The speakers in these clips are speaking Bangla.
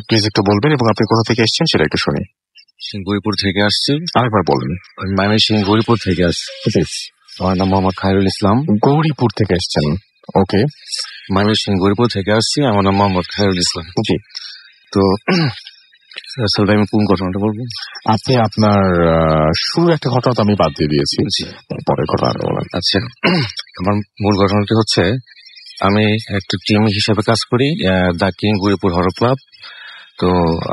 প্লিজ একটু বলবেন এবং আপনি কোথা থেকে এসেছেন সেটা একটু শুনি। গৌরীপুর থেকে আসছি। আরেকবার বলবেন। ময়মনসিংহ গৌরীপুর থেকে আসছি। আমার নাম মোহাম্মদ খায়রুল ইসলাম। গৌরীপুর থেকে এসেছেন, ওকে। ময়মনসিংহ গৌরীপুর থেকে আসছি, আমার নাম মোহাম্মদ খায়রুল ইসলাম। জি। তো আসলে আমি কোন ঘটনাটা বলবো? আপনি আপনার শুরুর একটা ঘটনা তো আমি বাদ দিয়ে দিয়েছি, পরের ঘটনা বলেন। আচ্ছা, আমার মূল ঘটনাটি হচ্ছে আমি একটা টিম হিসেবে কাজ করি, the king Gouripur horror club. তো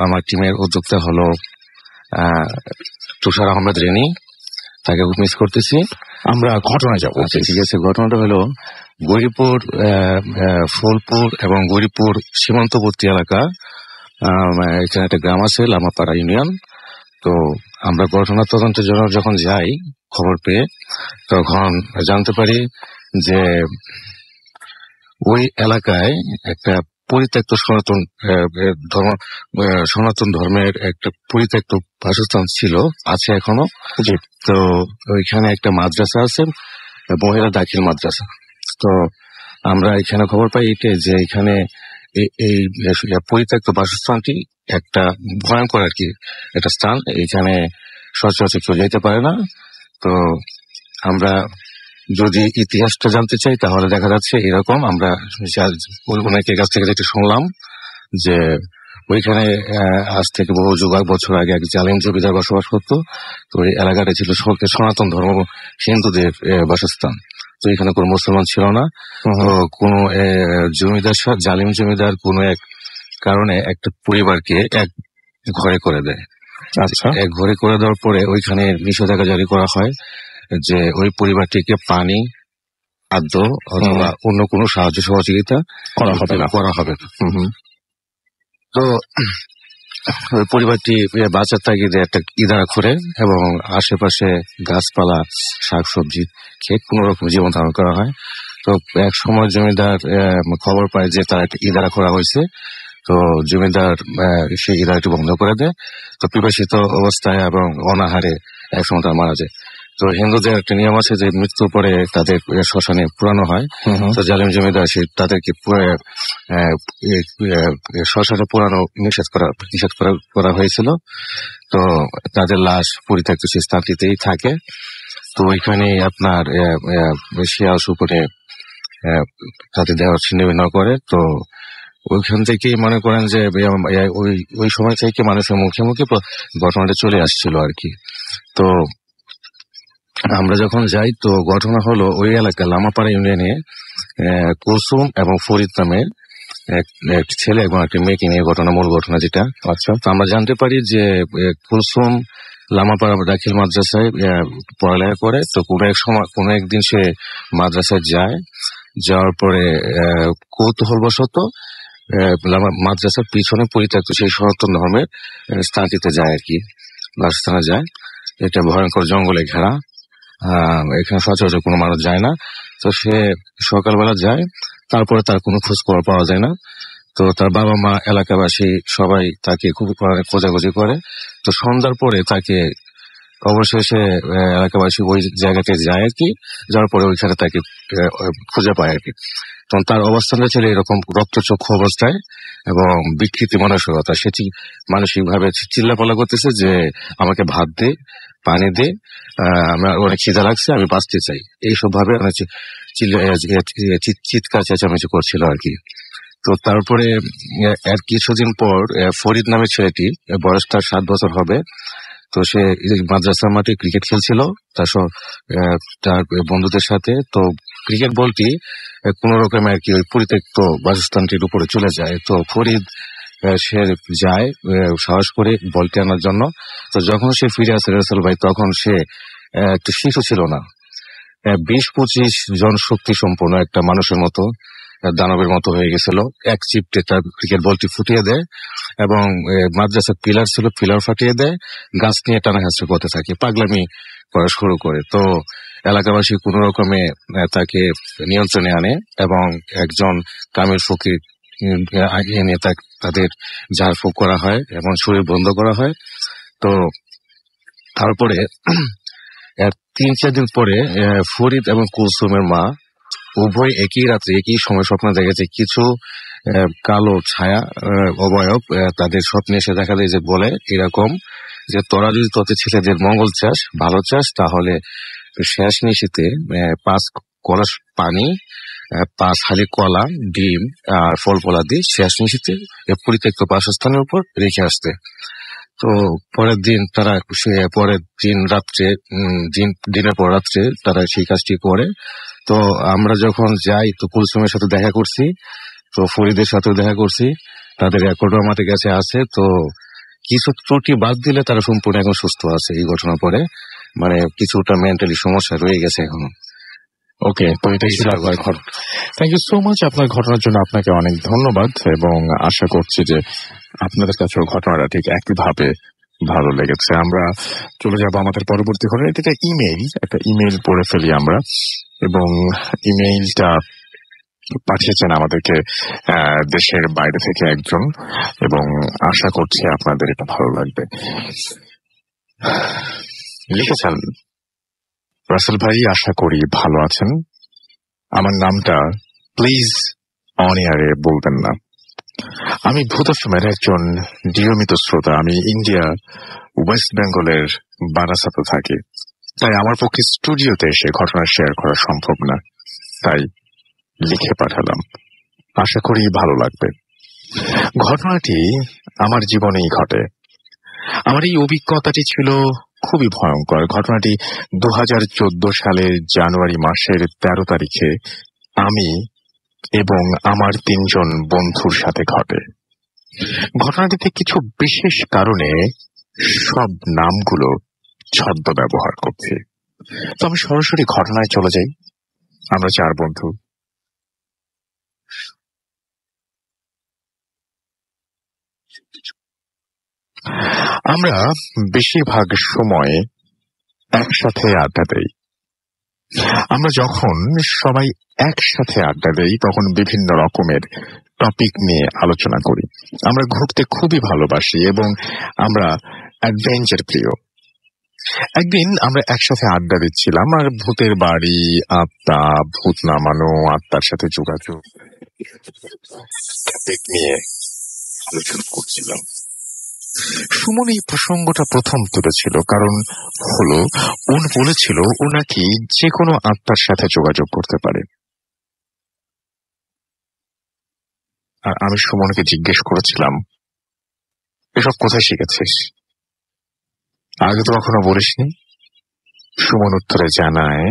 আমার টিমের উদ্যোক্তা হলো তুষার আহমেদ রেনি, তাকে খুব মিস করতেছি। আমরা ঘটনায় যাবো। আচ্ছা ঠিক আছে, ঘটনাটা হলো গৌরীপুর, ফুলপুর এবং গৌরীপুর সীমান্তবর্তী এলাকা। এখানে একটা গ্রাম আছে লামাপাড়া ইউনিয়ন। তো আমরা ঘটনা তদন্তের জন্য যখন যাই খবর পেয়ে, তখন জানতে পারি যে ওই এলাকায় একটা পরিত্যক্ত সনাতন ধর্মের একটা পরিত্যক্ত বাসস্থান ছিল, আছে এখনো। তো ওইখানে একটা মাদ্রাসা আছে, মহিলা দাখিল মাদ্রাসা। তো আমরা এখানে খবর পাই এটাই যে এখানে এই পরিত্যক্ত বাসস্থানটি একটা ভয়ঙ্কর আর কি একটা স্থান, এখানে সচরাচর কেউ যেতে পারে না। তো আমরা যদি ইতিহাসটা জানতে চাই তাহলে দেখা যাচ্ছে এরকম, আমরা অনেকের কাছ থেকে যেটা শুনলাম যে ওইখানে আজ থেকে বহু বছর আগে এক জালিম জমিদার বসবাস করতো। তো এই এলাকাটা ছিল সনাতন ধর্ম হিন্দুদের বাসস্থান। তো এখানে কোনো মুসলমান ছিল না। তো কোনো জমিদার, জালিম জমিদার কোনো এক কারণে একটা পরিবারকে এক ঘরে করে দেয়। আচ্ছা। এক ঘরে করে দেওয়ার পরে ওইখানে নিষেধাজ্ঞা জারি করা হয় যে ওই পরিবারটিকে পানি, খাদ্য অথবা অন্য কোনো সাহায্য সহযোগিতা করা হবে না। তো ওই পরিবারটি বাঁচার তাগিদে একটা ইদারা করে এবং আশেপাশে গাছপালা, শাকসবজি খেয়ে কোন রকম জীবন ধারণ করা হয়। তো এক সময় জমিদার খবর পায় যে তার একটা ইদারা করা হয়েছে। তো জমিদার সেই ইদারাটি বন্ধ করে দেয়। তো পিপাসিত অবস্থায় এবং অনাহারে এক সময় তারা মারা যায়। তো হিন্দুদের একটা নিয়ম আছে যে মৃত্যুর পরে তাদের শ্মশানে পুরানো হয়। তো জালিম জমিদার তাদেরকে শ্মশানে পুরানো নিষেধ করা হয়েছিল। তো তাদের লাশ পরিত্যক্ত সেই স্থানটিতেই থাকে। তো ওইখানে আপনার শিয়াল শুকুরে তাদের দেহ ছিন্ন ভিন্ন করে। তো ওইখান থেকেই মনে করেন যে ওই সময় থেকে মানুষের মুখে মুখে ঘটনাটা চলে আসছিল আর কি। তো আমরা যখন যাই তো ঘটনা হলো ওই এলাকা লামাপাড়া ইউনিয়নে কুলসুম এবং ফরিদ নামের এক ছেলে এবং একটা মেয়েকে নিয়ে ঘটনা, মূল ঘটনা যেটা। আচ্ছা। তো আমরা জানতে পারি যে কুলসুম লামাপাড়া দাখিল মাদ্রাসায় পড়ালেখা করে। তো কোনো একদিন সে মাদ্রাসায় যায়, যাওয়ার পরে কৌতূহলবশত মাদ্রাসার পিছনে পরিত্যক্ত সেই সনাতন ধর্মের স্থানটিতে যায় আর কি, বাসস্থানে যায়। এটা ভয়ঙ্কর জঙ্গলে ঘেরা, এখানে সচরাচর কোনো মানুষ যায় না। তো সে সকালবেলা যায়, তারপরে তার কোনো খোঁজ খবর পাওয়া যায় না। তো তার বাবা মা, এলাকাবাসী সবাই তাকে খুব খোঁজাখুঁজি করে। তো সন্ধ্যার পরে তাকে অবশেষে এলাকাবাসী ওই জায়গাতে যায় আর কি, যাওয়ার পরে ওইখানে তাকে খুঁজে পায় আর কি। তখন তার অবস্থানটা ছিল এরকম রক্তচক্ষু অবস্থায় এবং বিকৃতি মানসিকতা। সেটি মানসিকভাবে চিল্লাপাল্লা করতেছে যে আমাকে ভাত দে, পানি দে, আমার অনেক খিদা লাগছে, আমি বাঁচতে চাই, এইসব ভাবে চিৎকার চেঁচামেচি করছিল আর কি। তো তারপরে এর কিছুদিন পর ফরিদ নামের ছেলেটি, বয়স তার 7 বছর হবে। তো সে মাদ্রাসার মাঠে ক্রিকেট খেলছিল তার বন্ধুদের সাথে। তো ক্রিকেট বলটি কোন রকম আর কি ওই পরিত্যক্ত বাসস্থানটির উপরে চলে যায়। তো ফরিদ সে যায় সাহস করে বলটি আনার জন্য। তো যখন সে ফিরে আসে রাসেল ভাই, তখন সে একটু শিশু ছিল না, 20-25 জন শক্তি সম্পন্ন একটা মানুষের মতো, দানবের মতো হয়ে গেছিল। এক চিপটে তার ক্রিকেট বলটি ফুটিয়ে দেয় এবং মাদ্রাসার পিলার ছিল, পিলার ফাটিয়ে দেয়, গাছ নিয়ে টানা হেঁচড়া করতে থাকে, পাগলামি করা শুরু করে। তো এলাকাবাসী কোন রকমে তাকে নিয়ন্ত্রণে আনে এবং একজন কামের ফকির এনে তাদের ঝাড়ফুঁক করা হয় এবং শরীর বন্ধ করা হয়। তো তারপরে 3-4 দিন পরে ফরিদ এবং কুলসুমের মা উভয় একই রাত্রে একই সময় স্বপ্ন দেখেছে কিছু কালো ছায়া অবয়ব তাদের স্বপ্নে এসে দেখা যায় যে বলে এরকম যে তোরা যদি তোদের ছেলেদের মঙ্গল চাস, ভালো চাস, তাহলে শেষ নিশীতে 5 কলস পানি, 5 হালি কলা, ডিম আর ফল ফলা দিয়ে শেষ নিশীতে পরিত্যক্ত বাসস্থানের উপর রেখে আসতে। তো পরের দিন তারা পরের দিন রাত্রে দিনের পর রাত্রে তারা সেই কাজটি করে। তো আমরা যখন যাই তো কুলসুমের সাথে দেখা করছি, তো ফরিদের সাথেও দেখা করছি, তাদের রেকর্ডও আমাদের কাছে আছে। তো কিছু ত্রুটি বাদ দিলে তারা সম্পূর্ণ এখন সুস্থ আছে এই ঘটনার পরে, মানে কিছুটা মেন্টালি সমস্যা রয়ে গেছে এখনো। ওকে, তো এটাই ছিল আপনার ঘটনা। থ্যাংক ইউ সো মাচ আপনার ঘটনার জন্য, আপনাকে অনেক ধন্যবাদ, এবং আশা করছি যে আপনাদের কাছেও ঘটনাটা ঠিক একইভাবে ভালো লেগেছে। আমরা চলে যাব আমাদের পরবর্তী ঘটনা। এটা একটা ইমেইল পড়ে ফেলি আমরা, এবং ইমেইলটা পাঠিয়েছেন আমাদেরকে দেশের বাইরে থেকে একজন, এবং আশা করছি আপনাদের এটা ভালো লাগবে। লিখেছেন, রাসেল ভাই, আশা করি ভালো আছেন। আমার নামটা প্লিজ অন এয়ারে বলবেন না। আমি ভূত এফএমের একজন নিয়মিত শ্রোতা। আমি ইন্ডিয়া ওয়েস্ট বেঙ্গলের বারাসাতে থাকি, তাই আমার পক্ষে স্টুডিওতে এসে ঘটনা শেয়ার করা সম্ভব না, তাই লিখে পাঠালাম। আশা করি ভালো লাগবে। ঘটনাটি আমার জীবনেই ঘটে। আমার এই অভিজ্ঞতাটি ছিল খুবই ভয়ঙ্কর। ঘটনাটি 2014 সালের জানুয়ারি মাসের 13 তারিখে আমি এবং আমার 3 জন বন্ধুর সাথে ঘটে। ঘটনাটিতে কিছু বিশেষ কারণে সব নামগুলো ছদ্ম ব্যবহার করছি। তো আমি সরাসরি ঘটনায় চলে যাই। আমরা 4 বন্ধু আমরা বেশিরভাগ সময় একসাথে আড্ডা দেই। আমরা যখন সবাই একসাথে আড্ডা দেই তখন বিভিন্ন রকমের টপিক নিয়ে আলোচনা করি। আমরা ঘুরতে খুবই ভালোবাসি এবং আমরা অ্যাডভেঞ্চার প্রিয়। একদিন আমরা একসাথে আড্ডা দিচ্ছিলাম আর ভূতের বাড়ি, আত্মা, ভূত নামানো, আত্মার সাথে যোগাযোগ নিয়ে আলোচনা করছিলাম। সুমন এই প্রসঙ্গটা প্রথম তুলেছিল, কারণ হলো উনি বলেছিল ও নাকি যে কোনো আত্মার সাথে যোগাযোগ করতে পারে। আর আমি সুমনকে জিজ্ঞেস করেছিলাম, এসব কোথায় শিখেছিস? আগে তো কখনো বলিসনি। সুমন উত্তরে জানায়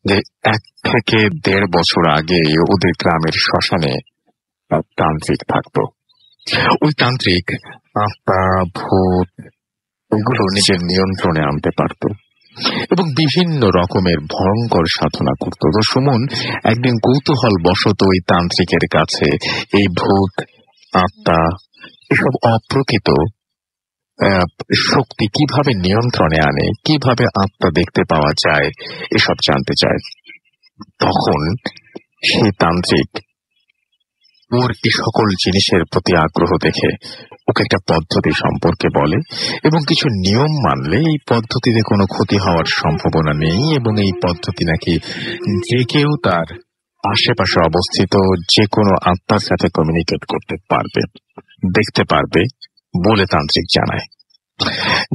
যে 1 থেকে 1.5 বছর আগে ওদের গ্রামের শ্মশানে তান্ত্রিক থাকতো। ওই তান্ত্রিক আত্মা, ভূত এগুলো নিজের নিয়ন্ত্রণে আনতে পারত এবং বিভিন্ন রকমের ভয়ঙ্কর সাধনা করত। তো সুমন একদিন কৌতূহল বশত ওই তান্ত্রিকের কাছে এই ভূত, আত্মা এসব অপ্রকৃত শক্তি কিভাবে নিয়ন্ত্রণে আনে, কিভাবে আত্মা দেখতে পাওয়া যায় এসব জানতে চায়। তখন সেই তান্ত্রিক ওর এই সকল জিনিসের প্রতি আগ্রহ দেখে ওকে একটা পদ্ধতি সম্পর্কে বলে এবং কিছু নিয়ম মানলে এই পদ্ধতিতে কোনো ক্ষতি হওয়ার সম্ভাবনা নেই এবং এই পদ্ধতি নাকি যে কেউ তার আশেপাশে অবস্থিত যে কোনো আত্মার সাথে কমিউনিকেট করতে পারবে, দেখতে পারবে বলে তান্ত্রিক জানায়।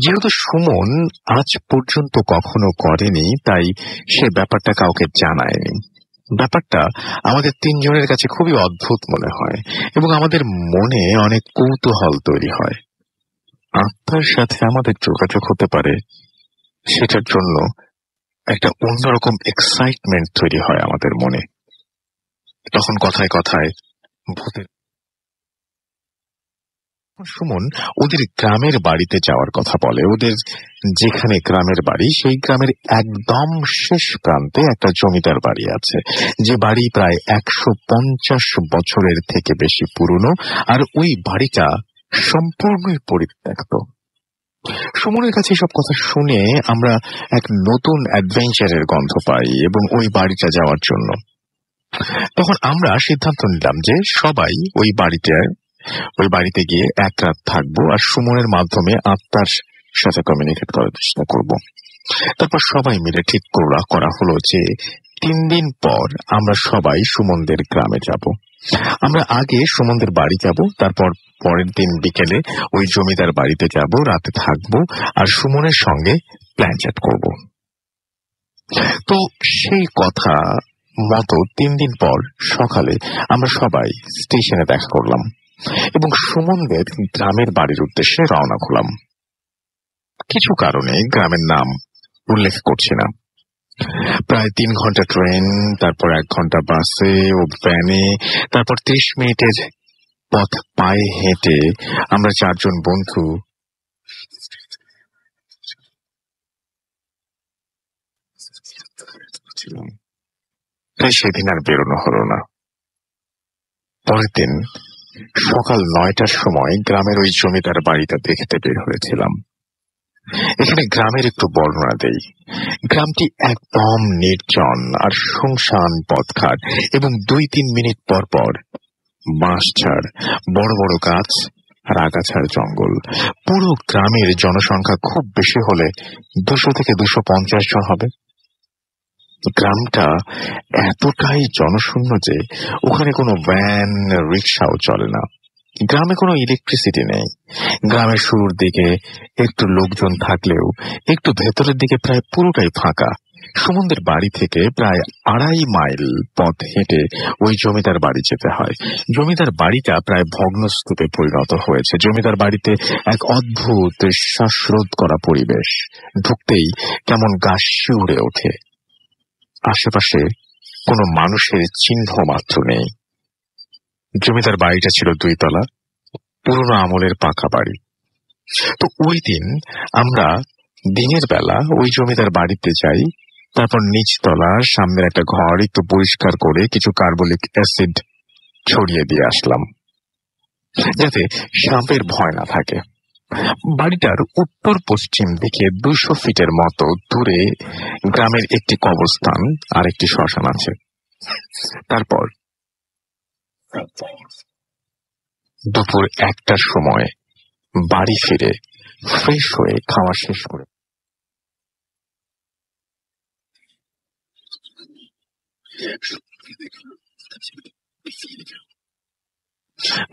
যেহেতু সুমন আজ পর্যন্ত কখনো করেনি তাই সে ব্যাপারটা কাউকে জানায়নি। ব্যাপারটা আমাদের 3 জনের কাছে খুবই অদ্ভুত মনে হয় এবং আমাদের মনে অনেক কৌতূহল তৈরি হয়। আত্মার সাথে আমাদের যোগাযোগ হতে পারে, সেটার জন্য একটা অন্যরকম এক্সাইটমেন্ট তৈরি হয় আমাদের মনে। তখন কথায় কথায় ভূতের সুমন ওদের গ্রামের বাড়িতে যাওয়ার কথা বলে। ওদের যেখানে গ্রামের বাড়ি সেই গ্রামের একদম শেষ প্রান্তে একটা জমিদার বাড়ি আছে, যে বাড়ি প্রায় 150 বছরের থেকে বেশি পুরনো, আর ওই বাড়িটা সম্পূর্ণই পরিত্যক্ত। সুমনের কাছে সব কথা শুনে আমরা এক নতুন অ্যাডভেঞ্চারের গন্ধ পাই এবং ওই বাড়িটা যাওয়ার জন্য তখন আমরা সিদ্ধান্ত নিলাম যে সবাই ওই বাড়িতে গিয়ে 1 রাত থাকবো আর সুমনের মাধ্যমে আত্মার সাথে কমিউনিকেট করার চেষ্টা করব। তারপর সবাই মিলে ঠিক করা হলো যে 3 দিন পর আমরা সবাই সুমনদের গ্রামে যাব। আমরা আগে সুমনদের বাড়ি যাব, তারপর পরের দিন বিকেলে ওই জমিদার বাড়িতে যাব, রাতে থাকবো আর সুমনের সঙ্গে প্ল্যান চ্যাট করব। তো সেই কথা মতো 3 দিন পর সকালে আমরা সবাই স্টেশনে দেখা করলাম এবং সুমনদের গ্রামের বাড়ির উদ্দেশ্যে রওনা হলাম। কিছু কারণে গ্রামের নাম উল্লেখ করছি না। প্রায় 3 ঘন্টা ট্রেন, তারপর 1 ঘন্টা বাসে ও ভ্যানে, তারপর 30 মিনিটের পথ পায়ে হেঁটে আমরা 4 জন বন্ধু ছিলাম। তাই সেদিন আর বেরোনো হলো না। পরের দিন সকাল 9টার সময় গ্রামের ওই জমিদার বাড়িটা দেখতে বের হয়েছিলাম। এখানে গ্রামের একটু বর্ণনা দেই। গ্রামটি একদম নির্জন আর শুনশান পথঘাট এবং 2-3 মিনিট পর পর বাঁশঝাড়, বড় বড় গাছ আর আগাছার জঙ্গল। পুরো গ্রামের জনসংখ্যা খুব বেশি হলে 200 থেকে 250 জন হবে। গ্রামটা এতটাই জনশূন্য যে ওখানে কোনো ভ্যান, রিক্সাও চলে না। গ্রামে কোনো ইলেকট্রিসিটি নেই। গ্রামের শুরুর দিকে একটু লোকজন থাকলেও একটু ভেতরের দিকে প্রায় পুরোটাই ফাঁকা। সুমনদের বাড়ি থেকে প্রায় 2.5 মাইল পথ হেঁটে ওই জমিদার বাড়ি যেতে হয়। জমিদার বাড়িটা প্রায় ভগ্নস্তূপে পরিণত হয়েছে। জমিদার বাড়িতে এক অদ্ভুত শ্বাসরোধ করা পরিবেশ। ঢুকতেই কেমন গা শিউরে ওঠে। আশেপাশে কোনো মানুষের চিহ্ন মাত্র নেই। জমিদার বাড়িটা ছিল 2 তলা, পুরনো আমলের পাকা বাড়ি। তো ওই দিন আমরা দিনের বেলা ওই জমিদার বাড়িতে যাই, তারপর নিচতলার সামনের একটা ঘর একটু পরিষ্কার করে কিছু কার্বলিক অ্যাসিড ছড়িয়ে দিয়ে আসলাম, যাতে সাপের ভয় না থাকে। বাড়িটার উত্তর পশ্চিম দিকে 200 ফিটের মতো দূরে গ্রামের একটি কবরস্থান আর একটি শ্মশান আছে। তারপর দুপুর 1টার সময় বাড়ি ফিরে ফ্রেশ হয়ে খাওয়া শেষ করে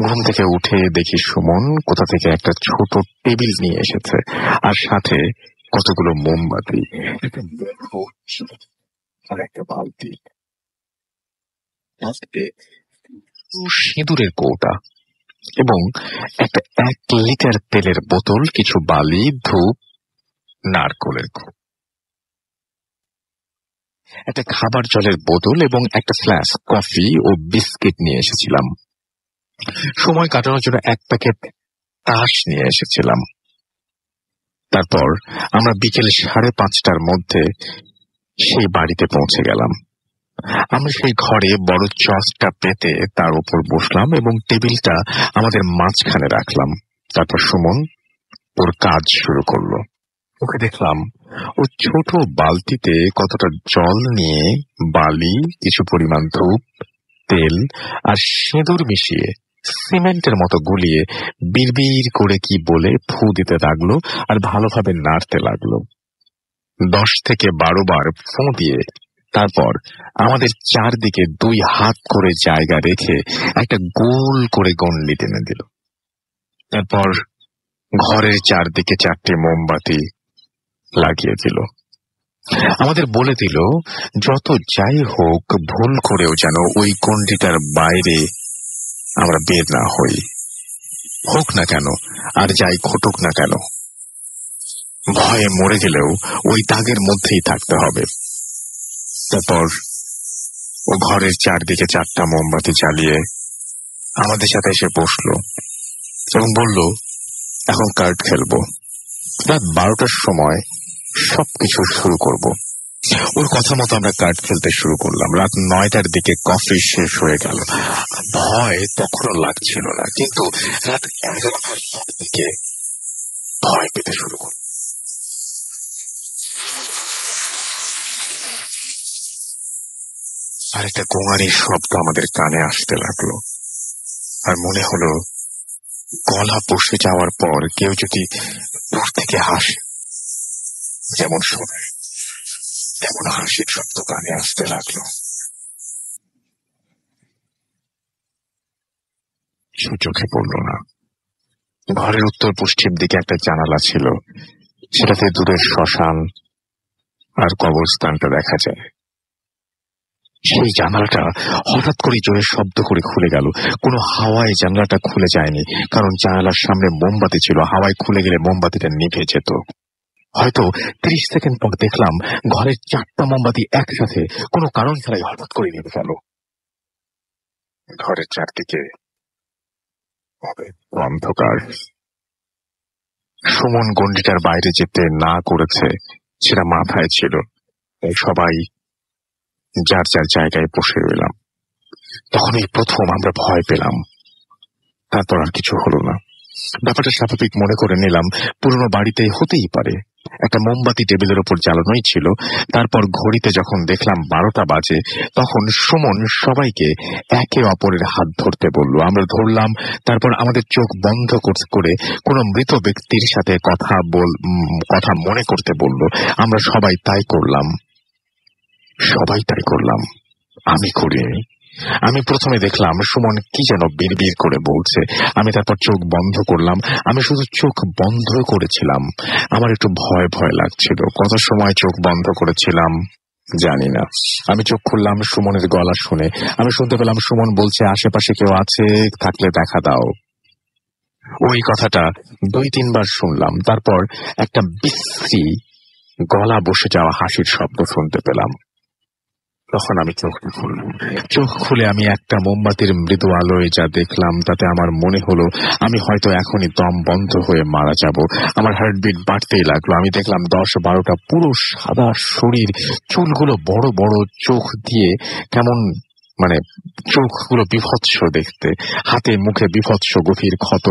ঘুম থেকে উঠে দেখি সুমন কোথা থেকে একটা ছোট টেবিল নিয়ে এসেছে আর সাথে কতগুলো মোমবাতি, আর একটা বালতি, সিঁদুরের কৌটা এবং একটা 1 লিটার তেলের বোতল, কিছু বালি, ধূপ, নারকোলের খোল, একটা খাবার জলের বোতল এবং একটা ফ্লাস্ক কফি ও বিস্কিট নিয়ে এসেছিলাম। সময় কাটানোর জন্য 1 প্যাকেট তাস নিয়ে এসেছিলাম। তারপর আমরা বিকেল 5:30টার মধ্যে সেই বাড়িতে পৌঁছে গেলাম। আমরা সেই ঘরে বড় চসটা পেতে তার উপর বসলাম এবং টেবিলটা আমাদের মাঝখানে রাখলাম। তারপর সুমন ওর কাজ শুরু করলো। ওকে দেখলাম ও ছোট বালতিতে কতটা জল নিয়ে বালি, কিছু পরিমাণ ধূপ, তেল আর সিঁদুর মিশিয়ে সিমেন্টের মতো গুলিয়ে বিড়বিড় করে কি বলে ফু দিতে লাগলো আর ভালোভাবে নাড়তে লাগলো। 10 থেকে 12 বার ফু দিয়ে তারপর আমাদের চারদিকে 2 হাত করে জায়গা রেখে একটা গোল করে গণ্ডি টেনে দিল। তারপর ঘরের চারদিকে 4টে মোমবাতি লাগিয়ে দিল। আমাদের বলে দিল যত যাই হোক ভুল করেও যেন ওই গণ্ডিটার বাইরে আমরা বের না হই, হোক না কেন আর যাই ঘটুক না কেন। ভয়ে মরে গেলেও ওই দাগের মধ্যেই থাকতে হবে। তারপর ও ঘরের চারদিকে 4টা মোমবাতি জ্বালিয়ে আমাদের সাথে এসে বসলো এবং বলল, এখন কার্ড খেলবো। রাত 12টার সময় সবকিছু শুরু করব। ওর কথা মতো আমরা কার্ড খেলতে শুরু করলাম। রাত 9টার দিকে কফি শেষ হয়ে গেল। ভয় তখনও লাগছিল না, কিন্তু রাত 11টার দিকে ভয় পেতে শুরু করল। আর একটা গোঙানির শব্দ আমাদের কানে আসতে লাগলো, আর মনে হলো গলা বসে যাওয়ার পর কেউ যদি দূর থেকে হাসে, যেমন শোনে তেমন হাসির শব্দ কানে আসতে লাগলো। সে চোখে পড়ল না। ঘরের উত্তর পশ্চিম দিকে একটা জানালা ছিল, সেটাতে দূরের শ্মশান আর কবরস্থানটা দেখা যায়। সেই জানালাটা হঠাৎ করে জোরে শব্দ করে খুলে গেল। কোনো হাওয়ায় জানালাটা খুলে যায়নি, কারণ জানালার সামনে মোমবাতি ছিল। হাওয়ায় খুলে গেলে মোমবাতিটা নিভে যেত। হয়তো 30 সেকেন্ড পর দেখলাম ঘরের 4টা মোমবাতি একসাথে কোনো কারণ ছাড়াই হঠাৎ করে নিভে গেল। ঘরের চারদিকে অন্ধকার। সুমন গণ্ডিটার বাইরে যেতে না করেছে, সেটা মাথায় ছিল। তাই সবাই যার যার জায়গায় বসে রইলাম। তখন এই প্রথম আমরা ভয় পেলাম। তারপর আর কিছু হলো না। ব্যাপারটা স্বাভাবিক মনে করে নিলাম। পুরনো বাড়িতে হতেই পারে। একটা মোমবাতি টেবিলের ওপর জ্বালানোই ছিল। তারপর ঘড়িতে যখন দেখলাম 12টা বাজে, তখন সুমন সবাইকে একে অপরের হাত ধরতে বলল। আমরা ধরলাম। তারপর আমাদের চোখ বন্ধ করে কোনো মৃত ব্যক্তির সাথে কথা মনে করতে বলল। আমরা সবাই তাই করলাম। আমি করিনি। আমি প্রথমে দেখলাম সুমন কি যেন বিড়বিড় করে বলছে। আমি তারপর চোখ বন্ধ করলাম। আমি শুধু চোখ বন্ধ করেছিলাম। আমার একটু ভয় ভয় লাগছিল। কত সময় চোখ বন্ধ করেছিলাম জানি না। আমি চোখ খুললাম সুমনের গলা শুনে। আমি শুনতে পেলাম সুমন বলছে, আশেপাশে কেউ আছে, থাকলে দেখা দাও। ওই কথাটা 2-3 বার শুনলাম। তারপর একটা বিশ্রী গলা বসে যাওয়া হাসির শব্দ শুনতে পেলাম। তখন আমি চোখ খুলে আমি একটা মোমবাতির মৃদু আলোয় যা দেখলাম, তাতে আমার মনে হলো আমি হয়তো এখনই দম বন্ধ হয়ে মারা যাব। আমার হার্টবিট বাড়তেই লাগলো। আমি দেখলাম 10-12টা পুরো সাদা শরীর, চুলগুলো বড় বড়, চোখ দিয়ে কেমন চোখগুলো বিভৎস দেখতে, হাতে মুখে বিভৎস গভীর ক্ষত,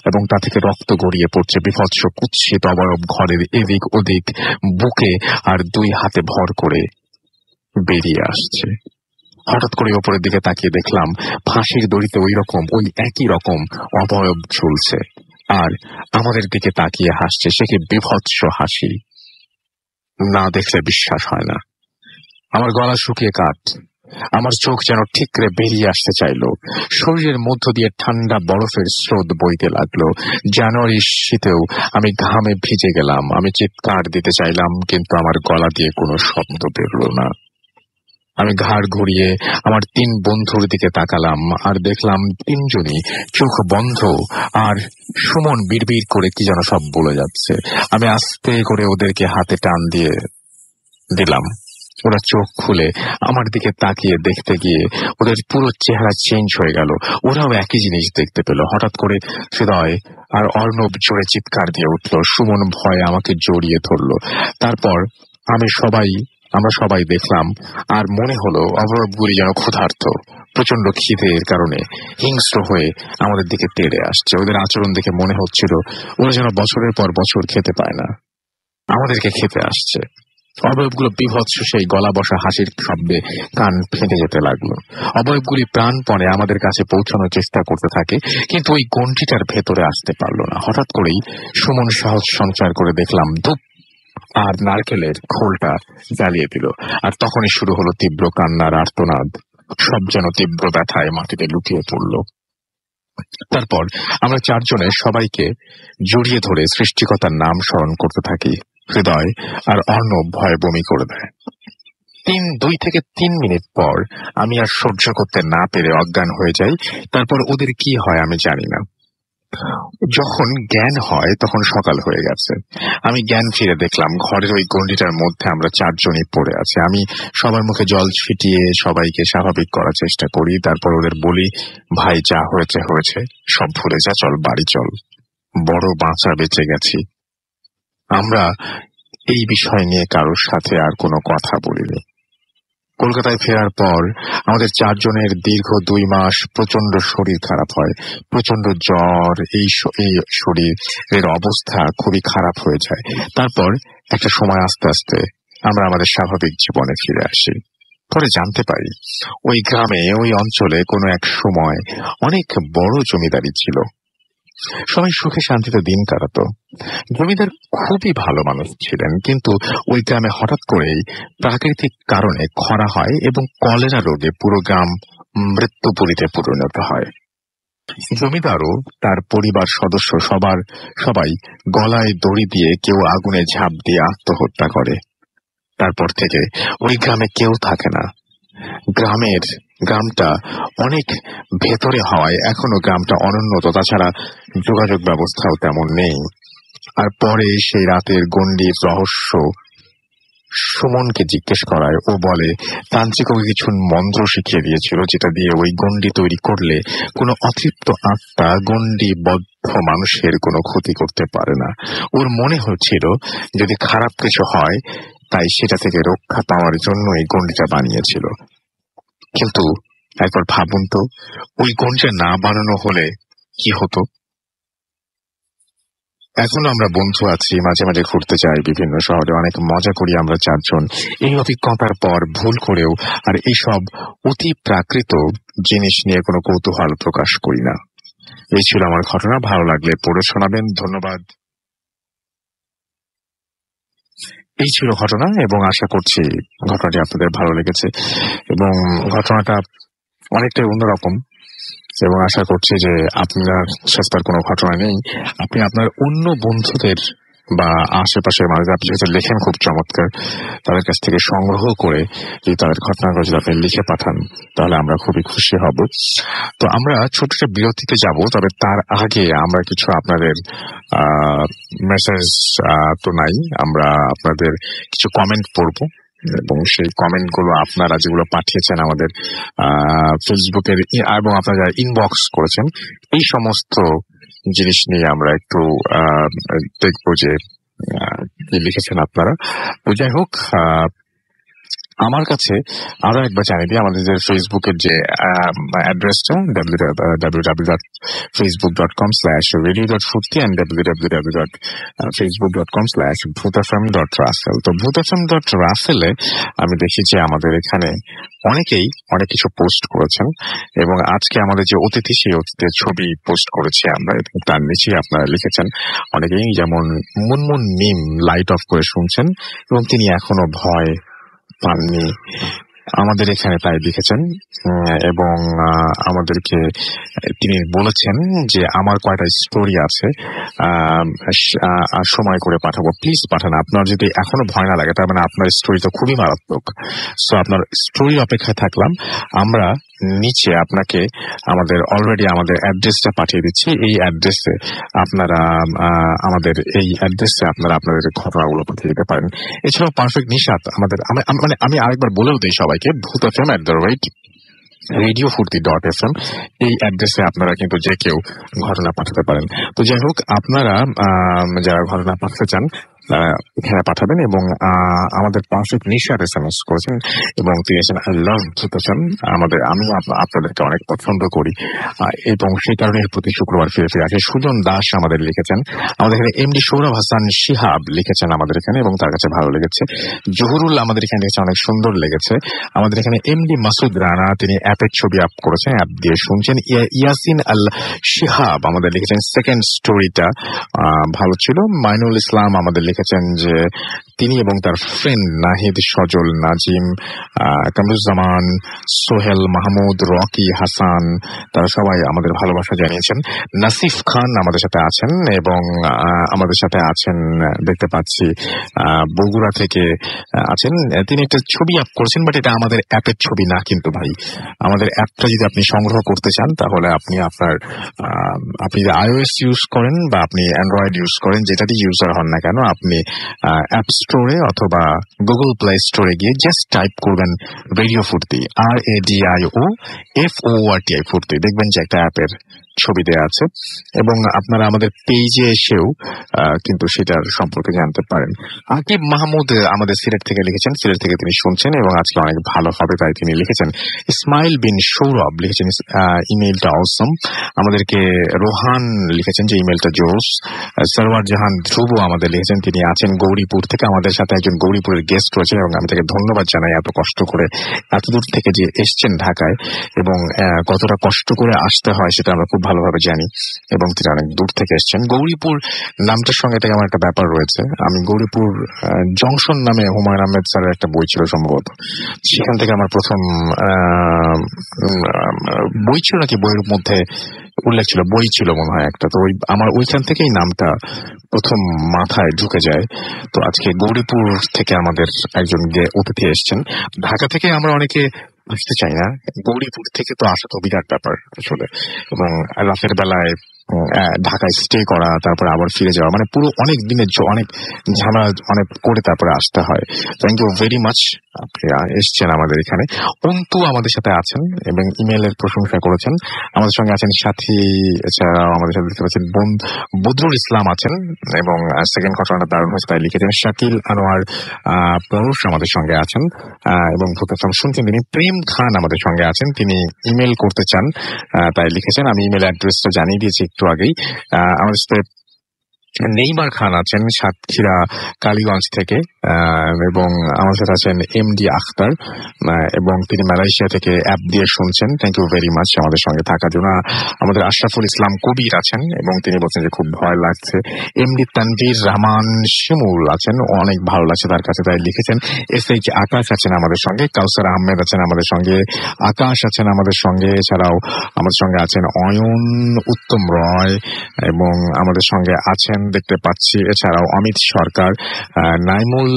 এবং তা থেকে রক্ত গড়িয়ে পড়ছে। বিভৎস কুৎসিত অবয়ব ঘরের এদিক ওদিক, বুকে আর 2 হাতে ভর করে বেরিয়ে আসছে। হঠাৎ করে ওপরের দিকে তাকিয়ে দেখলাম ফাঁসির দড়িতে ওই একই রকম অবয়ব ঝুলছে, আর আমাদের দিকে তাকিয়ে হাসছে। সে কি বিভৎস হাসি! না দেখলে বিশ্বাস হয় না। আমার গলা শুকিয়ে কাঠ। আমার চোখ যেন ঠিকরে বেরিয়ে আসতে চাইল। শরীরের মধ্য দিয়ে ঠান্ডা বরফের স্রোত বইতে লাগলো। জানুয়ারির শীতেও আমি ঘামে ভিজে গেলাম। আমি চিৎকার দিতে চাইলাম, কিন্তু আমার গলা দিয়ে কোনো শব্দ বেরোলো না। আমি ঘাড় ঘুরিয়ে আমার 3 বন্ধুর দিকে তাকালাম, আর দেখলাম 3 জনই চোখ বন্ধ, আর সুমন বিড়বিড় করে কি যেন সব বলে যাচ্ছে। আমি আস্তে করে ওদেরকে হাতে টান দিয়ে দিলাম। ওরা চোখ খুলে আমার দিকে তাকিয়ে দেখতে গিয়ে ওদের পুরো চেহারা চেঞ্জ হয়ে গেল। ওরাও একই জিনিস দেখতে পেল। হঠাৎ করে হৃদয় আর অর্ণব জোরে চিৎকার দিয়ে উঠল। সুমন ভয়ে আমাকে জড়িয়ে ধরল। তারপর আমরা সবাই দেখলাম, আর মনে হলো অবয়বগুলি যেন ক্ষুধার্ত। প্রচন্ড খিদের কারণে হিংস্র হয়ে আমাদের দিকে তেড়ে আসছে। ওদের আচরণ দেখে মনে হচ্ছিল ওরা যেন বছরের পর বছর খেতে পায় না, আমাদেরকে খেতে আসছে। অবয়বগুলো বিভৎস সেই গলা বসা হাসির শব্দে কান ফেটে যেতে লাগলো। অবয়বগুলি প্রাণপণে আমাদের কাছে পৌঁছানোর চেষ্টা করতে থাকে, কিন্তু ওই গণ্ডিটার ভেতরে আসতে পারল না। হঠাৎ করেই সুমন সাহস সঞ্চার করে দেখলাম ধূপ আর নারকেলের খোলটা জ্বালিয়ে দিল। আর তখনই শুরু হলো তীব্র কান্নার আর্তনাদ। সব যেন তীব্র ব্যথায় মাটিতে লুটিয়ে পড়ল। তারপর আমরা 4 জনে সবাইকে জড়িয়ে ধরে সৃষ্টিকর্তার নাম স্মরণ করতে থাকি। হৃদয় আর অর্ণব ভয়ে বমি করে দেয়। 2 থেকে 3 মিনিট পর আমি আর সহ্য করতে না পেরে অজ্ঞান হয়ে যাই। তারপর ওদের কি হয় আমি জানি না। যখন জ্ঞান হয় তখন সকাল হয়ে গেছে। আমি জ্ঞান ফিরে দেখলাম ঘরের ওই গণ্ডিটার মধ্যে আমরা 4 জনই পড়ে আছি। আমি সবার মুখে জল ছিটিয়ে সবাইকে স্বাভাবিক করার চেষ্টা করি। তারপর ওদের বলি, ভাই যা হয়েছে হয়েছে, সব ভুলে যা, চল বাড়ি চল, বড় বাঁচা বেঁচে গেছি। আমরা এই বিষয় নিয়ে কারোর সাথে আর কোনো কথা বলিনি। কলকাতায় ফেরার পর আমাদের 4 জনের দীর্ঘ 2 মাস প্রচন্ড শরীর খারাপ হয়, প্রচন্ড জ্বর। এই শরীরের অবস্থা খুবই খারাপ হয়ে যায়। তারপর একটা সময় আস্তে আস্তে আমরা আমাদের স্বাভাবিক জীবনে ফিরে আসি। পরে জানতে পারি ওই গ্রামে, ওই অঞ্চলে কোনো এক সময় অনেক বড় জমিদারি ছিল। সবাই সুখে শান্তিতে দিন কাটাতো। জমিদার খুবই ভালো মানুষ ছিলেন, কিন্তু ওই গ্রামে হঠাৎ করেই প্রাকৃতিক কারণে খরা হয় এবং কলেরা রোগে পুরো গ্রাম মৃত্যুপুরীতে পরিণত হয়। জমিদারও তার পরিবার সদস্য সবাই গলায় দড়ি দিয়ে, কেউ আগুনে ঝাঁপ দিয়ে আত্মহত্যা করে। তারপর থেকে ওই গ্রামে কেউ থাকে না। গ্রামটা অনেক ভেতরে হওয়ায় এখনো গ্রামটা অনুন্নত, তাছাড়া যোগাযোগ ব্যবস্থাও তেমন নেই। আর পরে সেই রাতের গণ্ডির রহস্য সুমনকে জিজ্ঞেস করায় ও বলে তান্ত্রিক ওকে কিছু মন্ত্র শিখিয়ে দিয়েছিল, যেটা দিয়ে ওই গণ্ডি তৈরি করলে কোনো অতৃপ্ত আত্মা গণ্ডিবদ্ধ মানুষের কোনো ক্ষতি করতে পারে না। ওর মনে হচ্ছিল যদি খারাপ কিছু হয় তাই সেটা থেকে রক্ষা পাওয়ার জন্য এই গণ্ডিটা বানিয়েছিল। কিন্তু একবার ভাবুন তো, ওই গণ্ডিটা না বানানো হলে কি হতো? এখনো আমরা বন্ধু আছি, মাঝে মাঝে ঘুরতে যাই বিভিন্ন শহরে, অনেক মজা করি আমরা চারজন। এই অভিজ্ঞতার পর ভুল করেও আর এইসব অতি প্রাকৃত জিনিস নিয়ে কোনো কৌতূহল প্রকাশ করি না। এই ছিল আমার ঘটনা। ভালো লাগলে পড়ে শোনাবেন। ধন্যবাদ। এই ছিল ঘটনা এবং আশা করছি ঘটনাটি আপনাদের ভালো লেগেছে এবং ঘটনাটা অনেকটাই অন্যরকম এবং আশা করছি যে আপনার সস্তার কোনো ঘটনা নেই। আপনি আপনার অন্য বন্ধুদের বা আশেপাশের মানুষ, আপনি যেহেতু লেখেন খুব চমৎকার, তাদের কাছ থেকে সংগ্রহ করে যদি তাদের ঘটনাগুলো যদি আপনি লিখে পাঠান তাহলে আমরা খুবই খুশি হব। তো আমরা ছোট একটা বিরতিতে যাব, তবে তার আগে আমরা কিছু আপনাদের মেসেজ তো নাই, আমরা আপনাদের কিছু কমেন্ট পড়বো এবং সেই কমেন্ট গুলো আপনারা যেগুলো পাঠিয়েছেন আমাদের ফেসবুকের এবং আপনারা যারা ইনবক্স করেছেন, এই সমস্ত জিনিস নিয়ে আমরা একটু দেখবো যে কি লিখেছেন আপনারা। তো যাই হোক, আমার কাছে আরো একবার জানিয়ে দিই আমাদের যে ফেসবুকের যে অ্যাড্রেসটা www.facebook.com/radio.furti and www.facebook.com/bhutfm.russell। তো bhutfm.russell এ আমি দেখি যে আমাদের এখানে অনেকেই অনেক কিছু পোস্ট করেছেন এবং আজকে আমাদের যে অতিথি, সেই অতিথির ছবি পোস্ট করেছি আমরা এবং তার নিচে আপনারা লিখেছেন অনেকেই, যেমন মুনমুন মিম লাইট অফ করে শুনছেন এবং তিনি এখনো ভয় পাননি, আমাদের এখানে তাই লিখেছেন এবং আমাদেরকে তিনি বলেছেন যে আমার কয়টা স্টোরি আছে সময় করে পাঠাবো, প্লিজ পাঠান। আপনার যদি এখনো ভয় না লাগে তার মানে আপনার স্টোরি তো খুবই মারাত্মক। সো আপনার স্টোরির অপেক্ষায় থাকলাম। আমরা নিচে আপনাকে আমাদের অ্যাড্রেসটা পাঠিয়ে দিচ্ছি। এই অ্যাড্রেসে আপনারা আপনাদের ঘটনাগুলো পাঠিয়ে দিতে পারেন। এছাড়াও পারফেক্ট নিশাত আমাদের, আমি আরেকবার বলেও দিই সবাইকে, bhutfm@radio.fm এই অ্যাড্রেসে আপনারা কিন্তু যে কেউ ঘটনা পাঠাতে পারেন। তো যাই হোক, আপনারা যারা ঘটনা পাঠাতে চান এখানে পাঠাবেন এবং আমাদের পারফেক্ট নিশাত SMS করেছেন এবং তিনি আছেন আই লাভ ভূতফেম, আমি আপনাদেরকে অনেক পছন্দ করি এবং সেই কারণে প্রতি শুক্রবার ফিরে আসে। সুজন দাস আমাদের লিখেছেন, আমাদের এখানে এমডি সৌরভ হাসান শিহাব লিখেছেন আমাদের এখানে এবং তার কাছে ভালো লেগেছে। জহুরুল আমাদের এখানে লিখেছে অনেক সুন্দর লেগেছে। আমাদের এখানে এমডি মাসুদ রানা, তিনি অ্যাপের ছবি আপ করেছেন, অ্যাপ দিয়ে শুনছেন। ইয়াসিন আল শিহাব আমাদের লিখেছেন সেকেন্ড স্টোরিটা ভালো ছিল। মাইনুল ইসলাম আমাদের লিখেছেন যে তিনি এবং তার ফ্রেন্ড নাহিদ, সজল, নাজিম, কামরুজ্জামান, সোহেল, মাহমুদ, রকি, হাসান, তারা সবাই আমাদের ভালোবাসা জানিয়েছেন। নাসিফ খান আমাদের সাথে আছেন এবং আমাদের সাথে আছেন দেখতে পাচ্ছি বগুড়া থেকে আছেন, তিনি একটা ছবি আপ করেছেন, বাট এটা আমাদের অ্যাপের ছবি না কিন্তু ভাই। আমাদের অ্যাপটা যদি আপনি সংগ্রহ করতে চান তাহলে আপনি যদি iOS ইউজ করেন বা আপনি অ্যান্ড্রয়েড ইউজ করেন, যেটাতে ইউজার হন না কেন, আপনি অ্যাপ স্টোরে অথবা গুগল প্লে স্টোরে গিয়ে জাস্ট টাইপ করবেন রেডিও ফুর্তি, RADIOFORTI ফুর্তি, দেখবেন যে একটা অ্যাপের ছবি দেওয়া আছে এবং আপনারা আমাদের পেজে এসেও কিন্তু সেটার সম্পর্কে জানতে পারেন। আকিব মাহমুদ আমাদের সিলেট থেকে লিখেছেন, সিলেট থেকে তিনি শুনছেন এবং আজকে অনেক ভালো হবে তাই তিনি লিখেছেন। ইসমাইল বিন সৌরভ লিখেছেন ইমেইলটা অসম। আমাদেরকে রোহান লিখেছেন যে ইমেইলটা জোস। সরওয়ার জাহান ধ্রুব আমাদের লিখেছেন, তিনি আছেন গৌরীপুর থেকে। আমাদের সাথে একজন গৌরীপুরের গেস্ট রয়েছেন এবং আমি তাকে ধন্যবাদ জানাই এত কষ্ট করে এত দূর থেকে যে এসছেন ঢাকায় এবং কতটা কষ্ট করে আসতে হয় সেটা আমরা খুব ভালোভাবে জানি এবং তিনি অনেক দূর থেকে এসেছেন। গৌরীপুর নামটার সঙ্গে এটা আমার একটা ব্যাপার রয়েছে। আমি গৌরীপুর জংশন নামে হুমায়ুন আহমেদ স্যারের একটা বই ছিল সম্ভবত, সেখান থেকে আমার প্রথম বই ছিল নাকি বইয়ের মধ্যে উল্লেখ ছিল, বই ছিল মনে হয় একটা, তো ওই আমার ওইখান থেকেই নামটা প্রথম মাথায় ঢুকে যায়। তো আজকে গৌরীপুর থেকে আমাদের একজন অতিথি এসেছেন। ঢাকা থেকে আমরা অনেকে আসতে চাই না, গৌরীপুর থেকে তো আসা তো বিরাট ব্যাপার আসলে, এবং রাতের বেলায় ঢাকায় স্টে করা, তারপরে আবার ফিরে যাওয়া, মানে পুরো অনেক দিনের অনেক ঝামেলা অনেক করে তারপরে আসতে হয়। থ্যাংক ইউ ভেরি মাচ, আপনি এসছেন আমাদের এখানে। অন্তু আমাদের সাথে আছেন এবং ইমেলের প্রশংসা করেছেন। আমাদের সঙ্গে আছেন সাথী, এছাড়াও আমাদের সাথে দেখতে পাচ্ছেন বদরুল ইসলাম আছেন, এবং সেকেন্ড ঘটনাটা দারুণ হয়েছে তাই লিখেছেন। শাকিল আনোয়ার পরশ আমাদের সঙ্গে আছেন, এবং প্রথম শুনছেন তিনি। প্রেম খান আমাদের সঙ্গে আছেন, তিনি ইমেল করতে চান তাই লিখেছেন। আমি ইমেল অ্যাড্রেসটা জানিয়ে দিয়েছি একটু আগেই। আমাদের সাথে নেইমার খান আছেন সাতক্ষীরা কালীগঞ্জ থেকে, এবং আমাদের সাথে আছেন এমডি আখতার, এবং তিনি মালয়েশিয়া থেকে অ্যাপ দিয়ে শুনছেন। থ্যাংক ইউ ভেরি মাচ আমাদের সঙ্গে থাকার জন্য। আমাদের আশরাফুল ইসলাম কবির আছেন এবং তিনি বলছেন যে খুব ভয় লাগছে। এমডি তানভীর রহমান শিমুল আছেন, অনেক ভালো লাগছে তার কাছে তাই লিখেছেন। এসএইচ আকাশ আছেন আমাদের সঙ্গে, কাউসার আহমেদ আছেন আমাদের সঙ্গে, আকাশ আছেন আমাদের সঙ্গে, এছাড়াও আমাদের সঙ্গে আছেন অয়ন উত্তম রয়, এবং আমাদের সঙ্গে আছেন দেখতে পাচ্ছি এছাড়াও অমিত সরকার, নাইমুল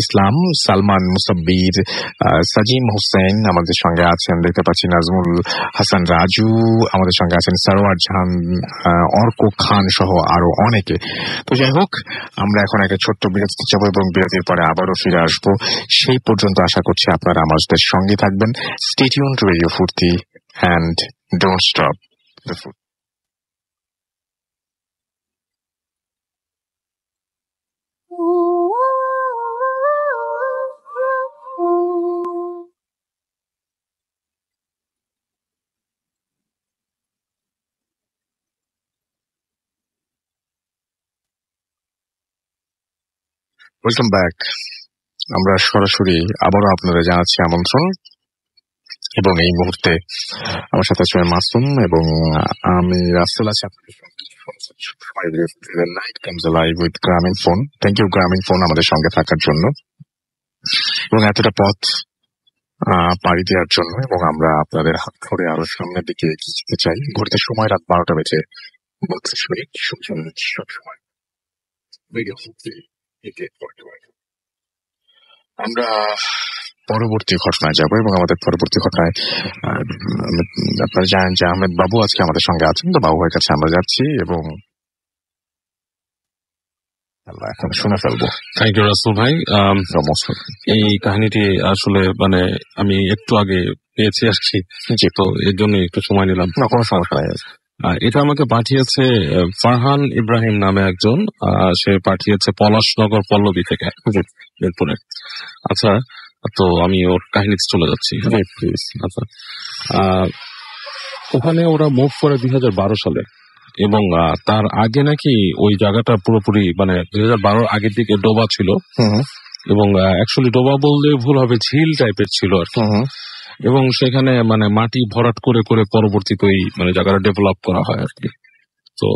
ইসলাম, সালমান মুসাব্বির, সাজিম হোসেন আমাদের সঙ্গে আছেন দেখতে পাচ্ছি, নাজমুল হাসান রাজু আমাদের সঙ্গে আছেন, সারোয়ার জাহান, অর্ক খান সহ আরো অনেকে। তো যাই হোক, আমরা এখন একটা ছোট্ট বিরতি যাবো এবং বিরতির পরে আবারও ফিরে আসবো। সেই পর্যন্ত আশা করছি আপনারা আমাদের সঙ্গে থাকবেন। স্টে টিউনড টু রেডিও ফুর্তি and don't stop the food. Welcome back. আমরা সরাসরি আবারও আপনাদের জানাচ্ছি আমন্ত্রণ, এবং এই মুহূর্তে আমার সাথে আছে মাসুম এবং আমি রাসেল আছি। নাইট কামস লাইভ উইথ গ্রামীণ ফোন। থ্যাংক ইউ গ্রামীণ ফোন আমাদের সঙ্গে থাকার জন্য এবং এতটা পথ পাড়ি দেওয়ার জন্য, এবং আমরা আপনাদের হাত ধরে আরো সামনের দিকে এগিয়ে যেতে চাই। ঘুরতে সময় রাত 12টা বেজে 32 মিনিট। সবসময় আমরা পরবর্তী ঘটনায় যাব, এবং আমাদের পরবর্তী ঘটনায় আপনারা জানেন যে আহমেদ বাবু আজকে আমাদের সঙ্গে আছেন। তো বাবু ভাইয়ের কাছে আমরা যাচ্ছি এবং এখন শুনে ফেলবো। থ্যাংক ইউ রাসেল ভাই। এই কাহিনীটি আসলে মানে আমি একটু আগে পেয়েছি আসছি, তো এর জন্য একটু সময় নিলাম। না, কোনো সমস্যা নাই। এটা আমাকে পাঠিয়েছে ফারহান ইব্রাহিম নামে একজন, সে পাঠিয়েছে পলাশনগর পল্লবী থেকে, মিরপুরে। আচ্ছা, তো আমি ওর কাহিনীতে চলে যাচ্ছি। আচ্ছা, ওখানে ওরা মুভ করে 2012 সালে, এবং তার আগে নাকি ওই জায়গাটা পুরোপুরি মানে 2012 আগের দিকে ডোবা ছিল, এবং অ্যাকচুয়ালি ডোবা বললে ভুল হবে, ঝিল টাইপের ছিল আর কি। এবং সেখানে মানে মাটি ভরাট করে করে পরবর্তীতে ওই মানে জায়গাটা ডেভেলপ করা হয় আর কি। তো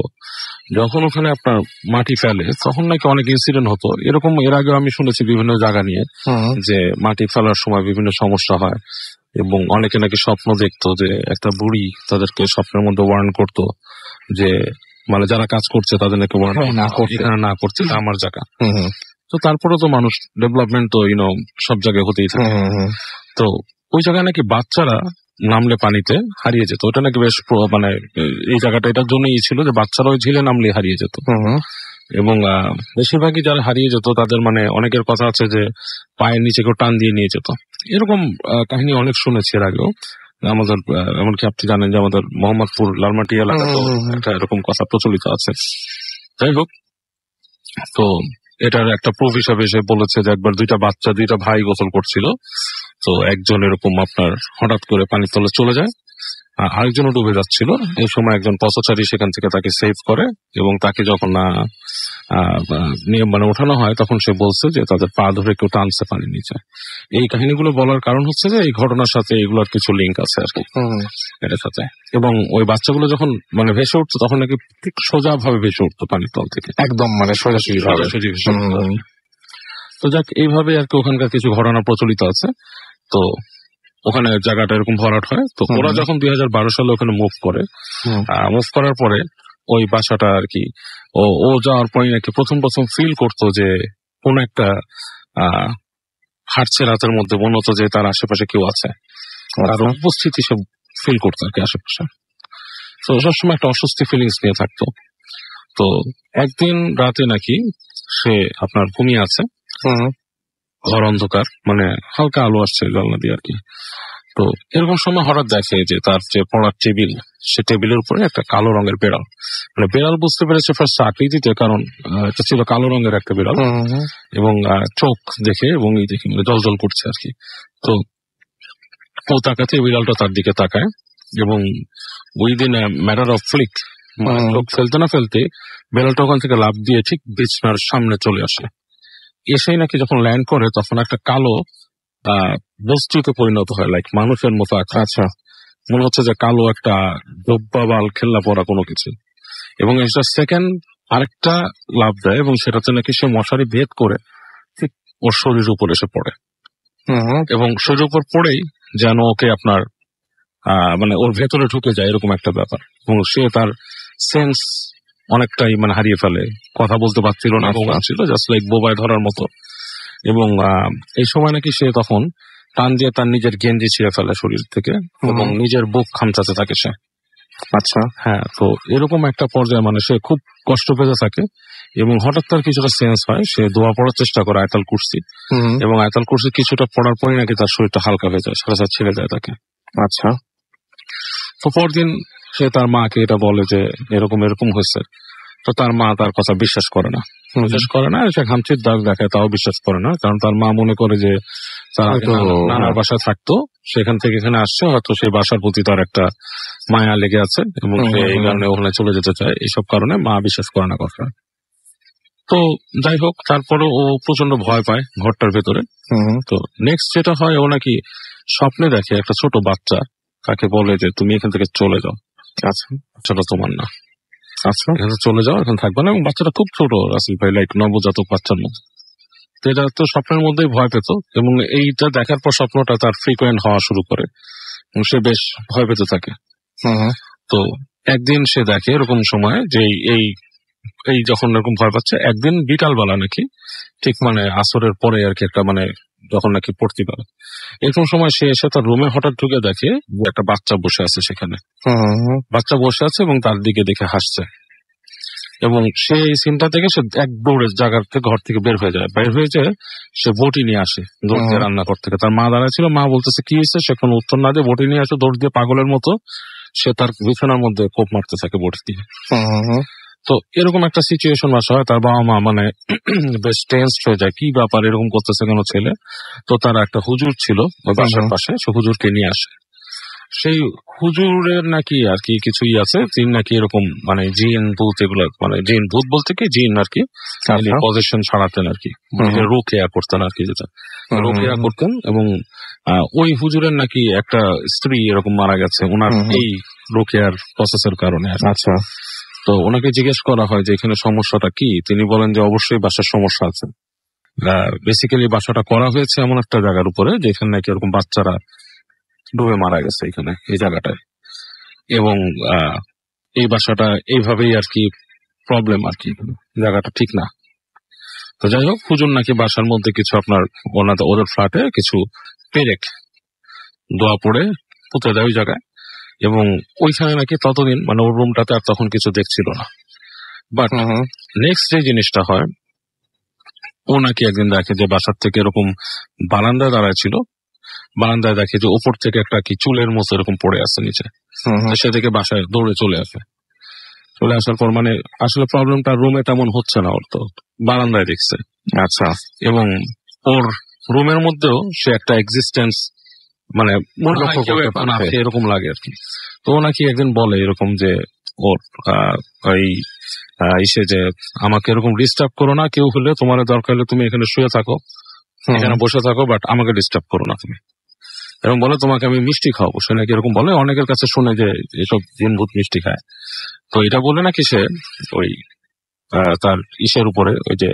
যখন ওখানে আপনার মাটি ফেলে তখন নাকি অনেক ইনসিডেন্ট হতো এরকম। এর আগে আমি শুনেছি বিভিন্ন জায়গা নিয়ে যে মাটি ফেলার সময় বিভিন্ন সমস্যা হয়, এবং অনেকে নাকি স্বপ্ন দেখতো যে একটা বুড়ি তাদেরকে স্বপ্নের মধ্যে ওয়ার্ন করতো যে মানে যারা কাজ করছে তাদের নাকি ওয়ার্ন এখানে না করছে, আমার জায়গা। তো তারপরে তো মানুষ ডেভেলপমেন্ট তো সব জায়গায় হতেই থাকে। তো ওই জায়গায় নাকি বাচ্চারা নামলে পানিতে হারিয়ে যেত। ওটা নাকি বেশ মানে এই জায়গাটা এটার জন্যই ছিল যে বাচ্চারা ওই ঝিলে নামলে হারিয়ে যেত, এবং বেশিরভাগই যারা হারিয়ে যেত তাদের মানে অনেকের কথা আছে যে পায়ের নিচে কেউ টান দিয়ে নিয়ে যেত। এরকম কাহিনী অনেক শুনেছি এর আগেও আমাদের। এমনকি আপনি জানেন যে আমাদের মোহাম্মদপুর লালমাটি এলাকাতেও একটা এরকম কথা প্রচলিত আছে। যাই হোক, তো এটার একটা প্রুফ হিসাবে সে বলেছে যে একবার দুইটা ভাই গোসল করছিল, তো একজন এরকম আপনার হঠাৎ করে পানির তলে চলে যায়, আরেকজনও ডুবে যাচ্ছিল। এই সময় একজন পথচারী সেখান থেকে তাকে সেভ করে, এবং তাকে যখন নিয়ে মানে ওঠানো হয়, তখন সে বলছে যে তাদের পা ধরে কেউ টানছে পানির নিচে। এই কাহিনীগুলো বলার কারণ হচ্ছে যে এই ঘটনার সাথে এগুলোর কিছু লিঙ্ক আছে আর কি এটার সাথে। এবং ওই বাচ্চাগুলো যখন মানে ভেসে উঠতো তখন নাকি ঠিক সোজা ভাবে ভেসে উঠতো পানির তল থেকে, একদম মানে সোজাসুজি ভাবে। সোজাসুজি ভেসে উঠতো আর কি। তো যাক, এইভাবে আর কি ওখানকার কিছু ঘটনা প্রচলিত আছে। তো ওখানে জায়গাটা এরকম ভরাট হয়। তো ওরা যখন 2012 সালে ওখানে মুভ করার পরে ওই বাসাটা আর কি ও যাওয়ার পরে নাকি প্রথম ফিল করতো যে কোন একটা হাঁটছে রাতের মধ্যে, মনে হতো যে তার আশেপাশে কেউ আছে, তার উপস্থিতি সে ফিল করতো আর কি আশেপাশে। তো সবসময় একটা অস্বস্তি ফিলিংস নিয়ে থাকতো। তো একদিন রাতে নাকি সে আপনার ঘুমিয়ে আছে, ঘর অন্ধকার, মানে হালকা আলো আসছে জানলা দিয়ে আর কি। তো এরকম সময় হঠাৎ দেখে যে তার যে পড়ার টেবিল, সে টেবিলের উপরে একটা কালো রঙের বেড়াল, মানে বেড়াল বুঝতে পেরেছে ফার্স্ট আকৃতিতে, কারণ এটা ছিল কালো রঙের একটা বেড়াল এবং চোখ দেখে এবং এই দেখে মানে জল করছে আর কি। তো ও তাকাতে বিড়ালটা তার দিকে তাকায় এবং উইদিন ম্যাটার অফ ফ্লিক, চোখ ফেলতে না ফেলতে বেড়ালটা ওখান থেকে লাফ দিয়ে ঠিক বিছনার সামনে চলে আসে। এসেই নাকি যখন ল্যান্ড করে তখন একটা কালো বস্তুতে পরিণত হয়, লাইক মানুষের মতো। আচ্ছা, মনে হচ্ছে যে কালো একটা ডব্বাবাল খেলনা পড়া কোনো কিছু। এবং এটা সেকেন্ড আরেকটা লাভ দেয় এবং সেটাতে নাকি সে মশারি ভেদ করে ঠিক ওর শরীরের উপর এসে পড়ে এবং শরীরের উপর পড়েই যেন ওকে আপনার মানে ওর ভেতরে ঢুকে যায় এরকম একটা ব্যাপার। এবং সে তার সেন্স অনেকটাই মানে হারিয়ে ফেলে, কথা বলতে পারছিল না, ছিল জাস্ট লাইক বোবায় ধরার মতো। এবং এই সময় নাকি সে তখন টান দিয়ে তার নিজের গেঞ্জি ছিঁড়ে ফেলে শরীর থেকে এবং নিজের বুক খামচাতে থাকে সে। আচ্ছা, হ্যাঁ। তো এরকম একটা পর্যায়ে মানে সে খুব কষ্ট পেতে থাকে এবং হঠাৎ তার কিছুটা সেন্স হয়, সে দোয়া পড়ার চেষ্টা করে আয়াতুল কুরসি, এবং আয়াতুল কুরসি কিছুটা পড়ার পরে নাকি তার শরীরটা হালকা হয়ে যায়, সারা সাথে ছেড়ে যায় তাকে। আচ্ছা। তো পরদিন সে তার মাকে এটা বলে যে এরকম হয়েছে। তো তার মা তার কথা বিশ্বাস করে না, সে খামচির দাগ দেখায় তাও বিশ্বাস করে না, কারণ তার মা মনে করে যে তার নানার বাসায় থাকতো, সেখান থেকে এখানে আসছে, হয়তো সেই বাসার প্রতি তার একটা মায়া লেগে আছে এবং সে এই কারণে ওখানে চলে যেতে চায়, এইসব কারণে মা বিশ্বাস করে না কথা। তো যাই হোক, তারপরে ও প্রচন্ড ভয় পায় ঘরটার ভেতরে। তো নেক্সট যেটা হয়, ও নাকি স্বপ্নে দেখে একটা ছোট বাচ্চা তাকে বলে যে তুমি এখান থেকে চলে যাও, আচ্ছা বাচ্চাটা তোমার না, আচ্ছা এখানে চলে যাও, এখানে থাকবে না। এবং বাচ্চাটা খুব ছোট রাসেল ভাই, লাইক নবজাতক বাচ্চার মতো। তো এটা তো স্বপ্নের মধ্যেই ভয় পেত এবং এইটা দেখার পর স্বপ্নটা তার ফ্রিকোয়েন্ট হওয়া শুরু করে এবং সে বেশ ভয় পেতে থাকে। তো একদিন সে দেখে এরকম সময় যে এই যখন এরকম ভয় পাচ্ছে, একদিন বিকালবেলা নাকি ঠিক মানে আসরের পরে আর কি একটা মানে যখন নাকি পড়তে পারে, এরকম সময় সে এসে তার রুমে হঠাৎ ঢুকে দেখে একটা বাচ্চা বসে আছে সেখানে, বাচ্চা বসে আছে এবং তার দিকে দেখে হাসছে। এবং সে এই সিনটা থেকে সে এক দৌড়ের জায়গার থেকে ঘর থেকে বের হয়ে যায়, সে বটি নিয়ে আসে দৌড় দিয়ে রান্নাঘর থেকে। তার মা দাঁড়ায় ছিল, মা বলতেছে কি হয়েছে, সে কোনো উত্তর না দিয়ে বটি নিয়ে আসে, দৌড় দিয়ে পাগলের মতো সে তার বিছানার মধ্যে কোপ মারতে থাকে বটি দিয়ে। তো এরকম একটা সিচুয়েশন আসা হয়, তার বাবা মা মানে বেশ টেন্সড হয়ে যায়, কি ব্যাপার এরকম করতেছে কেন ছেলে। তো তার একটা হুজুর ছিল ওই বাসার পাশে, সে হুজুরকে নিয়ে আসে। সেই হুজুরের নাকি আর কি কিছুই আছে, তিনি নাকি এরকম মানে জিন ভূত এগুলো, মানে জিন ভূত বলতে কি জিন আর কি পজিশন ছাড়াতেন আর কি, রোকেয়া করতেন আর কি, যেটা রোকেয়া করতেন। এবং ওই হুজুরের নাকি একটা স্ত্রী এরকম মারা গেছে ওনার এই রোকেয়ার প্রসেসের কারণে। আচ্ছা। তো ওনাকে জিজ্ঞেস করা হয় যে এখানে সমস্যাটা কি, তিনি বলেন যে অবশ্যই বাসার সমস্যা আছে। বেসিক্যালি বাসাটা করা হয়েছে এমন একটা জায়গার উপরে যেখানে নাকি এরকম বাচ্চারা ডুবে মারা গেছে এখানে এই জায়গাটায়, এবং এই বাসাটা এইভাবেই আর কি প্রবলেম আর কি, জায়গাটা ঠিক না। তো যাই হোক, হুজুর নাকি বাসার মধ্যে কিছু আপনার ওদের ফ্ল্যাটে কিছু পেরেক দোয়া পড়ে পুঁতে দেয় ওই জায়গায়, এবং ওইখানে নাকি ততদিন মানে ওর রুমটাতে আর তখন কিছু দেখছিল না। বাট নেক্সট যে জিনিসটা হয়, ও নাকি একদিন দেখে যে বাসার থেকে এরকম বারান্দায় দাঁড়ায় ছিল, বারান্দায় দেখে যে উপর থেকে একটা কি চুলের মতো এরকম পড়ে আসছে নিচে। সে থেকে বাসায় দৌড়ে চলে আসার পর মানে আসলে প্রবলেমটা রুমে তেমন হচ্ছে না, ওর তো বারান্দায় দেখছে। আচ্ছা। এবং ওর রুমের মধ্যেও সে একটা এক্সিস্টেন্স মানে এরকম লাগে আর কি। তো ও নাকি একদিন বলে এরকম যে ওর ওই ইসে যে আমাকে এরকম ডিস্টার্ব করো না, কেউ হলে তোমার দরকার হলে তুমি এখানে শুয়ে থাকো, এখানে বসে থাকো, বাট আমাকে ডিস্টার্ব করো না তুমি, এরকম বলে তোমাকে আমি মিষ্টি খাওয়াবো। সে নাকি এরকম বলে, অনেকের কাছে শুনে যে এসব জিনভূত মিষ্টি খায়। তো এটা বলে নাকি সে ওই তার ইসের উপরে ওই যে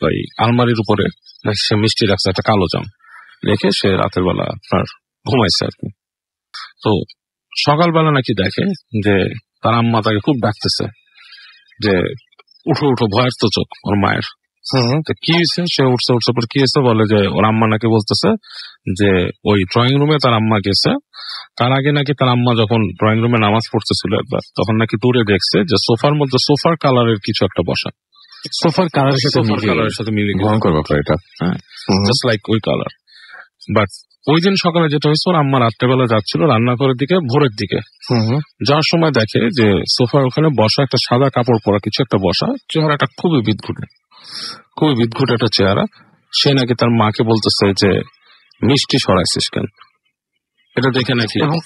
ওই আলমারির উপরে সে মিষ্টি রাখছে একটা কালো জাম রেখে, সে রাতের বেলা আপনার ঘুমাইছে আর কি। তো সকালবেলা নাকি দেখে যে তার আম্মা তাকে খুব ডাকতেছে যে উঠো উঠো, ভয়ের তো চোখ ওর মায়ের। তো কি হয়েছে, সে উঠছে পর কি হয়েছে বলে যে ওর আম্মা নাকি বলতেছে যে ওই ড্রয়িং রুমে তার আম্মা গেছে, তার আগে নাকি তার আম্মা যখন ড্রয়িং রুমে নামাজ পড়তেছিল একবার, তখন নাকি দূরে দেখছে যে সোফার মধ্যে সোফার কালারের কিছু একটা বসা, সোফার কালারের সাথে মিলে ভয়ঙ্কর ব্যাপার এটা, হ্যাঁ, জাস্ট লাইক ওই কালার। বাট ওই দিন সকালে যেটা হয়েছে, ওর আম্মা রাত্রেবেলা যাচ্ছিল রান্নাঘরের দিকে, ভোরের দিকে যাওয়ার সময় দেখে যে সোফার ওখানে বসা একটা সাদা কাপড় পরা কিছু একটা বসা, চেহারাটা খুবই বিদঘুটে একটা চেহারা। সে নাকি তার মাকে বলতেছে যে মিষ্টি সরাইছিস কেন, এটা দেখে নাকি। এবং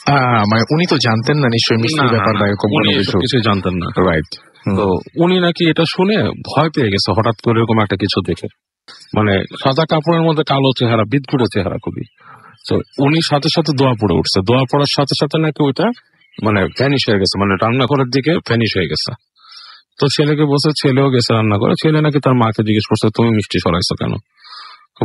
মানে উনি তো জানতেন না নিশ্চয়ই মিষ্টির ব্যাপারটা, কিছু জানতেন না, রাইট। তো উনি নাকি এটা শুনে ভয় পেয়ে গেছে হঠাৎ করে এরকম একটা কিছু দেখে, মানে সাদা কাপড়ের মধ্যে কালো চেহারা, বিদঘুটে চেহারা খুবই। তো উনি সাথে সাথে দোয়া পড়ে উঠছে, দোয়া পড়ার সাথে সাথে নাকি ওইটা মানে ভ্যানিশ হয়ে গেছে, মানে রান্নাঘরের দিকে ভ্যানিশ হয়ে গেছে। তো ছেলেকে বলছে, ছেলেও গেছে রান্নাঘরে, ছেলে নাকি তার মাকে জিজ্ঞেস করছে তুমি মিষ্টি সরাইছো কেন,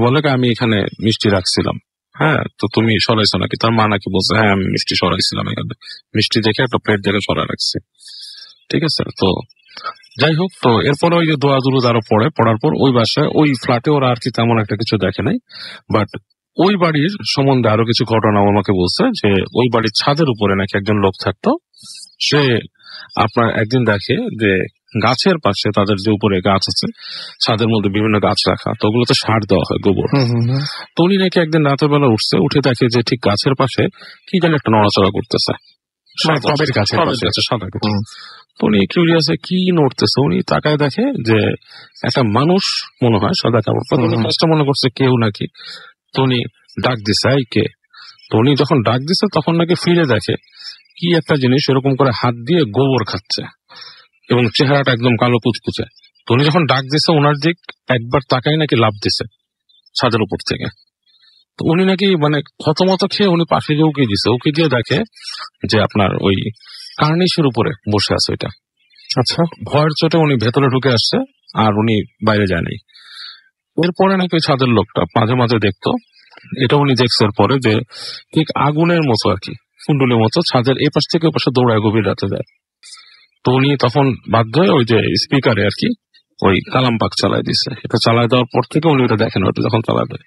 বলে আমি এখানে মিষ্টি রাখছিলাম। হ্যাঁ, তো তুমি সরাইছো নাকি? তার মা নাকি বলছে হ্যাঁ আমি মিষ্টি সরাইছিলাম, এখানে মিষ্টি দেখে একটা প্লেট দেখে সরা রাখছি। ঠিক আছে, তো যাই হোক, তো এরপরে ওই যে দোয়া দুরুদ আরো পড়ার পর ওই বাসায় ওই ফ্ল্যাটে ওরা আর কি তেমন একটা কিছু দেখে নাই। বাট ওই বাড়ির সম্বন্ধে আরো কিছু ঘটনা আমাকে বলছে যে ওই বাড়ির ছাদের উপরে নাকি একজন লোক থাকতো। সে আপনার একদিন দেখে যে গাছের পাশে, তাদের যে উপরে গাছ আছে ছাদের মধ্যে বিভিন্ন গাছ রাখা, তো ওগুলোতে সার দেওয়া হয়, গোবর। তো উনি নাকি একদিন রাতের বেলা উঠছে, উঠে দেখে যে ঠিক গাছের পাশে কি যেন একটা নড়াচড়া করতেছে, সাদা। তো উনি কিউরিয়াস কি নড়তেছে, উনি তাকায় দেখে যে একটা মানুষ মনে হয় সাদা কাপড়, কাজটা মনে করছে কেউ নাকি। তো উনি ডাক দিছে এই কে, তো উনি যখন ডাক দিছে তখন নাকি ফিরে দেখে কি একটা জিনিস এরকম করে হাত দিয়ে গোবর খাচ্ছে এবং চেহারাটা একদম কালো কুচকুচে। তো উনি যখন ডাক দিছে ওনার দিক একবার তাকাই নাকি লাফ দিছে ছাদের উপর থেকে। তো উনি নাকি মানে থতমত খেয়ে উনি পাশে যে উকি দিছে, উকি দিয়ে দেখে যে আপনার ওই কার্নিশের উপরে বসে আছে ওইটা। আচ্ছা, ভয়ের চোটে উনি ভেতরে ঢুকে আসছে আর উনি বাইরে যায়নি। এরপরে নাকি ওই ছাদের লোকটা মাঝে মাঝে দেখতো, এটা উনি দেখছে পরে যে ঠিক আগুনের মতো আর কি, কুণ্ডুলের মতো ছাদের এ পাশ থেকে ও পাশে দৌড়ায় গভীর রাতে যায়। তো উনি তখন বাধ্য হয়ে ওই যে স্পিকারে আর কি ওই কালাম পাক চালাই দিছে। এটা চালাই দেওয়ার পর থেকে উনি ওটা দেখেন, ওটা যখন চালাই দেয়।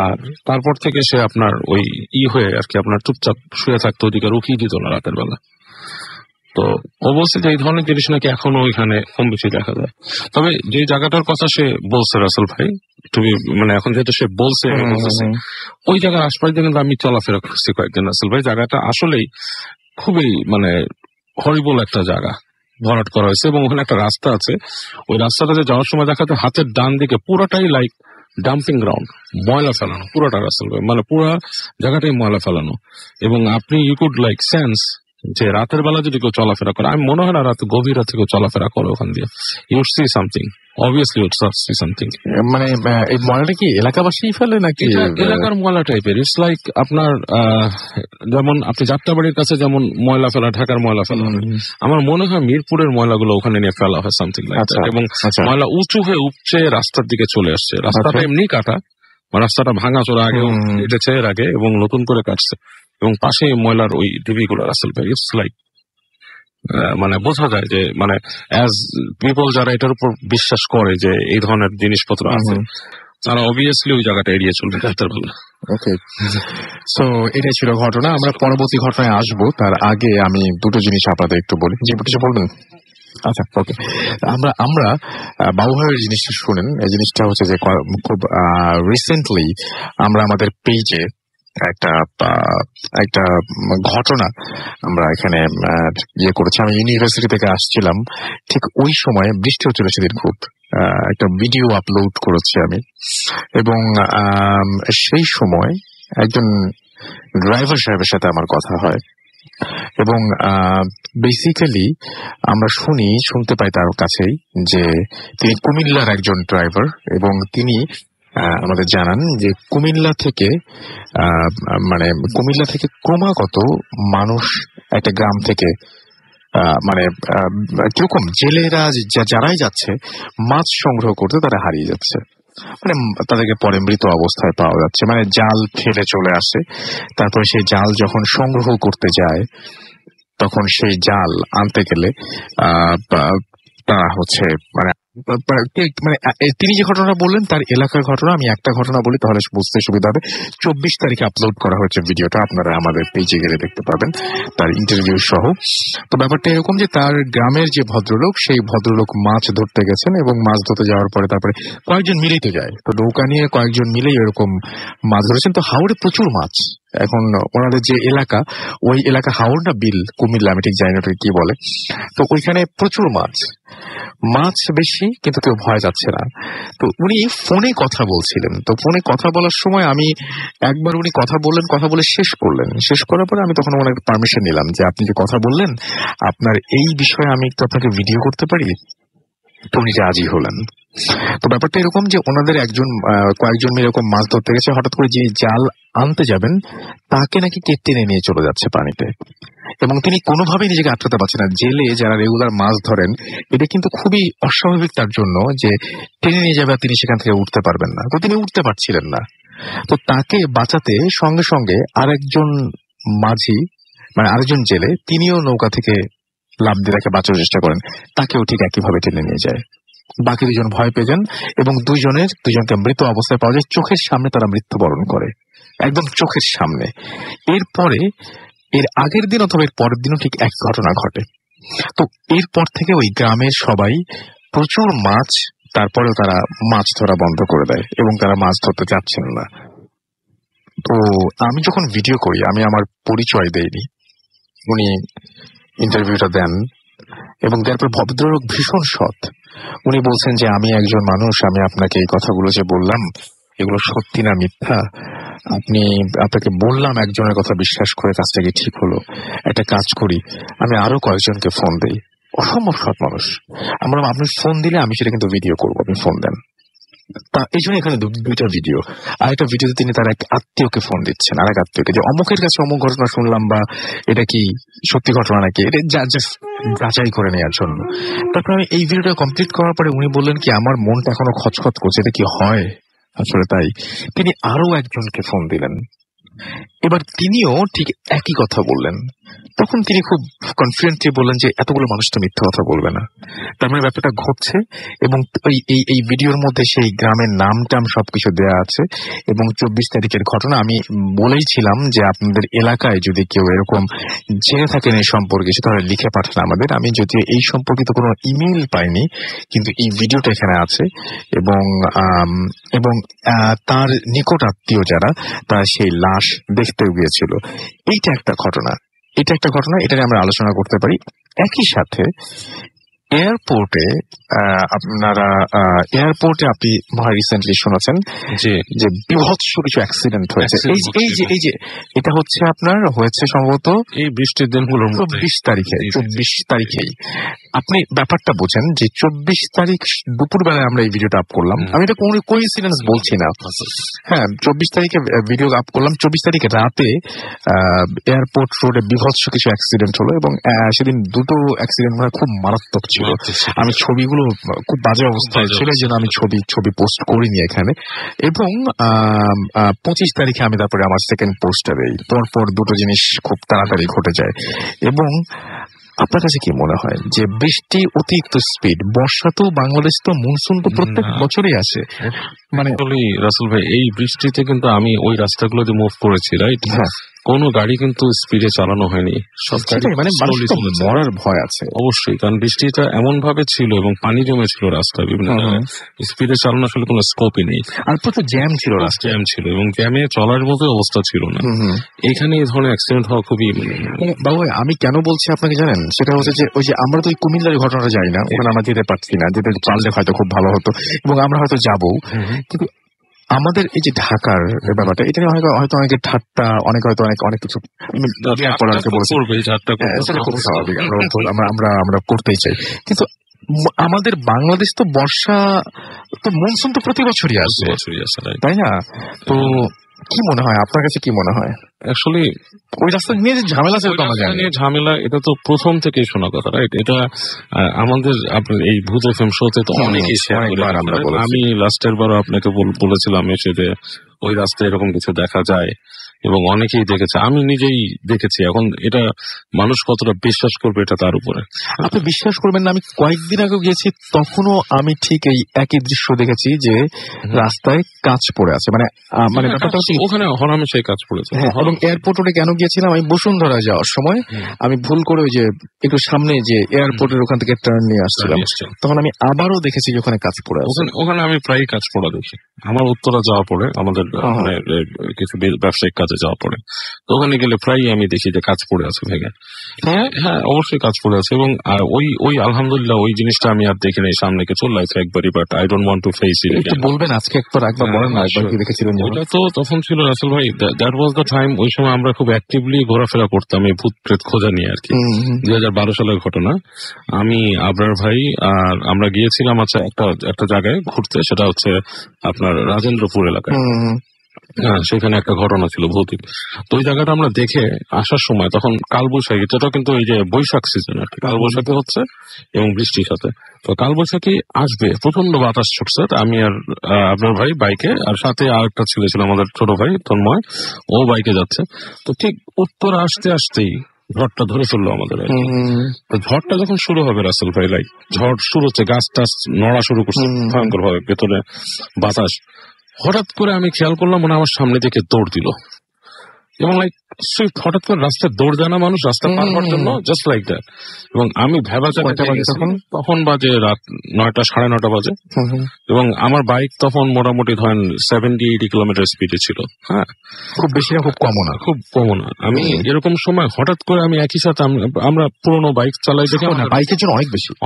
আর তারপর থেকে সে আপনার ওই হয়ে আর কি আপনার চুপচাপ শুয়ে থাকতো, ওদিকে রুখিয়ে দিত না রাতের বেলা। তো অবশ্যই এই ধরনের জিনিস নাকি এখনো ওইখানে কম বেশি দেখা যায়। তবে যে জায়গাটার কথা সে বলছে রাসেল ভাই, তুমি মানে এখন যেহেতু সে বলছে ওই জায়গার আশপাশ দিয়ে কিন্তু আমি চলাফেরা করছি কয়েকদিন রাসেল ভাই। জায়গাটা আসলেই খুবই মানে হরিবল একটা জায়গা ভরাট করা হয়েছে এবং ওখানে একটা রাস্তা আছে। ওই রাস্তাটাতে যাওয়ার সময় দেখা যায় হাতের ডান দিকে পুরোটাই লাইক ডাম্পিং গ্রাউন্ড, ময়লা ফেলানো পুরোটা রাস্তার, মানে পুরো জায়গাটাই ময়লা ফেলানো। এবং আপনি ইউ কুড লাইক সেন্স যে রাতের বেলা যদি কেউ চলাফেরা করে, আমি মনে হয় না রাতে গভীর রাতে কেউ চলাফেরা করে ওখান দিয়ে, you would see something, obviously you would see something. মানে এই ময়লাটা কি এলাকাবাসী ফেলে নাকি এলাকার ময়লা টাইপের? ইটস লাইক আপনার যেমন আপনি যাত্রাবাড়ির কাছে যেমন ময়লা ফেলা, ঢাকার ময়লা ফেলা, আমার মনে হয় মিরপুরের ময়লাগুলো ওখানে নিয়ে ফেলা হয় সামথিং লাইক দ্যাট। এবং ময়লা উঁচু হয়ে উপচে রাস্তার দিকে চলে আসছে। রাস্তাটা এমনি কাটা, রাস্তাটা ভাঙা চোরা আগেও কেটেছে এর আগে এবং নতুন করে কাটছে, এবং পাশে ময়লার ওই ডিবিগুলো রাসেল ভাই। ইটস লাইক মানে বোঝা যায় যে মানে অ্যাজ পিপল যারা এটার উপর বিশ্বাস করে যে এই ধরনের জিনিসপত্র আছে, তারা অবভিয়াসলি ওই জায়গাটা এড়িয়ে চলবে রাতের বেলা। ওকে, সো এটাই ছিল ঘটনা। আমরা পরবর্তী ঘটনায় আসবো, তার আগে আমি দুটো জিনিস আপনাদের একটু বলি। যে কিছু বলবেন? আচ্ছা, ওকে। আমরা বাবু ভাইয়ের জিনিসটা শুনেন। এই জিনিসটা হচ্ছে যে খুব রিসেন্টলি আমরা আমাদের পেজে একটা ঘটনা আমরা এখানে করেছি। আমি ইউনিভার্সিটি থেকে আসছিলাম, ঠিক ওই সময় বৃষ্টি হচ্ছিল সেদিন খুব। একটা ভিডিও আপলোড করেছি আমি, এবং সেই সময় একজন ড্রাইভার সাহেবের সাথে আমার কথা হয়। এবং বেসিক্যালি আমরা শুনতে পাই তার কাছেই যে তিনি কুমিল্লার একজন ড্রাইভার, এবং তিনি আমাদের জানান যে কুমিল্লা থেকে ক্রমাগত মানুষ একটা গ্রাম থেকে মানে কিরকম জেলেরা যারাই যাচ্ছে মাছ সংগ্রহ করতে তারা হারিয়ে যাচ্ছে, মানে তাদেরকে পরে মৃত অবস্থায় পাওয়া যাচ্ছে, মানে জাল ফেলে চলে আসে, তারপরে সেই জাল যখন সংগ্রহ করতে যায় তখন সেই জাল আনতে গেলে তারা হচ্ছে মানে তিনি যে ঘটনা বললেন তার এলাকার ঘটনা, আমি একটা ঘটনা বলি তাহলে বুঝতে সুবিধা হবে। 24 তারিখে আপলোড করা হয়েছে ভিডিওটা, আপনারা আমাদের পেজে গেলে দেখতে পাবেন তার ইন্টারভিউ সহ। তো ব্যাপারটা এরকম যে তার গ্রামের যে ভদ্রলোক, সেই ভদ্রলোক মাছ ধরতে গেছেন এবং মাছ ধরতে যাওয়ার পরে তারপরে কয়েকজন মিলেই তো যায়, তো নৌকা নিয়ে কয়েকজন মিলেই এরকম মাছ ধরেছেন। তো হাওড়ে প্রচুর মাছ, এখন ওনাদের যে এলাকা, ওই এলাকা হাওড় না বিল, কুমিল্লা, আমি ঠিক জানি না ওটাকে কি বলে। তো ওইখানে প্রচুর মাছ বেশি, কিন্তু কেউ ভয় যাচ্ছে না। তো উনি ফোনে কথা বলছিলেন, তো ফোনে কথা বলার সময় আমি একবার উনি কথা বলে শেষ করার পরে আমি তখন ওনার পারমিশন নিলাম যে আপনি যে কথা বললেন আপনার এই বিষয়ে আমি একটু আপনাকে ভিডিও করতে পারি, তো উনি রাজি হলেন। তো ব্যাপারটা এরকম যে ওনাদের কয়েকজন মিলে এরকম মাছ ধরতে গেছে, হঠাৎ করে যিনি জাল আনতে যাবেন তাকে নাকি কে টেনে নিয়ে চলে যাচ্ছে পানিতে, এবং তিনি কোনোভাবেই নিজেকে আটকাতে পারছেন না। জেলে যারা রেগুলার মাছ ধরেন এটা কিন্তু খুবই অস্বাভাবিক তার জন্য যে টেনে নিয়ে যাবে আর তিনি সেখান থেকে উঠতে পারবেন না, তো তিনি উঠতে পারছিলেন না। তো তাকে বাঁচাতে সঙ্গে সঙ্গে আরেকজন মাঝি, মানে আরেকজন জেলে, তিনিও নৌকা থেকে লাফ দিয়ে তাকে বাঁচানোর চেষ্টা করেন, তাকেও ঠিক একইভাবে টেনে নিয়ে যায়। বাকি দুজন ভয় পেয়ে যান এবং দুজনকে মৃত অবস্থায় পাওয়া যায়, চোখের সামনে তারা মৃত্যুবরণ করে, একদম চোখের সামনে। এরপরে এর আগের দিন অথবা এর পরের দিনও ঠিক এক ঘটনা ঘটে। তো এরপর থেকে ওই গ্রামের সবাই প্রচুর মাছ, তারপরেও তারা মাছ ধরা বন্ধ করে দেয় এবং তারা মাছ ধরতে চাচ্ছেন না। তো আমি যখন ভিডিও করি আমি আমার পরিচয় দেইনি, উনি ইন্টারভিউটা দেন এবং তারপর ভদ্রলোক ভীষণ সৎ, উনি বলছেন যে আমি একজন মানুষ, আমি আপনাকে এই কথাগুলো যে বললাম এগুলো সত্যি না মিথ্যা, আপনাকে বললাম একজনের কথা বিশ্বাস করে কাজটা কি ঠিক হলো, একটা কাজ করি আমি আরো কয়েকজনকে ফোন দেই। অসম্ভব সৎ মানুষ। আমরা আপনি ফোন দিলে আমি সেটা কিন্তু ভিডিও করবো, আপনি ফোন দেন। তা এই জন্য এখানে দুইটা ভিডিও। আর একটা ভিডিওতে তিনি তার এক আত্মীয়কে ফোন দিচ্ছেন, আর এক আত্মীয়কে, যে অমুকের কাছে অমুক ঘটনা শুনলাম, বা এটা কি সত্যি ঘটনা নাকি, এটা যাচাই করে নেওয়ার জন্য। তারপর আমি এই ভিডিওটা কমপ্লিট করার পরে উনি বললেন কি আমার মনটা এখনো খচখচ করছে, এটা কি হয় আসলে তাই। তিনি আরো একজনকে ফোন দিলেন, এবার তিনিও ঠিক একই কথা বললেন। তখন তিনি খুব কনফিডেন্টলি বললেন যে এতগুলো মানুষ তো মিথ্যা কথা বলবে না, তার মানে ব্যাপারটা ঘটছে। এবং এই ভিডিওর মধ্যে সেই গ্রামের নাম সবকিছু দেয়া আছে এবং 24 তারিখের ঘটনা। আমি বলেইছিলাম যে আপনাদের এলাকায় যদি কেউ এরকম জেনে থাকেন এই সম্পর্কে তাহলে লিখে পাঠান আমাদের। আমি যদি এই সম্পর্কিত কোনো ইমেইল পাইনি, কিন্তু এই ভিডিওটা এখানে আছে এবং তার নিকট আত্মীয় যারা তারা সেই লাশ দেখতেও গিয়েছিল। এটা একটা ঘটনা, এটা নিয়ে আমরা আলোচনা করতে পারি। একই সাথে এয়ারপোর্টে আপনি রিসেন্টলি শুনেছেন যে বিভৎস কিছু অ্যাক্সিডেন্ট হয়েছে। এই যে এটা হচ্ছে আপনার হয়েছে সম্ভবত এই বৃষ্টির দিনগুলোর 24 তারিখেই। আপনি ব্যাপারটা বোঝেন যে 24 তারিখ দুপুরবেলায় আমরা এই ভিডিওটা আপ করলাম। আমি এটা কোনো কোইন্সিডেন্স বলছি না, হ্যাঁ 24 তারিখে ভিডিও আপ করলাম। 24 তারিখে রাতে এয়ারপোর্ট রোডে বিভৎস কিছু অ্যাক্সিডেন্ট হলো এবং সেদিন দুটো অ্যাক্সিডেন্ট মানে খুব মারাত্মক ছিল। আমি ছবিগুলো খুব বাজে অবস্থায় ছিল, যেন আমি ছবি পোস্ট করিনি এখানে। এবং 25 তারিখে আমি তারপরে আমার সেকেন্ড পোস্টটা দেই। পরপর দুটো জিনিস খুব তাড়াতাড়ি ঘটে যায়। এবং আপনার কাছে কি মনে হয় যে বৃষ্টি অতিরিক্ত স্পিড, বর্ষা তো বাংলাদেশ তো মনসুন তো প্রত্যেক বছরই আসে, মানে রাসেল ভাই এই বৃষ্টিতে কিন্তু আমি ওই রাস্তাগুলোতে মুভ করেছি, রাইট? কোনো গাড়ি কিন্তু স্পিডে চালানো হয়নি, সব গাড়ি মানে মরার ভয় আছে অবশ্যই, কারণ বৃষ্টিটা এমন ভাবে ছিল এবং পানি জমে ছিল রাস্তায়, বিভিন্ন স্পিডে চালানো আসলে কোনো স্কোপই নেই। আর প্রচুর জ্যাম ছিল, জ্যাম ছিল এবং জ্যামে চলার মতো অবস্থা ছিল না। এখানে এই ধরনের অ্যাক্সিডেন্ট হওয়া খুবই বাবু। আমি কেন বলছি আপনাকে জানেন, সেটা হচ্ছে যে ওই যে আমরা তো ওই কুমিল্লার ঘটনাটা যাই না, ওখানে আমরা যেতে পারছি না, যেতে পারলে হয়তো খুব ভালো হতো এবং আমরা হয়তো যাবো, কিন্তু আমাদের এই যে ঢাকার ব্যাপারটা, এটা নিয়ে হয়তো অনেকের ঠাট্টা, অনেক কিছু পড়াকে বলেছে। আসলে খুব স্বাভাবিক, আমরা করতেই চাই, কিন্তু আমাদের বাংলাদেশ তো বর্ষা, তো মনসুন তো প্রতি বছরই আসে, তাই না? তো কি মনে হয় আপনার কাছে, কি মনে হয় অ্যাকচুয়ালি ওই রাস্তা নিয়ে যে ঝামেলা ছিল, ঝামেলা এটা তো প্রথম থেকেই শোনা কথা, রাইট? এটা আমাদের আপনার এই ভূত এফএম শোতে তো অনেকেই শেয়ার করে। আমি লাস্টের বারও আপনাকে বলেছিলাম এসে যে ওই রাস্তায় এরকম কিছু দেখা যায়, এবং অনেকেই দেখেছে, আমি নিজেই দেখেছি। এখন এটা মানুষ কতটা বিশ্বাস করবে এটা তার উপরে। আপনি বিশ্বাস করবেন না, আমি কয়েকদিন আগে গিয়েছি, তখনও আমি ঠিক এই একই দৃশ্য দেখেছি যে রাস্তায় কাজ পড়ে আছে, মানে ব্যাপারটা হচ্ছে ওখানে হরহামেশাই কাজ পড়েছে। এবং এয়ারপোর্ট রোডে কেন গিয়েছিলাম, আমি বসুন্ধরা যাওয়ার সময় আমি ভুল করে ওই যে একটু সামনে যে এয়ারপোর্টের ওখান থেকে টার্ন নিয়ে আসছিলাম, তখন আমি আবারও দেখেছি যে ওখানে কাজ পড়ে আছে। ওখানে আমি প্রায় কাজ পড়া দেখি, আমার উত্তরা যাওয়া পড়ে, আমাদের কিছু ব্যবসায়িক কাজে যাওয়া পড়ে, তো ওখানে গেলে প্রায় আমি দেখি যে কাজ পড়ে আছে ভেঙে। হ্যাঁ, অবশ্যই কাজ পড়ে আছে। এবং ওই আলহামদুলিল্লাহ ওই জিনিসটা আমি আর দেখি নাই, সামনে চলে আসছে একবারই, but I don't want to face it. একটু বলবেন আজকে, একবার বলেন না, একবার কি দেখেছিলেন? ওটা তো তখন ছিল রাসেল ভাই, দ্যাট ওয়াজ দ্য টাইম। ওই সময় আমরা খুব অ্যাক্টিভলি ঘোরাফেরা করতাম এই ভূত প্রেত খোঁজা নিয়ে আর কি। 2012 সালের ঘটনা। আমি, আবরার ভাই আর আমরা গিয়েছিলাম একটা জায়গায় ঘুরতে, সেটা হচ্ছে আপনার রাজেন্দ্রপুর এলাকায়। হ্যাঁ, সেখানে একটা ঘটনা ছিল ভৌতিক। তো ওই জায়গাটা আমরা দেখে আসার সময় তখন কালবৈশাখী, যেটা কিন্তু এই যে বৈশাখ সিজন আর কি, কালবৈশাখী হচ্ছে এবং বৃষ্টির সাথে। তো কালবৈশাখী আসবে, প্রচন্ড বাতাস ছুটছে। আমি আর আপনার ভাই বাইকে, আর সাথে আর একটা ছেলে ছিল আমাদের ছোট ভাই তন্ময়, ও বাইকে যাচ্ছে। তো ঠিক উত্তর আসতে আসতেই ঝড়টা ধরে ফেললো আমাদের। তো ঝড়টা যখন শুরু হবে রাসেল ভাই, লাইক ঝড় শুরু হচ্ছে, গাছ টাছ নড়া শুরু করছে ভয়ঙ্কর ভাবে, ভেতরে বাতাস। হঠাৎ করে আমি খেয়াল করলাম মনে আমার সামনে থেকে দৌড় দিল, এবং লাইক সুইফট হঠাৎ করে রাস্তায় দৌড় দেয় না মানুষ রাস্তা পার হওয়ার জন্য, জাস্ট লাইক দ্যাট। এবং আমি তখন বাজে রাত 9টা, 9:30 বাজে, এবং আমার বাইক তখন মোটামুটি ধরেন 70-80 কিলোমিটার স্পিডে ছিল। হ্যাঁ, খুব বেশি না, খুব কমও না। আমি এরকম সময় হঠাৎ করে আমি একই সাথে, আমরা পুরোনো বাইক চালাই দেখে, বাইকের জন্য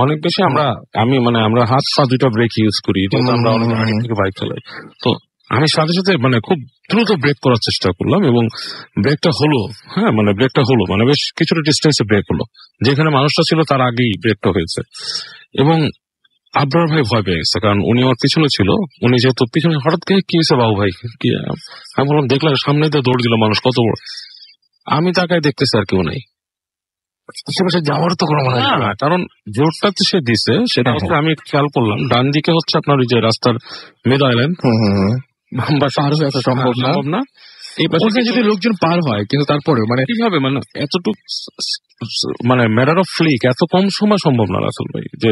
অনেক বেশি আমরা হাত পা দুইটা ব্রেক ইউজ করি, আমরা অনেক আগে থেকে বাইক চালাই। তো আমি সাথে সাথে খুব দ্রুত ব্রেক করার চেষ্টা করলাম, এবং ব্রেকটা হলো। হ্যাঁ, ব্রেকটা হলো, বেশ কিছুটা ডিস্টেন্সে ব্রেক হলো, যেখানে মানুষটা ছিল তার আগেই ব্রেকটা হয়েছে। এবং আবরার ভাই ভয় পেয়ে গেছে, কারণ উনি আমার পিছনে ছিল। উনি যেহেতু পিছনে, হঠাৎ করে কি হয়েছে বাবু ভাই, কি? আমি বললাম, দেখলাম সামনে দিয়ে দৌড় দিল মানুষ, কত বড়। আমি তাকায় দেখতেছি আর কেউ নেই, যাওয়ার তো কোনো মনে হয়, কারণ জোরটা তো সে দিছে, সেটা হচ্ছে আমি খেয়াল করলাম ডান দিকে হচ্ছে আপনার ওই যে রাস্তার মিড আইল্যান্ড, সম্ভব না। এই পাশে যদি লোকজন পার হয়, কিন্তু তারপরে কিভাবে এতটুকু ম্যাটার অফ ফ্লিক, এত কম সময় সম্ভব না রাসেল ভাই, যে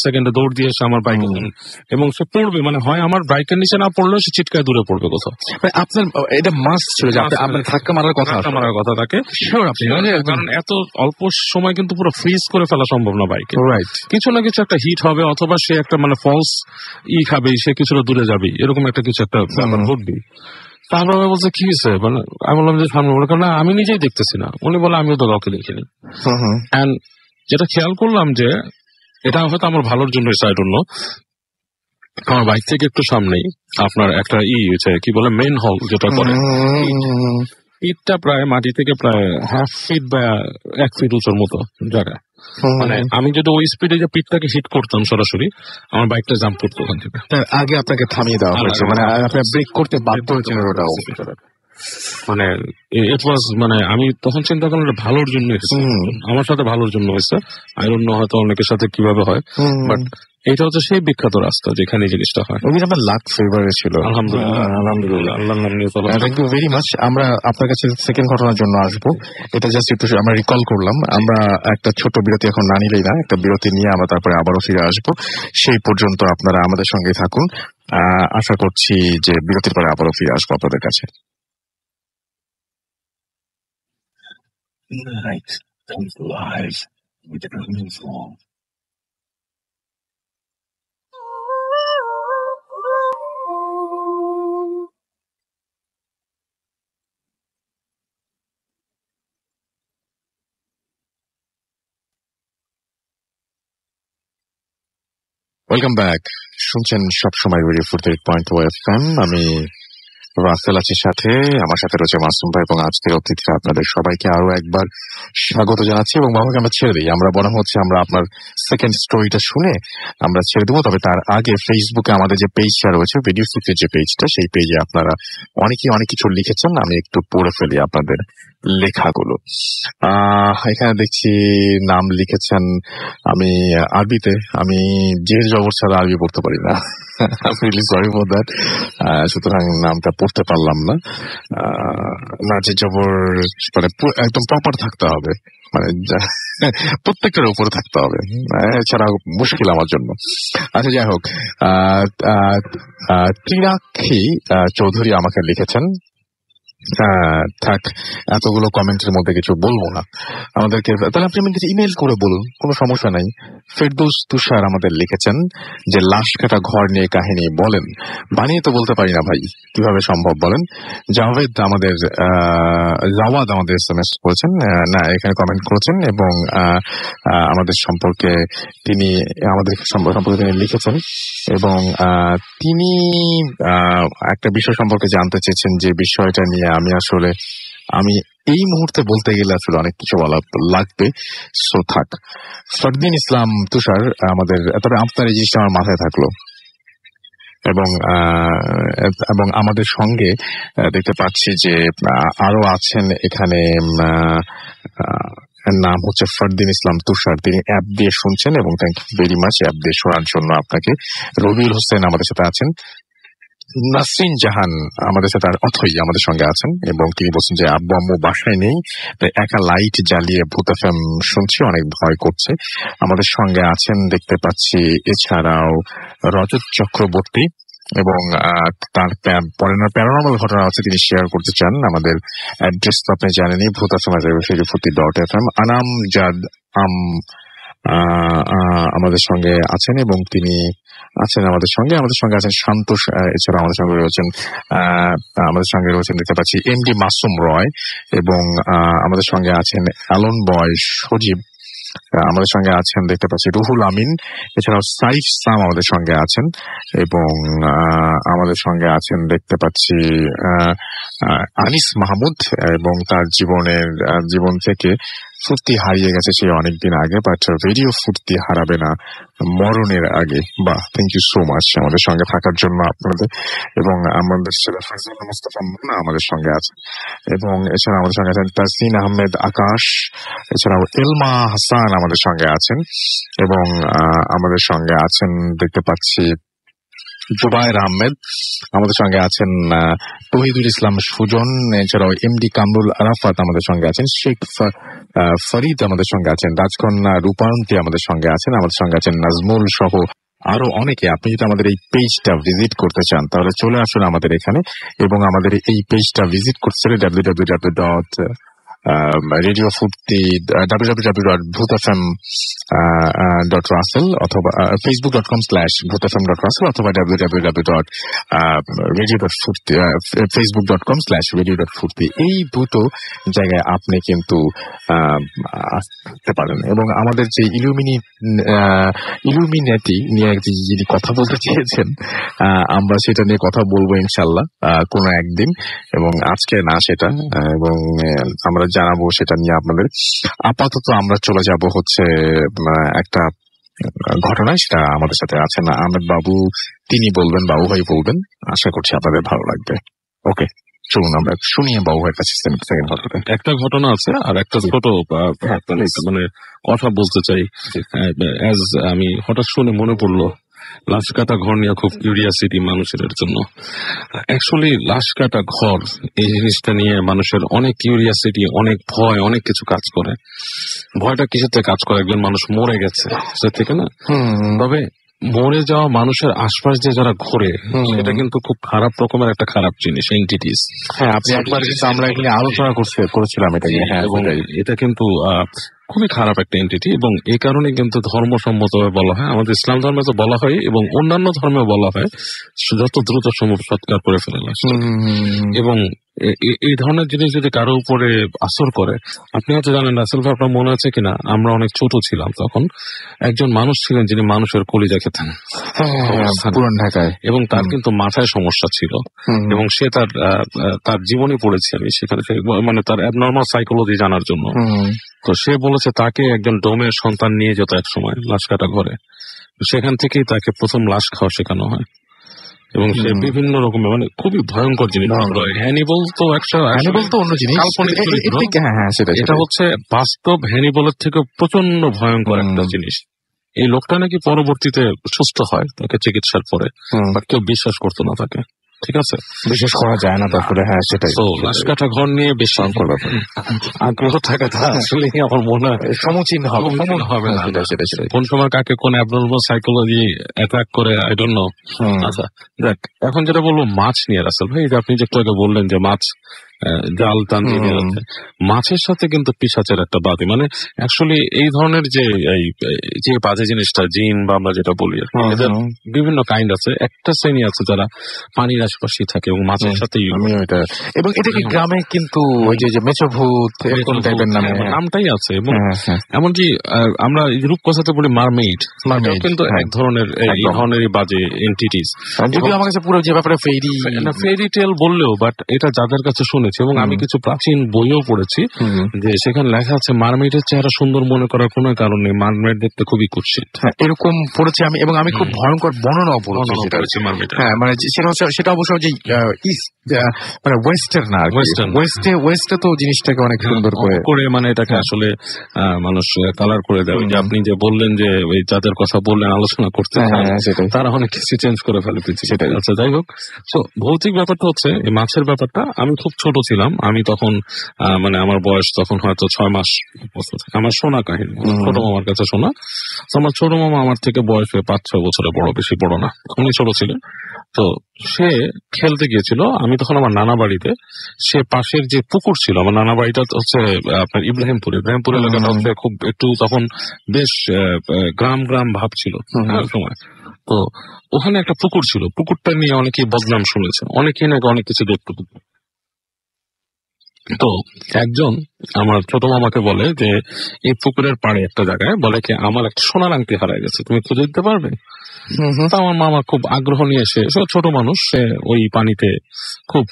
সেকেন্ডে দৌড় দিয়ে আমার বাইক, এবং সে পড়বে, হয় আমার বাইকের নিচে না পড়লেও সে চিৎকায় দূরে পড়বে কোথাও। আপনার এটা মাস্ট ছিল যে আপনার ধাক্কা মারার কথা থাকে, কারণ এত অল্প সময় কিন্তু পুরো ফ্রিজ করে ফেলা সম্ভব না বাইকে। রাইট, কিছু না কিছু একটা হিট হবে, অথবা সে একটা ফলস খাবে, সে কিছুটা দূরে যাবে, এরকম একটা কিছু একটা ঘটবে। তারপর আমি বলছে কি হয়েছে, আমি বললাম যে সামনে বলে, কারণ আমি নিজেই দেখতেছি না। উনি বলে আমিও তো কাউকে দেখিনি। এন্ড যেটা খেয়াল করলাম যে এটা হয়তো আমার ভালোর জন্য, সাইড অন্য, আমার বাইক থেকে একটু সামনেই আপনার একটা কি বলে মেইন হল, যেটা করে পিঠটা প্রায় মাটি থেকে প্রায় 1/2 ফিট বা 1 ফিট উঁচুর মতো জায়গায়। আমি যদি ওই স্পিডে যে পিঠটাকে হিট করতাম সরাসরি, আমার বাইকটা জাম্প করতো ওখান থেকে। আগে আপনাকে থামিয়ে দেওয়া হয়েছে, আপনি ব্রেক করতে বাধ্য হয়েছেন। ইট ওয়াজ আমি তখন চিন্তা করলাম ভালোর জন্য, আমার সাথে ভালোর জন্য হয়েছে। আই ডোন্ট নো হয়তো অনেকের সাথে কিভাবে হয়, বাট এটা হচ্ছে সেই বিখ্যাত রাস্তা যেখানে জিনিসটা হয়। ওই আমার লাক ফেভারে ছিল, আলহামদুলিল্লাহ। আল্লাহর নাম নিয়ে চলো। Thank you very much. আমরা আপনার কাছে সেকেন্ড ঘটনার জন্য আসবো, এটা জাস্ট একটু আমরা রিকল করলাম। আমরা একটা ছোট বিরতি এখন না নিলেই না, একটা বিরতি নিয়ে আমরা তারপরে আবারও ফিরে আসবো। সেই পর্যন্ত আপনারা আমাদের সঙ্গে থাকুন। আশা করছি যে বিরতির পরে আবারও ফিরে আসবো আপনাদের কাছে। Night comes alive with the new song. Welcome back. শুনছেন সবসময় রেডিও 48.2 FM। আমি রাসেল আছি সাথে, আমার সাথে রয়েছে মাসুম ভাই এবং আজকের অতিথিরা। আপনাদের সবাইকে আরো একবার স্বাগত জানাচ্ছি এবং বাবাকে আমরা ছেড়ে দিই। আমরা বরং হচ্ছে আমরা আপনার সেকেন্ড স্টোরিটা শুনে আমরা ছেড়ে দেবো। তবে তার আগে ফেসবুকে আমাদের যে পেজটা রয়েছে, ভিডিও ফুটের যে পেজটা, সেই পেজে আপনারা অনেকেই অনেক কিছু লিখেছেন। আমি একটু পড়ে ফেলি আপনাদের লেখাগুলো। এখানে দেখছি নাম লিখেছেন, আমি আরবিতে, আমি জের জবর ছাড়া আরবি পড়তে পারি না। রিয়েলি সরি ফর দ্যাট, সুতরাং নামটা পড়তে পারলাম না। না, যে জবর মানে একদম প্রপার থাকতে হবে, মানে প্রত্যেকটার উপরে থাকতে হবে, এছাড়া মুশকিল আমার জন্য। আচ্ছা, যাই হোক, ত্রিনাক্ষী চৌধুরী আমাকে লিখেছেন। থাক, এতগুলো কমেন্টের মধ্যে কিছু বলবো না আমাদেরকে, তাহলে আপনি আমাদের ইমেল করে বলুন, কোনো সমস্যা নাই। ফেরদৌস তুষার আমাদের লিখেছেন যে লাশ কাটা ঘর নিয়ে কাহিনী বলেন। বানিয়ে তো বলতে পারি না ভাই, কিভাবে সম্ভব বলেন। জাওয়াদ আমাদের এসএমএস করেছেন, না এখানে কমেন্ট করেছেন এবং আমাদের সম্পর্কে তিনি লিখেছেন এবং তিনি একটা বিষয় সম্পর্কে জানতে চেয়েছেন, যে বিষয়টা নিয়ে আমি এই মুহূর্তে বলতে গেলে আসলে অনেক কিছু বলা লাগবে, সো থাক। ফরদিন ইসলাম তুষার আমাদের, তবে আপনার এই জিনিসটা আমার মাথায় থাকলো। এবং আমাদের সঙ্গে দেখতে পাচ্ছি যে আরো আছেন এখানে, নাম হচ্ছে ফরদিন ইসলাম তুষার, তিনি অ্যাপ দিয়ে শুনছেন এবং thank you very much app দিয়ে শোনার জন্য আপনাকে। রবিউল হোসেন আমাদের সাথে আছেন, নাসরিন জাহান আমাদের সাথে অথই আমাদের সঙ্গে আছেন এবং তিনি বলছেন যে আব্বু আম্মু বাসায় নেই, তাই একা লাইট জ্বালিয়ে ভূত এফএম শুনছি, অনেক ভয় করছে। আমাদের সঙ্গে আছেন দেখতে পাচ্ছি এছাড়াও রজত চক্রবর্তী এবং তার প্যারানর্মাল ঘটনা আছে, তিনি শেয়ার করতে চান। আমাদের অ্যাড্রেস তো আপনি জানেনই, ভূত এফএম। আনাম জাদ আমাদের সঙ্গে আছেন এবং তিনি আছেন আমাদের সঙ্গে আছেন সন্তোষ। এছাড়া আমাদের সঙ্গে রয়েছেন দেখতে পাচ্ছি এমডি মাসুম রয় এবং আমাদের সঙ্গে আছেন অ্যালন বয় সজীব। আমাদের সঙ্গে আছেন দেখতে পাচ্ছি রুহুল আমিন। এছাড়াও সাইফ সাম আমাদের সঙ্গে আছেন এবং আমাদের সঙ্গে আছেন দেখতে পাচ্ছি আনিস মাহমুদ এবং তার জীবন থেকে ফুর্তি হারিয়ে গেছে সে অনেকদিন আগে, বাট রেডিও ফুর্তি হারাবে না মরণের আগে। বাহ, থ্যাংক ইউ সো মাচ আমাদের সঙ্গে থাকার জন্য আপনাদের। এবং আমাদের ছেলে ফাইজুল মুস্তাফা মুন্না আমাদের সঙ্গে আছে এবং এছাড়া আমাদের সঙ্গে আছেন তাসনিন আহমেদ আকাশ। এছাড়াও এলমা হাসান আমাদের সঙ্গে আছেন এবং আমাদের সঙ্গে আছেন দেখতে পাচ্ছি জুবায়ের আহমেদ। আমাদের সঙ্গে আছেন তহিদুল ইসলাম সুজন। এছাড়াও এমডি কামরুল আরাফাত আমাদের সঙ্গে আছেন। শেখ ফরিদ আমাদের সঙ্গে আছেন। রাজকন্যা রূপায়ন্তী আমাদের সঙ্গে আছেন। আমাদের সঙ্গে আছেন নাজমুল সহ আরো অনেকে। আপনি যদি আমাদের এই পেজটা ভিজিট করতে চান তাহলে চলে আসুন আমাদের এখানে এবং আমাদের এই পেজটা ভিজিট করতে চাইলে www.bhutfm.russell অথবা facebook.com/bhutfm.russell অথবা www.radio.furti facebook.com/radio.furti এই দুটো জায়গায় আপনি কিন্তু আসতে পারেন। এবং আমাদের যে ইলুমিনেটি নিয়ে যিনি কথা বলতে চেয়েছেন, আমরা সেটা নিয়ে কথা বলবো ইনশাল্লাহ কোনো একদিন, এবং আজকে না সেটা, এবং আমরা জানাবো সেটা নিয়ে আপনাদের। আপাতত আমরা চলে যাব হচ্ছে একটা ঘটনা, সেটা আমাদের সাথে আছেন আহমেদ বাবু, তিনি বলবেন, বাবু ভাই বলবেন। আশা করছি আপনাদের ভালো লাগবে। ওকে, শুনুন, আমরা শুনিয়ে বাবু ভাইয়ের কাছে একটা ঘটনা আছে আর একটা ছোট মানে কথা বলতে চাই। আমি হঠাৎ শুনে মনে পড়লো লাশ কাটা ঘর নিয়ে খুব কিউরিয়াসিটি মানুষের জন্য। অ্যাকচুয়ালি লাশ কাটা ঘর এই জিনিসটা নিয়ে মানুষের অনেক কিউরিয়াসিটি, অনেক ভয়, অনেক কিছু কাজ করে। ভয়টা কিসের থেকে কাজ করে? একজন মানুষ মরে গেছে সে থেকে না, তবে মরে যাওয়া মানুষের আশপাশ দিয়ে যারা ঘোরে সেটা কিন্তু খুব খারাপ রকমের একটা খারাপ জিনিস, এন্টিটিস। হ্যাঁ, আপনি একবার আমরা এখানে আলোচনা করেছিলাম এটা নিয়ে। হ্যাঁ, এবং এটা কিন্তু খুবই খারাপ একটা এন্টিটি, এবং এই কারণে কিন্তু ধর্মসম্মতভাবে বলা হয়, আমাদের ইসলাম ধর্মে তো বলা হয় এবং অন্যান্য ধর্মে বলা হয় যত দ্রুত সম্ভব সৎকার করে ফেলে। এবং এই ধরনের জিনিস যদি কারো উপরে আসর করে, আপনি হয়তো জানেন রাসেল ভাই, আপনার মনে আছে কিনা, আমরা অনেক ছোট ছিলাম তখন, একজন মানুষ ছিলেন যিনি মানুষের কলিজা খেতেন পুরান ঢাকায়, এবং তার কিন্তু মাথায় সমস্যা ছিল, এবং সে তার জীবনে পড়েছি আমি সেখানে, মানে তার অ্যাবনর্মাল সাইকোলজি জানার জন্য। তো সে বলেছে তাকে একজন ডোমের সন্তান নিয়ে যেত এক সময় লাশ কাটা ঘরে, সেখান থেকেই তাকে প্রথম লাশ খাওয়া শেখানো হয়, এবং সে বিভিন্ন রকমের মানে খুবই ভয়ঙ্কর জিনিস। হ্যানিবল তো হ্যানিবল তো অন্য জিনিস, কাল্পনিক চরিত্র। হ্যাঁ এটা হচ্ছে বাস্তব হ্যানিবলের থেকে প্রচন্ড ভয়ঙ্কর একটা জিনিস। এই লোকটা নাকি পরবর্তীতে সুস্থ হয় তাকে চিকিৎসার পরে, বাট কেউ বিশ্বাস করতো না তাকে, ঠিক আছে, বিশেষ করা যায় না তারপরে। হ্যাঁ সেটাই। তো লাশ কাটা ঘর নিয়ে বেশি আগ্রহ থাকাটা আসলে আমার মনে হয় সমীচীন হবে না। কোন সময় কাকে কোন অ্যাবনর্মাল সাইকোলজি অ্যাটাক করে আই ডোন্ট নো। আচ্ছা দেখ, এখন যেটা বলবো মাছ নিয়ে রাসেল ভাই, আপনি যে একটু আগে বললেন যে মাছ জাল টান দিয়ে নিয়ে যাচ্ছে, মাছের সাথে কিন্তু পিশাচের একটা বাদী, মানে অ্যাকচুয়ালি এই ধরনের যে বাজে জিনিসটা জিন বা আমরা যেটা বলি, এদের বিভিন্ন কাইন্ড আছে। একটা শ্রেণী আছে যারা পানির আশেপাশেই থাকে এবং মাছের সাথে, এবং এটা কি গ্রামে কিন্তু ওই যে মেচোভূত এরকম টাইপের নামটাই আছে। এবং এমনকি আমরা রূপকথাতে বলি মারমেইড, কিন্তু এক ধরনের এই ধরনেরই বাজে এন্টিটিস। যদিও আমার কাছে পুরো যে ব্যাপারে ফেরি টেল বললেও, বাট এটা যাদের কাছে শুনেছি, এবং আমি কিছু প্রাচীন বইও পড়েছি যে সেখানে লেখা আছে মারমেইডের চেহারা সুন্দর মনে করার কোনো কারণ নেই, মারমেইড দেখতে খুবই কুৎসিত। এরকম পড়েছি আমি, এবং আমি খুব ভয়ঙ্কর বর্ণনাও পড়েছি মারমেইড। হ্যাঁ মানে সেটা অবশ্য যে ইস্ট মানে ওয়েস্টার না, ওয়েস্টে তো জিনিসটাকে অনেক সুন্দর করে মানে এটাকে আসলে মানুষ কালার করে দেয়। যে আপনি যে বললেন যে ওই যাদের কথা বললেন আলোচনা করতে, তারা অনেক কিছু চেঞ্জ করে ফেলে পৃথিবীতে। আচ্ছা যাই হোক, তো ভৌতিক ব্যাপারটা হচ্ছে এই মাছের ব্যাপারটা। আমি খুব ছোট ছিলাম, আমি তখন মানে আমার বয়স তখন হয়তো 6 মাস। আমার শোনা কাহিনী, ছোট মামার কাছে শোনা। আমার ছোট মামা আমার থেকে বয়সে 5-6 বছরের বড়, বেশি বড় না, উনি ছোট ছিলেন। তো সে খেলতে গিয়েছিল, আমি তখন আমার নানা বাড়িতে, সে পাশের যে পুকুর ছিল, আমার নানা বাড়িটা হচ্ছে আপনার ইব্রাহিমপুর এলাকাটা হচ্ছে খুব একটু তখন বেশ গ্রাম ভাব ছিল সময়। তো ওখানে একটা পুকুর ছিল, পুকুরটা নিয়ে অনেকেই বদনাম শুনেছে, অনেকেই নাকি অনেক কিছু দেখতে। তো একজন আমার ছোট মামাকে বলে যে এই পুকুরের পাড়ে একটা জায়গায় বলে কি আমার একটা সোনার আংটি হারায় গেছে, তুমি খুঁজে দিতে পারবে? তো আমার মামা খুব আগ্রহ নিয়ে এসে, ছোট মানুষ, সে ওই পানিতে খুব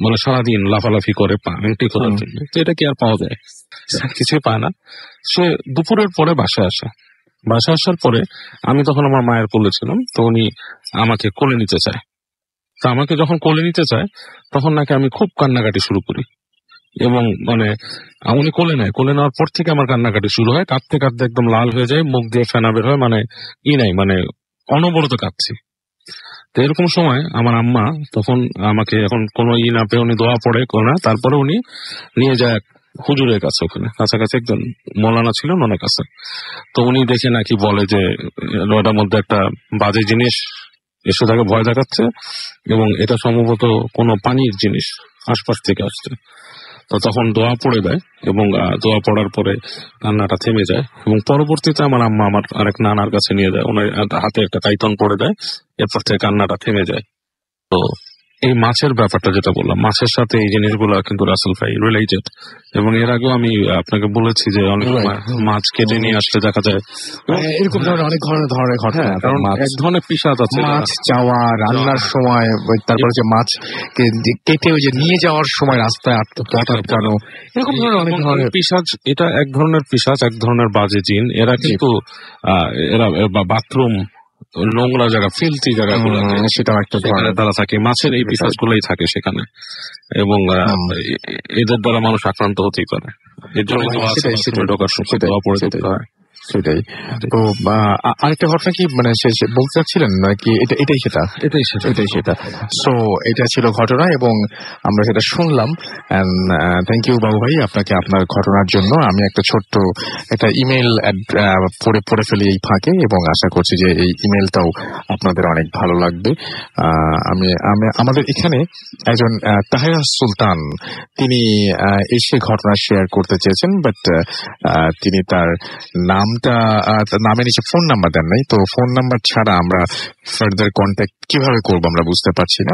মানে সারাদিন লাফালাফি করে আংটি খোঁজার জন্য। তো এটা কি আর পাওয়া যায়? কিছুই পায় না। সে দুপুরের পরে বাসায় আসার পরে আমি তখন আমার মায়ের কোলে ছিলাম, তো উনি আমাকে কোলে নিতে চায়। তা আমাকে যখন কোলে নিতে চায় তখন নাকি আমি খুব কান্নাকাটি শুরু করি, এবং মানে উনি কোলে নেওয়ার পর থেকে আমার কান্নাকাটি শুরু হয়, কাঁদতে কাঁদতে একদম লাল হয়ে যায়, মুখ দিয়ে ফেনা বের হয়, মানে মানে অনবরত কাঁদছি। তো এরকম সময় আমার আম্মা তখন আমাকে, এখন কোনো না পেয়ে উনি দোয়া পড়ে না, তারপরে উনি নিয়ে যায় হুজুরের কাছে, ওখানে কাছাকাছি একজন মৌলানা ছিলেন ওনার কাছে। তো উনি দেখে নাকি বলে যে ওটার মধ্যে একটা বাজে জিনিস এসে তাকে ভয় দেখাচ্ছে, এবং এটা সম্ভবত কোনো পানির জিনিস আশপাশ থেকে আসছে। তো তখন দোয়া পড়ে দেয়, এবং দোয়া পড়ার পরে কান্নাটা থেমে যায়, এবং পরবর্তীতে আমার আম্মা আমার আরেক নানার কাছে নিয়ে যায়, ওনার হাতে একটা কাইতন পড়ে দেয়, এরপর থেকে কান্নাটা থেমে যায়। তো এই মাছের ব্যাপারটা যেটা বললাম, মাছের সাথে এই জিনিসগুলো কিন্তু রাসেল ভাই রিলেটেড, এবং এর আগেও আমি আপনাকে বলেছি যে অনেক মাছ কেটে নিয়ে আসলে দেখা যায় এরকম অনেক ধরনের ঘটনা, কারণ এক ধরনের পিশাচ আছে, মাছ চাওয়া রান্নার সময়, তারপরে যে মাছ কেটে ওই যে নিয়ে যাওয়ার সময় রাস্তায় আটকানো, এরকম অনেক ধরনের পিশাচ। এটা এক ধরনের পিশাচ, এক ধরনের বাজে জিন। এরা কিন্তু এরা বাথরুম, নোংরা জায়গা, ফিল্থি জায়গাগুলো, সেটাও একটা তারা থাকে, মাছের এই পিশাচ গুলোই থাকে সেখানে, এবং এদের দ্বারা মানুষ আক্রান্ত হতেই পারে। এর জন্য ঢোকার সময় সেটাই। তো আরেকটা ঘটনা কি মানে বলতে চাচ্ছিলেন নাকি এটাই সেটা? সো এটা ছিল ঘটনা, এবং আমরা সেটা শুনলাম। থ্যাংক ইউ বাবু ভাই আপনাকে আপনার ঘটনার জন্য। আমি একটা ছোট্ট একটা ইমেল পড়ে ফেলি এই ফাঁকে, এবং আশা করছি যে এই ইমেলটাও আপনাদের অনেক ভালো লাগবে। আমাদের এখানে একজন তাহেরা সুলতান, তিনি এসে ঘটনা শেয়ার করতে চেয়েছেন, বাট তিনি তার নাম তার নামের নিচে ফোন নাম্বার দেন নাই, তো ফোন নাম্বার ছাড়া আমরা ফার্দার কন্ট্যাক্ট কিভাবে করবো আমরা বুঝতে পারছি না।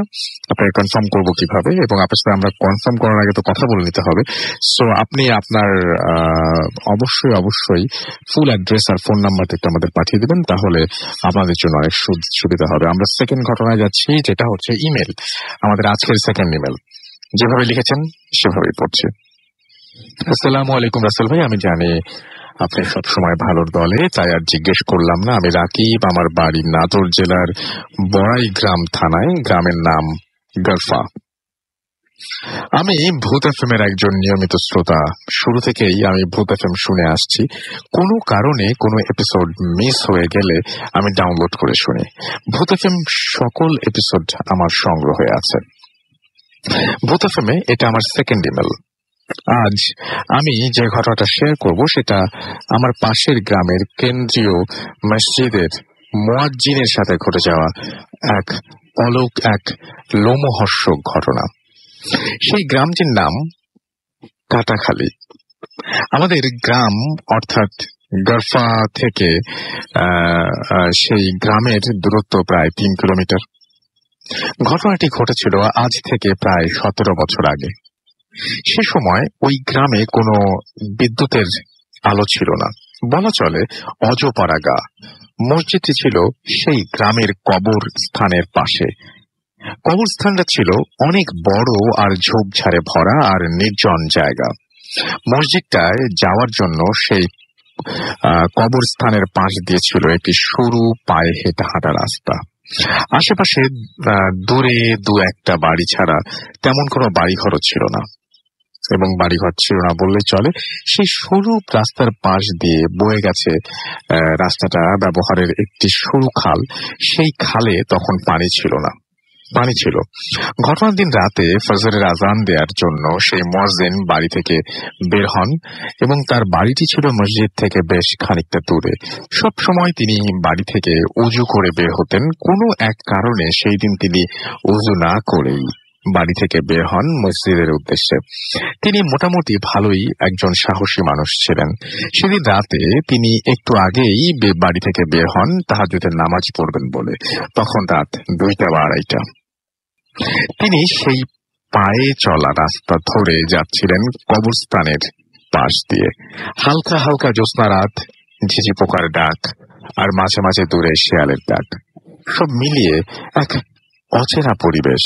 আপনাকে কনফার্ম করবো কিভাবে, এবং আপনার সাথে আমরা কনফার্ম করার আগে তো কথা বলে নিতে হবে। সো আপনি আপনার অবশ্যই ফুল অ্যাড্রেস আর ফোন নাম্বারটা একটু আমাদের পাঠিয়ে দেবেন, তাহলে আপনাদের জন্য অনেক সুবিধা হবে। আমরা সেকেন্ড ঘটনায় যাচ্ছি, যেটা হচ্ছে ইমেল। আমাদের আজকের সেকেন্ড ইমেল যেভাবে লিখেছেন সেভাবেই পড়ছে। আসসালামু আলাইকুম রাসেল ভাই, আমি জানি আপনি সবসময় ভালোর দলে, তাই আর জিজ্ঞেস করলাম না। আমি রাকিব, আমার বাড়ি নাটোর জেলার বড়াই গ্রাম থানায়, গ্রামের নাম গরফা। আমি ভূত এফএম এর একজন নিয়মিত শ্রোতা। শুরু থেকেই আমি ভূত এফএম শুনে আসছি। কোনো কারণে কোনো এপিসোড মিস হয়ে গেলে আমি ডাউনলোড করে শুনি। ভূত এফএম সকল এপিসোড আমার সংগ্রহে আছে। ভূত এফএম এ এটা আমার সেকেন্ড ইমেল। আজ আমি যে ঘটনাটা শেয়ার করব সেটা আমার পাশের গ্রামের কেন্দ্রীয় মসজিদের মুয়াজ্জিনের সাথে ঘটে যাওয়া এক লোমহর্ষক ঘটনা। সেই গ্রামটির নাম কাটাখালী। আমাদের গ্রাম অর্থাৎ গরফা থেকে সেই গ্রামের দূরত্ব প্রায় 3 কিলোমিটার। ঘটনাটি ঘটেছিল আজ থেকে প্রায় 17 বছর আগে। সে সময় ওই গ্রামে কোনো বিদ্যুতের আলো ছিল না, বলা চলে অজপাড়া গা। মসজিদটি ছিল সেই গ্রামের কবর স্থানের পাশে। কবরস্থানটা ছিল অনেক বড় আর ঝোপঝাড়ে ভরা আর নির্জন জায়গা। মসজিদটায় যাওয়ার জন্য সেই কবরস্থানের পাশ দিয়ে ছিল একটি সরু পায়ে হেঁটে হাঁটা রাস্তা। আশেপাশে দূরে 2-1টা বাড়ি ছাড়া তেমন কোনো বাড়িঘরও ছিল না, এবং বাড়িঘর ছিল না বললে চলে। সেই সরু রাস্তার পাশ দিয়ে বয়ে গেছে রাস্তাটা ব্যবহারের একটি সরু খাল। সেই খালে তখন পানি ছিল না, পানি ছিল। ঘটনার দিন রাতে ফজরের আজান দেওয়ার জন্য সেই মুয়াজ্জিন বাড়ি থেকে বের হন, এবং তার বাড়িটি ছিল মসজিদ থেকে বেশ খানিকটা দূরে। সব সময় তিনি বাড়ি থেকে উজু করে বের হতেন। কোনো এক কারণে সেই দিন তিনি উজু না করেই বাড়ি থেকে বের হন মসজিদের উদ্দেশ্যে। তিনি মোটামুটি ভালোই একজন সাহসী মানুষ ছিলেন। সেদিন রাতে তিনি একটু আগেই বাড়ি থেকে বের হন তাহাজ্জুদের নামাজ পড়বেন বলে। তখন রাত 2টা বা 2:30। তিনি সেই পায়ে চলা রাস্তা ধরে যাচ্ছিলেন কবরস্থানের পাশ দিয়ে। হালকা হালকা জ্যোৎস্না রাত, ঝিঝি পোকার ডাক, আর মাঝে মাঝে দূরে শেয়ালের ডাক, সব মিলিয়ে এক অচেনা পরিবেশ।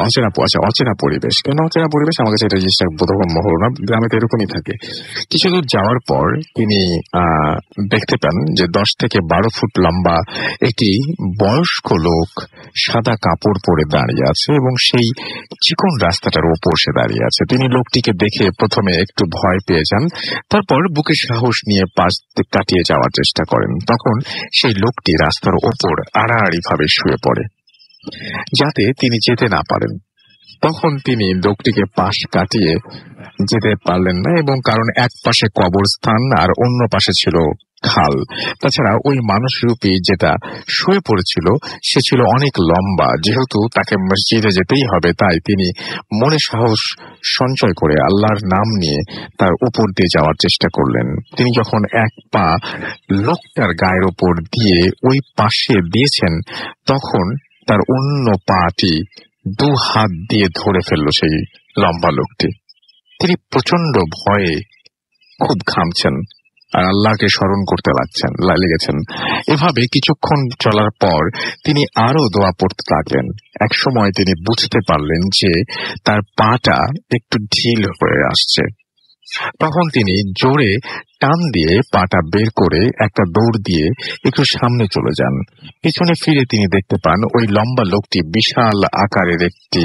অচেনা পরিবেশ কেন অচেনা পরিবেশ, আমার কাছে এটা জিনিসটা বোধগম্য হলো না। গ্রামে তো এরকমই থাকে। কিছু দূর যাওয়ার পর তিনি দেখতে পান যে 10 থেকে 12 ফুট লম্বা একটি বয়স্ক লোক সাদা কাপড় পরে দাঁড়িয়ে আছে, এবং সেই চিকন রাস্তাটার ওপর সে দাঁড়িয়ে আছে। তিনি লোকটিকে দেখে প্রথমে একটু ভয় পেয়ে যান, তারপর বুকে সাহস নিয়ে পাশ কাটিয়ে যাওয়ার চেষ্টা করেন। তখন সেই লোকটি রাস্তার ওপর আড়াআড়ি ভাবে শুয়ে পড়ে, যাতে তিনি যেতে না পারেন। তখন তিনি লোকটিকে পাশ কাটিয়ে যেতে পারলেন না, এবং কারণ এক পাশে কবরস্থান আর অন্য পাশে ছিল খাল। তাছাড়া ওই মানুষরূপী যেটা শুয়ে পড়েছিল সে ছিল অনেক লম্বা। যেহেতু তাকে মসজিদে যেতেই হবে, তাই তিনি মনে সাহস সঞ্চয় করে আল্লাহর নাম নিয়ে তার উপর দিয়ে যাওয়ার চেষ্টা করলেন। তিনি যখন এক পা লোকটার গায়ের ওপর দিয়ে ওই পাশে দিয়েছেন, তখন তার অন্য পাটি 2 হাত দিয়ে ধরে ফেলল সেই লম্বা লোকটি। তিনি প্রচন্ড ভয়ে খুব ঘামছেন আর আল্লাহকে স্মরণ করতে লেগেছেন। এভাবে কিছুক্ষণ চলার পর তিনি আরো দোয়া পড়তে লাগলেন। এক সময় তিনি বুঝতে পারলেন যে তার পাটা একটু ঢিল হয়ে আসছে। তখন তিনি জোরে টান দিয়ে পাটা বের করে একটা দৌড় দিয়ে একটু সামনে চলে যান। পিছনে ফিরে তিনি দেখতে পান ওই লম্বা লোকটি বিশাল আকারের একটি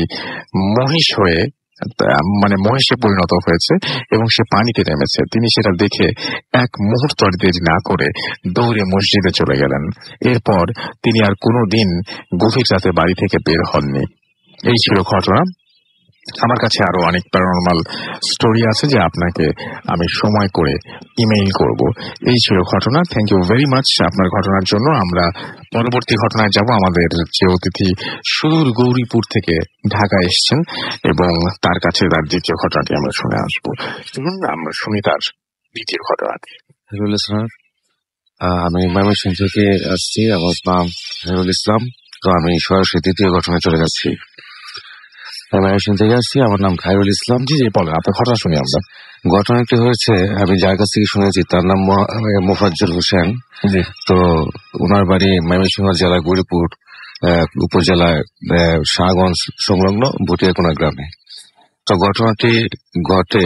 মহিষে পরিণত হয়েছে, এবং সে পানিতে নেমেছে। তিনি সেটা দেখে এক মুহূর্ত দেরি না করে দৌড়ে মসজিদে চলে গেলেন। এরপর তিনি আর কোনোদিন গভীর রাতে বাড়ি থেকে বের হননি। এই ছিল ঘটনা। আমার কাছে আরো অনেক প্যারানরমাল স্টোরি আছে যে আপনাকে আমি সময় করে ইমেইল করব। এই ছিল ঘটনা। থ্যাংক ইউ ভেরি মাচ আপনার ঘটনার জন্য। আমরা পরবর্তী ঘটনায় যাব। আমাদের যে অতিথি সুদূর গৌরীপুর থেকে ঢাকা এসছেন এবং তার কাছে তার দ্বিতীয় ঘটনাটি আমরা শুনে আসবো। চলুন আমরা শুনি তার দ্বিতীয় ঘটনাটি। হেরুল ইসলাম, আমি ময়মনসিংহ থেকে আসছি। আমার নাম হেরুল ইসলাম। তো আমি সরাসরি দ্বিতীয় ঘটনায় চলে যাচ্ছি। ময়মনসিংহ থেকে আসছি, আমার নাম খায়রুল ইসলাম। জি জি বলেন, আপনার ঘটনা শুনি আমরা। ঘটনাটি হয়েছে, আমি যার কাছ থেকে শুনেছি তার নাম মোফাজ্জল হোসেন। জি। তো ওনার বাড়ি ময়মনসিংহ জেলা গৌরীপুর উপজেলায় শাহগঞ্জ সংলগ্ন ভুটিয়াকোনা গ্রামে। তো ঘটনাটি ঘটে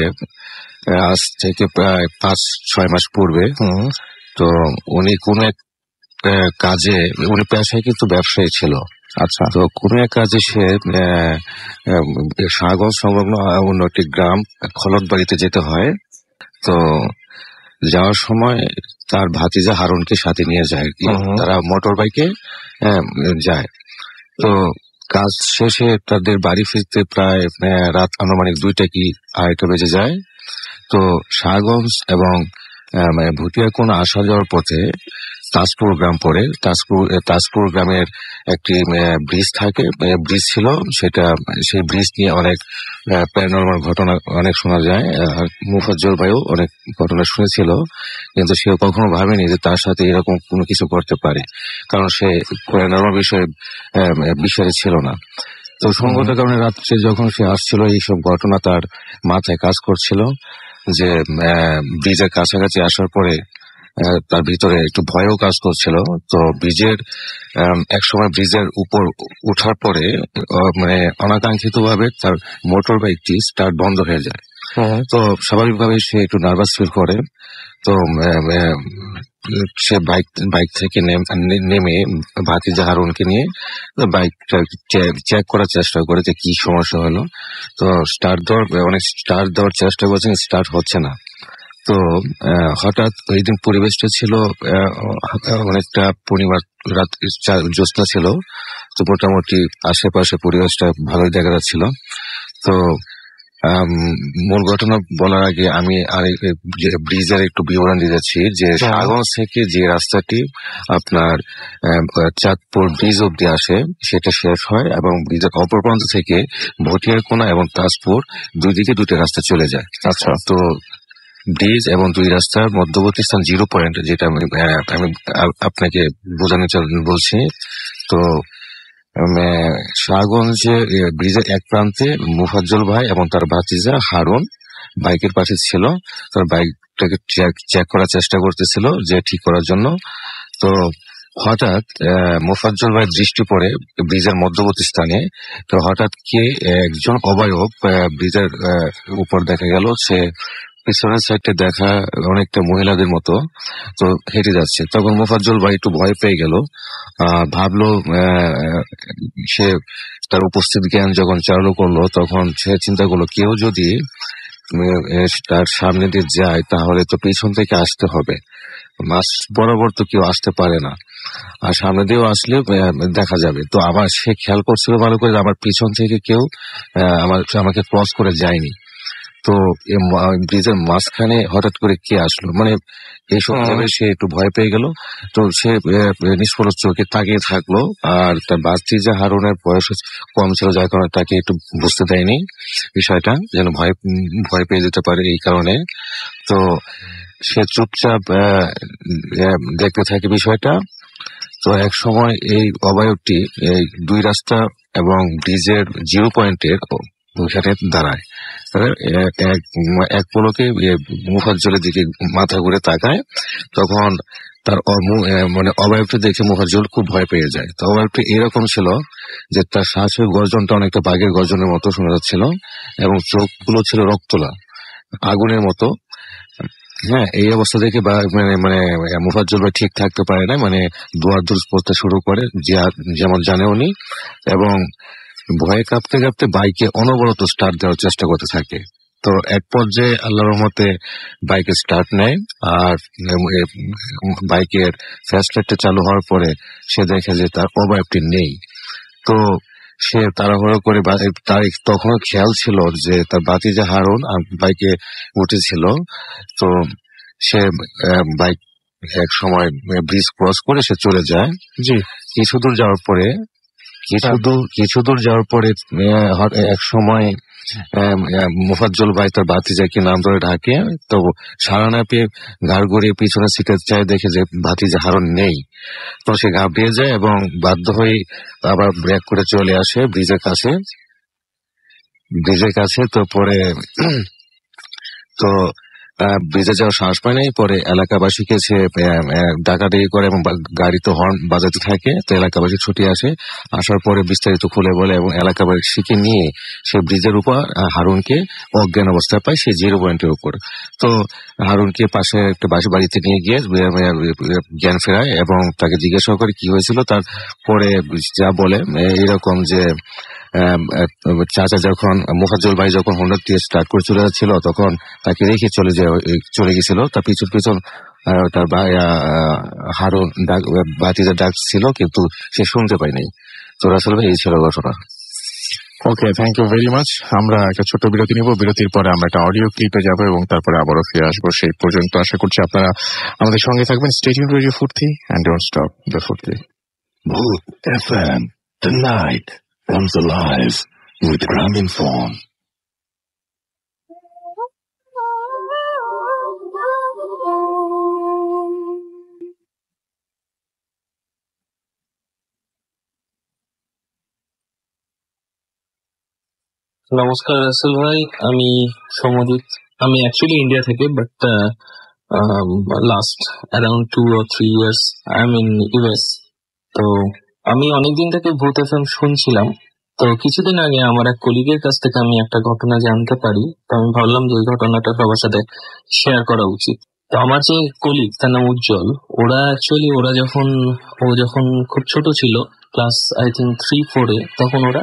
আজ থেকে প্রায় 5-6 মাস পূর্বে। তো উনি কোন এক কাজে, উনি পেশায় কিন্তু ব্যবসায়ী ছিল। আচ্ছা। তো কোন এক কাজে সে শাহগঞ্জ সংলগ্ন অন্য একটি গ্রাম খলক বাড়িতে যেতে হয়। তো যাওয়ার সময় তার ভাতিজা হারুনকে সাথে নিয়ে যায় আর কি। তারা মোটর বাইকে যায়। তো কাজ শেষে তাদের বাড়ি ফিরতে প্রায় রাত আনুমানিক 2টা কি 2:30 বেজে যায়। তো শাহগঞ্জ এবং ভুটিয়াকোনা আসা যাওয়ার পথে তাজপুর গ্রাম পড়ে। তাজপুর গ্রামের একটি ব্রিজ থাকে, ব্রিজ ছিল, সেটা সেই ব্রিজ নিয়ে অনেক প্যারানরমাল ঘটনা অনেক শোনা যায়। মুফাজ্জল ভাইও অনেক ঘটনা শুনেছিল, কিন্তু সে কখনো ভাবেনি যে তার সাথে এরকম কোনো কিছু করতে পারে, কারণ সে প্যারানরমাল বিষয়ে বিশ্বাসী ছিল না। তো সঙ্গত কারণে রাত্রে যখন সে আসছিল, এইসব ঘটনা তার মাথায় কাজ করছিল যে ব্রিজের কাছাকাছি আসার পরে তার ভিতরে একটু ভয়ও কাজ করছিল। তো ব্রিজের একসময় ব্রিজের উপর ওঠার পরে মানে অনাকাঙ্ক্ষিত ভাবে তার মোটর বাইকটি স্টার্ট বন্ধ হয়ে যায়। তো স্বাভাবিকভাবে সে একটু নার্ভাস ফিল করে। তো সে বাইক থেকে নেমে ভাতিজা হারুনকে নিয়ে বাইকটা চেক করার চেষ্টা করে যে কি সমস্যা হলো। তো স্টার্ট দেওয়ার চেষ্টা করছেন, স্টার্ট হচ্ছে না। তো হঠাৎ ওই দিন পরিবেশটা ছিল অনেকটা পূর্ণিমার রাত, জ্যোৎস্না ছিল। তো মোটামুটি আশেপাশে পরিবেশটা ভালোই দেখা যাচ্ছিল। তো মূল ঘটনা বলার আগে আমি আর ব্রিজের একটু বিবরণ দিয়ে যাচ্ছি যে শাহগঞ্জ থেকে যে রাস্তাটি আপনার চাঁদপুর ব্রিজ অব্দি আসে সেটা শেষ হয় এবং ব্রিজের অপর প্রান্ত থেকে ভটিয়ারকোনা এবং তাজপুর দুই দিকে 2টা রাস্তা চলে যায়। আচ্ছা। তো ব্রিজ এবং 2 রাস্তার মধ্যবর্তী স্থান 0 পয়েন্ট, যেটা আমি আপনাকে বোঝানোর জন্য বলছি। তো শাহগঞ্জে ব্রিজের এক প্রান্তে মুফাজ্জল ভাই এবং তার ভাতিজা হারুন বাইকের পাশে ছিল। তার বাইকটাকে চেক করার চেষ্টা করতেছিল যে ঠিক করার জন্য। তো হঠাৎ মুফাজ্জল ভাইয়ের দৃষ্টি পড়ে ব্রিজের মধ্যবর্তী স্থানে। তো হঠাৎ কি একজন অবয়ব ব্রিজের উপর দেখা গেল, সে পিছনের সাইডে দেখা অনেকটা মহিলাদের মতো তো হেঁটে যাচ্ছে। তখন মুফাজ্জল ভাই একটু ভয় পেয়ে গেল, ভাবলো সে তার উপস্থিত জ্ঞান যখন চালু করলো তখন সে চিন্তা করলো কেউ যদি তার সামনে দিয়ে যায় তাহলে তো পিছন থেকে আসতে হবে, মাঝ বরাবর তো কেউ আসতে পারে না, আর সামনে দিয়েও আসলে দেখা যাবে। তো আবার সে খেয়াল করছিল ভালো করে আমার পিছন থেকে কেউ আমাকে ক্রস করে যায়নি। তো ব্রিজের মাঝখানে হঠাৎ করে কে আসলো, মানে এইসব ভেবে সে একটু ভয় পেয়ে গেল। তো সে নিষ্ফল চোখে তাকিয়ে থাকলো, আর তার ভাতিজা হারুনের বয়স কম ছিল যার কারণে তাকে একটু বুঝতে দেয়নি বিষয়টা, যেন ভয় পেয়ে যেতে পারে এই কারণে। তো সে চুপচাপ দেখতে থাকে বিষয়টা। তো এক সময় এই অবয়বটি এই 2 রাস্তা এবং ব্রিজের 0 পয়েন্টের ওখানে দাঁড়ায়। এক পলকে মুফাজ্জলের দিকে মাথা ঘুরে তাকায়। তখন তার মানে অবয়বটা দেখে মুফাজ্জল খুব ভয় পেয়ে যায়। তো অবয়বটা এরকম ছিল যে তার শ্বাসের গর্জনটা অনেকটা বাঘের গর্জনের মতো শোনা যাচ্ছিল এবং চোখগুলো ছিল রক্তলা আগুনের মতো। হ্যাঁ, এই অবস্থা দেখে মানে মুফাজ্জল ভাই ঠিক থাকতে পারে না, মানে দৌড় পড়তে শুরু করে যেমন জানে উনি, এবং ভয়ে কাঁপতে কাঁপতে বাইকে অনবরত স্টার্ট দেওয়ার চেষ্টা করতে থাকে। তো এক পর্যায়ে আল্লাহর রহমতে বাইকে স্টার্ট নেয়, আর বাইকের ফ্ল্যাশ লাইটটা চালু হওয়ার পরে সে দেখে যে তার অবয়বটি নেই। তো সে তাড়াহুড়ো করে তার তখনও খেয়াল ছিল যে তার ভাতিজা হারুন বাইকে উঠেছিল। তো সে বাইক এক সময় ব্রিজ ক্রস করে সে চলে যায়। জি। কিছু দূর যাওয়ার পরে এক সময় মুফাজ্জল ভাই তার ভাতিজাকে নাম ধরে ডাকে। তো সাড়া না পেয়ে ঘাড় গড়িয়ে পিছনে সিটে চায়, দেখে যে ভাতিজা হারুন নেই। তো সে ঘাবড়িয়ে যায় এবং বাধ্য হয়ে আবার ব্রেক করে চলে আসে ব্রিজের কাছে। তো পরে তো ব্রিজে যাওয়ার সাহস পায় নাই। পরে এলাকাবাসীকে সে ডাকাডাকি করে এবং গাড়িতে হর্ন বাজাতে থাকে। তো এলাকাবাসী ছুটে আসার পরে বিস্তারিত খুলে বলে এবং এলাকাবাসীকে নিয়ে সে ব্রিজের উপর হারুনকে অজ্ঞান অবস্থায় পায়, সে 0 পয়েন্টের উপর। তো হারুনকে পাশে একটা বাড়িতে নিয়ে গিয়ে জ্ঞান ফেরায় এবং তাকে জিজ্ঞাসা করে কি হয়েছিল। তারপরে যা বলে এরকম যে চাচা যখন মুফাজ্জল ভাই যখন হোন্ডা দিয়ে স্টার্ট করে চলে যাচ্ছিল, তখন তাকে রেখে চলে গেছিল। তার পিছন তার হারুন ভাতিজা ডাক ছিল, কিন্তু সে শুনতে পায়নি। তো রাসেল ভাই, এই ছিল ঘটনা। ওকে, থ্যাংক ইউ ভেরি মাচ। আমরা একটা ছোট্ট বিরতি নিব। বিরতির পরে আমরা একটা অডিও ক্লিপে যাবো এবং তারপরে আবারও ফিরে আসবো। সেই পর্যন্ত আশা করছি আপনারা আমাদের সঙ্গে থাকবেন। স্টে টিউনড রেডিও ফুর্তি এন্ড ডোন্ট স্টপ দ্য ফুর্তি। Bhoot FM, tonight comes alive with Graminphone. নমস্কার রাসেল ভাই, আমি সমজিৎ। আমি অ্যাকচুয়ালি ইন্ডিয়া থেকে, but last around 2 or 3 years I am in US. তো আমি অনেকদিন থেকে ভূত এফএম শুনছিলাম। তো কিছুদিন আগে আমার এক কলিগের কাছ থেকে আমি একটা ঘটনা জানতে পারি। তো আমি ভাবলাম যে এই ঘটনাটা সবার সাথে শেয়ার করা উচিত। তো আমার যে কলিগ, তার নাম উজ্জ্বল, ওরা যখন খুব ছোট ছিল, ক্লাস আই থিঙ্ক 3-4-এ, তখন ওরা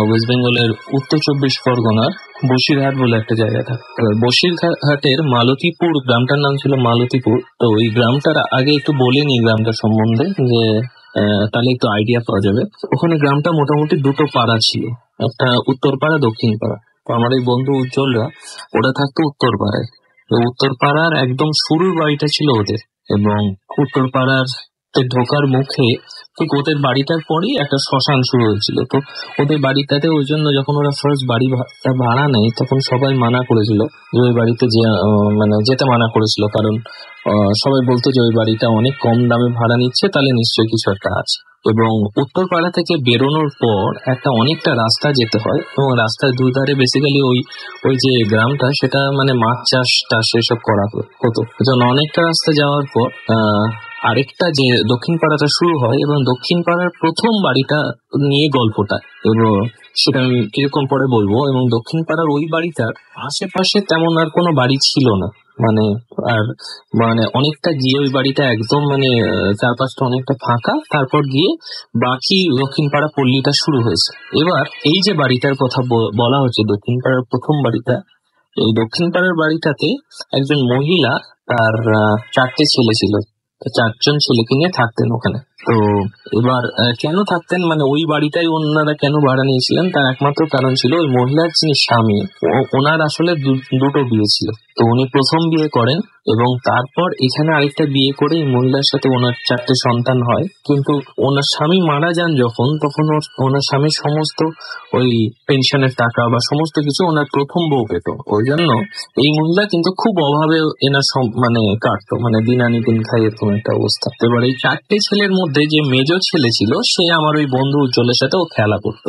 ওয়েস্ট বেঙ্গলের উত্তর 24 পরগনার বসিরহাট বলে একটা জায়গা থাকে। বসিরহাটের মালতীপুর গ্রামটার নাম ছিল মালতীপুর। তো ওই গ্রামটার আগে একটু বলে নি গ্রামটার সম্বন্ধে, যে তাহলে একটু আইডিয়া পাওয়া যাবে। ওখানে গ্রামটা মোটামুটি 2টো পাড়া ছিল, একটা উত্তর পাড়া, দক্ষিণ পাড়া। তো আমার এই বন্ধু উজ্জ্বলরা ওরা থাকতো উত্তর পাড়ায়। উত্তর পাড়ার একদম শুরুর বাড়িটা ছিল ওদের, এবং উত্তর পাড়ার ঢোকার মুখে ঠিক ওদের বাড়িটার পরেই একটা শ্মশান শুরু হয়েছিল। তো ওদের বাড়িটাতে ওই জন্য যখন ওরা ফার্স্ট বাড়ি ভাড়া নেয়, তখন সবাই মানা করেছিল যে ওই বাড়িতে যেতে মানা করেছিল, কারণ সবাই বলতো যে ওই বাড়িটা অনেক কম দামে ভাড়া নিচ্ছে, তাহলে নিশ্চয়ই কিছু একটা আছে। এবং উত্তরপাড়া থেকে বেরোনোর পর একটা অনেকটা রাস্তা যেতে হয়, এবং রাস্তার দুই ধারে বেসিক্যালি ওই যে গ্রামটা, সেটা মাছ চাষ এসব করা হতো। অনেকটা রাস্তা যাওয়ার পর আরেকটা যে দক্ষিণ পাড়াটা শুরু হয়, এবং দক্ষিণ পাড়ার প্রথম বাড়িটা নিয়ে গল্পটা, এবং সেটা আমি কিরকম পরে বলবো। এবং দক্ষিণ পাড়ার ওই বাড়িটার আশেপাশে তেমন আর কোনো বাড়ি ছিল না, অনেকটা গিয়ে ওই বাড়িটা একদম চারপাশটা অনেকটা ফাঁকা। তারপর গিয়ে বাকি দক্ষিণ পাড়া পল্লীটা শুরু হয়েছে। এবার এই যে বাড়িটার কথা বলা হচ্ছে, দক্ষিণ পাড়ার প্রথম বাড়িটা, এই দক্ষিণ পাড়ার বাড়িটাতে একজন মহিলা, তার 4টে ছেলে ছিল। 4জন ছেলেকে নিয়ে থাকতেন ওখানে। তো এবার কেন থাকতেন, ওই বাড়িটাই ওনারা কেন ভাড়া নিয়েছিলেন, তার একমাত্র কারণ ছিল ওই মহিলার যিনি স্বামী, ওনার আসলে দুটো বিয়ে ছিল। তো উনি প্রথম বিয়ে করেন, এবং তারপর এখানে আরেকটা বিয়ে করে এই মহিলার সাথে ওনার 4টে সন্তান হয়। কিন্তু ওনার স্বামী মারা যান যখন, তখন ওনার স্বামীর সমস্ত ওই পেনশনের টাকা বা সমস্ত কিছু ওনার প্রথম বউ পেত। ওই জন্য এই মহিলা কিন্তু খুব অভাবে এনার কাটতো, দিন আনি দিন খাই, এরকম একটা অবস্থা। এবার এই 4টে ছেলের মধ্যে যে মেজো ছেলে ছিল, সে আমার ওই বন্ধু উজ্জ্বলের সাথে ও খেলা করতো।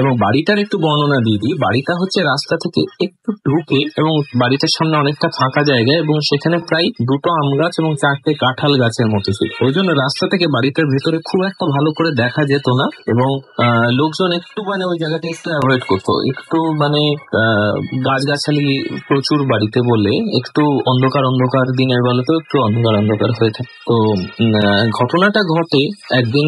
এবং বাড়িটার একটু বর্ণনা দিয়ে দিই। বাড়িটা হচ্ছে রাস্তা থেকে একটু ঢুকে, এবং বাড়িটার সামনে অনেকটা ফাঁকা জায়গা, এবং সেখানে প্রায় 2টো আম গাছ এবং 4টে কাঁঠাল গাছের মতো ছিল। ওই জন্য রাস্তা থেকে বাড়িটার ভিতরে খুব একটা ভালো করে দেখা যেত না, এবং লোকজন একটু ওই জায়গাটা একটু অ্যাভয়েড করতো। একটু গাছগাছালি প্রচুর বাড়িতে বলে একটু অন্ধকার দিনের বেলাতেও একটু অন্ধকার হয়ে থাকে। তো ঘটনাটা ঘটে একদিন,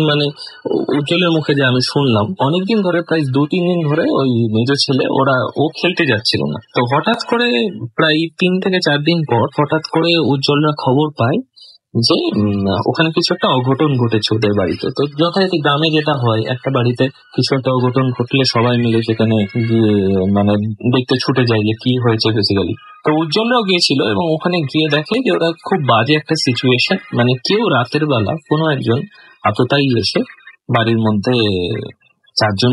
উজ্জ্বলের মুখে যে আমি শুনলাম, অনেকদিন ধরে, প্রায় 2-3 দিন ধরে ওই মেজো ছেলে ও খেলতে যাচ্ছিল না। তো হঠাৎ করে প্রায় 3 থেকে 4 দিন পর হঠাৎ করে উজ্জ্বলরা খবর পায় যে ওখানে কিছু একটা অঘটন ঘটেছে ওদের বাড়িতে। তো যথারীতি গ্রামে যেটা হয়, একটা বাড়িতে কিছু একটা অঘটন ঘটলে সবাই মিলে সেখানে গিয়ে মানে দেখতে ছুটে যায় যে কি হয়েছে বেসিক্যালি। তো উজ্জ্বলরাও গিয়েছিল এবং ওখানে গিয়ে দেখে যে ওরা খুব বাজে একটা সিচুয়েশন, মানে কেউ রাতের বেলা কোনো একজন আততায়ী এসে বাড়ির মধ্যে চারজন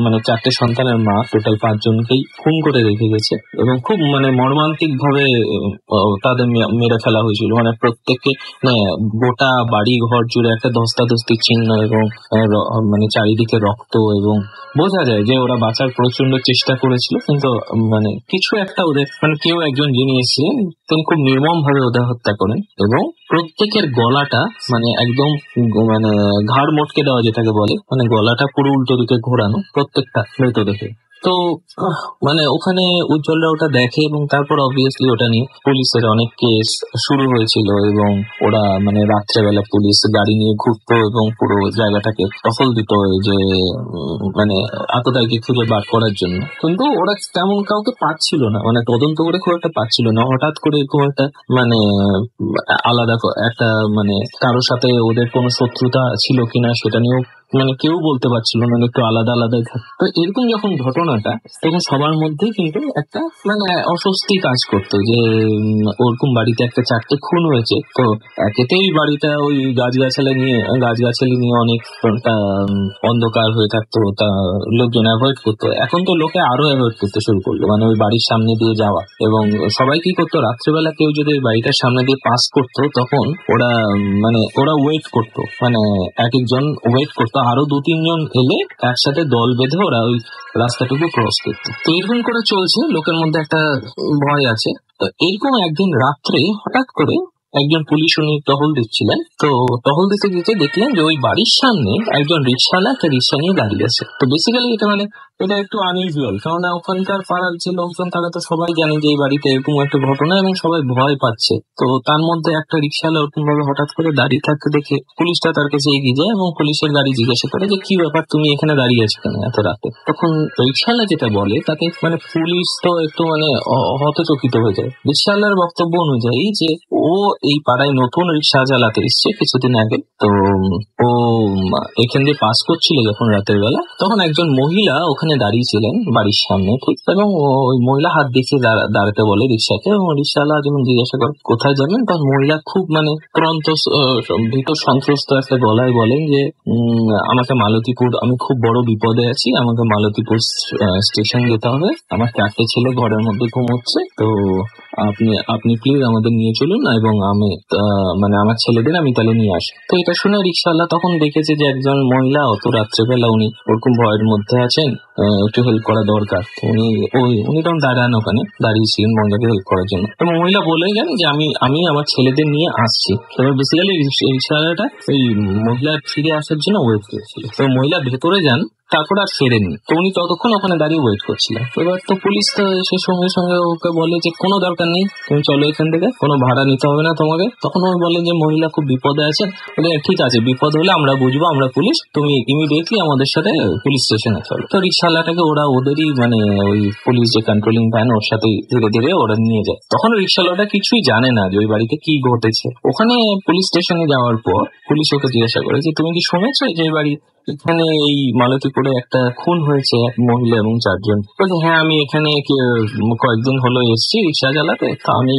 মানে 4টে সন্তানের মা টোটাল 5জনকেই খুন করে রেখে গেছে এবং খুব মানে মর্মান্তিক ভাবে তাদের মেরে ফেলা হয়েছিল। মানে প্রত্যেককে গোটা বাড়ি ঘর জুড়ে একটা ধস্তাধস্তির চিহ্ন এবং মানে চারিদিকে রক্ত, এবং বোঝা যায় যে ওরা বাঁচার প্রচন্ড চেষ্টা করেছিল, কিন্তু মানে কিছু একটা ওদের মানে কেউ একজন যিনি এসেছিলেন তিনি খুব নির্মম ভাবে ওদের হত্যা করেন এবং প্রত্যেকের গলাটা মানে একদম মানে ঘাড় মটকে দেওয়া যেটাকে বলে, মানে গলাটা পুরো উল্টো দিকে ঘোরানো প্রত্যেকটা মৃত দেখে। তো মানে ওখানে উজ্জ্বলরা ওটা দেখে এবং তারপর অবভিয়াসলি ওটা নিয়ে পুলিশের অনেক কেস শুরু হয়েছিল এবং ওরা মানে রাত্রেবেলা পুলিশ গাড়ি নিয়ে ঘুরতো এবং পুরো জায়গাটাকে টহল দিত যে মানে আততায়ীকে খুঁজে বার করার জন্য। কিন্তু ওরা তেমন কাউকে পাচ্ছিল না, মানে তদন্ত করে খুব একটা পাচ্ছিল না। হঠাৎ করে এরকম একটা মানে আলাদা একটা মানে কারোর সাথে ওদের কোনো শত্রুতা ছিল কিনা সেটা নিয়েও মানে কেউ বলতে পারছিল না, একটু আলাদা আলাদাই থাকতো। তো এরকম যখন ঘটনাটা, তখন সবার মধ্যেই কিন্তু একটা মানে অস্বস্তি কাজ করতো যে ওরকম বাড়িতে একটা 4টে খুন হয়েছে। তো একেতেই বাড়িটা ওই গাছগাছালি নিয়ে অনেক অন্ধকার হয়ে থাকতো, তা লোকজন অ্যাভয়েড করতো। এখন তো লোকে আরো অ্যাভয়েড করতে শুরু করলো, মানে ওই বাড়ির সামনে দিয়ে যাওয়া। এবং সবাই কি করতো, রাত্রেবেলা কেউ যদি ওই বাড়িটার সামনে দিয়ে পাস করতো তখন ওরা ওয়েট করতো, মানে এক একজন ওয়েট করতো, আরো 2-3 জন এলে একসাথে দল বেঁধে ওরা ওই রাস্তাটুকু ক্রস করতো। তো এরকম করে চলছে, লোকের মধ্যে একটা ভয় আছে। তো এরকম একদিন রাত্রে হঠাৎ করে একজন পুলিশ উনি টহল দিচ্ছিলেন, তো টহল দিতে দিতে দেখলেন যে ওই বাড়ির সামনে একজন রিক্সাওয়ালা একটা রিক্সা নিয়ে দাঁড়িয়ে আছে। তো বেসিক্যালি এটা একটু আনইউজুয়াল, কারণ ওখানকার পাড়ার যে লোকজন তারা তো সবাই জানে যে এই বাড়িতে এরকম একটা ঘটনা এবং সবাই ভয় পাচ্ছে। তো তার মধ্যে একটা রিক্সাওয়ালা ওরকম ভাবে হঠাৎ করে দাঁড়িয়ে থাকতে দেখে পুলিশটা তার কাছে এগিয়ে যায় এবং পুলিশের গাড়ি জিজ্ঞাসা করে যে কি ব্যাপার, তুমি এখানে দাঁড়িয়ে আছো কেন এত রাতে? তখন রিক্সাওয়ালা যেটা বলে তাতে মানে পুলিশ তো একটু মানে হতচকিত হয়ে যায়। রিক্সাওয়ালার বক্তব্য অনুযায়ী যে ও এই পাড়ায় নতুন রিক্সা চালাতে এসছে কিছুদিন আগে, তো ও এখান দিয়ে পাস করছিল যখন রাতের বেলা, তখন একজন মহিলা ওখানে দাঁড়িয়েছিলেন বাড়ির সামনে ঠিক, এবং ওই মহিলা হাত দেখিয়ে দাঁড়াতে বলে রিক্সাকে, এবং রিক্সাওয়ালা যখন জিজ্ঞাসা করে কোথায় যাবেন, তখন মহিলা খুব মানে ভীত সন্ত্রস্ত একটা গলায় বলেন যে আমাকে মালতীপুর, আমি খুব বড় বিপদে আছি, আমাকে মালতীপুর স্টেশন যেতে হবে, আমার 4টে ছেলে ঘরের মধ্যে ঘুমোচ্ছে, তো আপনি প্লিজ আমাদের নিয়ে চলুন এবং আমি মানে আমার ছেলেদের আমি তাহলে নিয়ে আসি। তো এটা শুনে রিক্সাওয়ালা তখন দেখেছে যে একজন মহিলা অত রাত্রেবেলা উনি ওরকম ভয়ের মধ্যে আছেন, একটু হেল্প করা দরকার। উনি তখন ওখানে দাঁড়িয়েছিলেন মহিলাকে হেল্প করার জন্য, এবং মহিলা বলে গেলেন যে আমি আমার ছেলেদের নিয়ে আসছি। এবার বেসিক্যালি রিক্সাওয়ালাটা ওই মহিলা ফিরে আসার জন্য ওয়েট করেছিল। তো মহিলা ভেতরে যান, তারপর আর ফেরেননি। তো উনি ততক্ষণ ওখানে দাঁড়িয়ে ওয়েট করছিলেন। এবার তো পুলিশ তো এসে সঙ্গে সঙ্গে ওকে বলে যে কোনো দরকার নেই, তুমি চলো এখান থেকে, কোনো ভাড়া নিতে হবে না তোমাকে। তখন ও বলে যে মহিলা খুব বিপদে আছেন, বলে ঠিক আছে বিপদ হলে আমরা বুঝবো, আমরা পুলিশ, তুমি ইমিডিয়েটলি আমাদের সাথে পুলিশ স্টেশনে চলো। তো রিক্সাওয়ালাটাকে ওদেরই মানে ওই পুলিশ যে কন্ট্রোলিং ভ্যান, ওর সাথে ধীরে ধীরে ওরা নিয়ে যায়। তখন রিক্সাওয়ালাটা কিছুই জানে না যে ওই বাড়িতে কি ঘটেছে। ওখানে পুলিশ স্টেশনে যাওয়ার পর পুলিশ ওকে জিজ্ঞাসা করে যে তুমি কি শুনেছো যে বাড়ি এখানে এই মালতীপুরে একটা খুন হয়েছে, এক মহিলা এবং 4 জন? বলছে হ্যাঁ, আমি এখানে কয়েকদিন হলো এসেছি রিক্সা চালাতে, তো আমি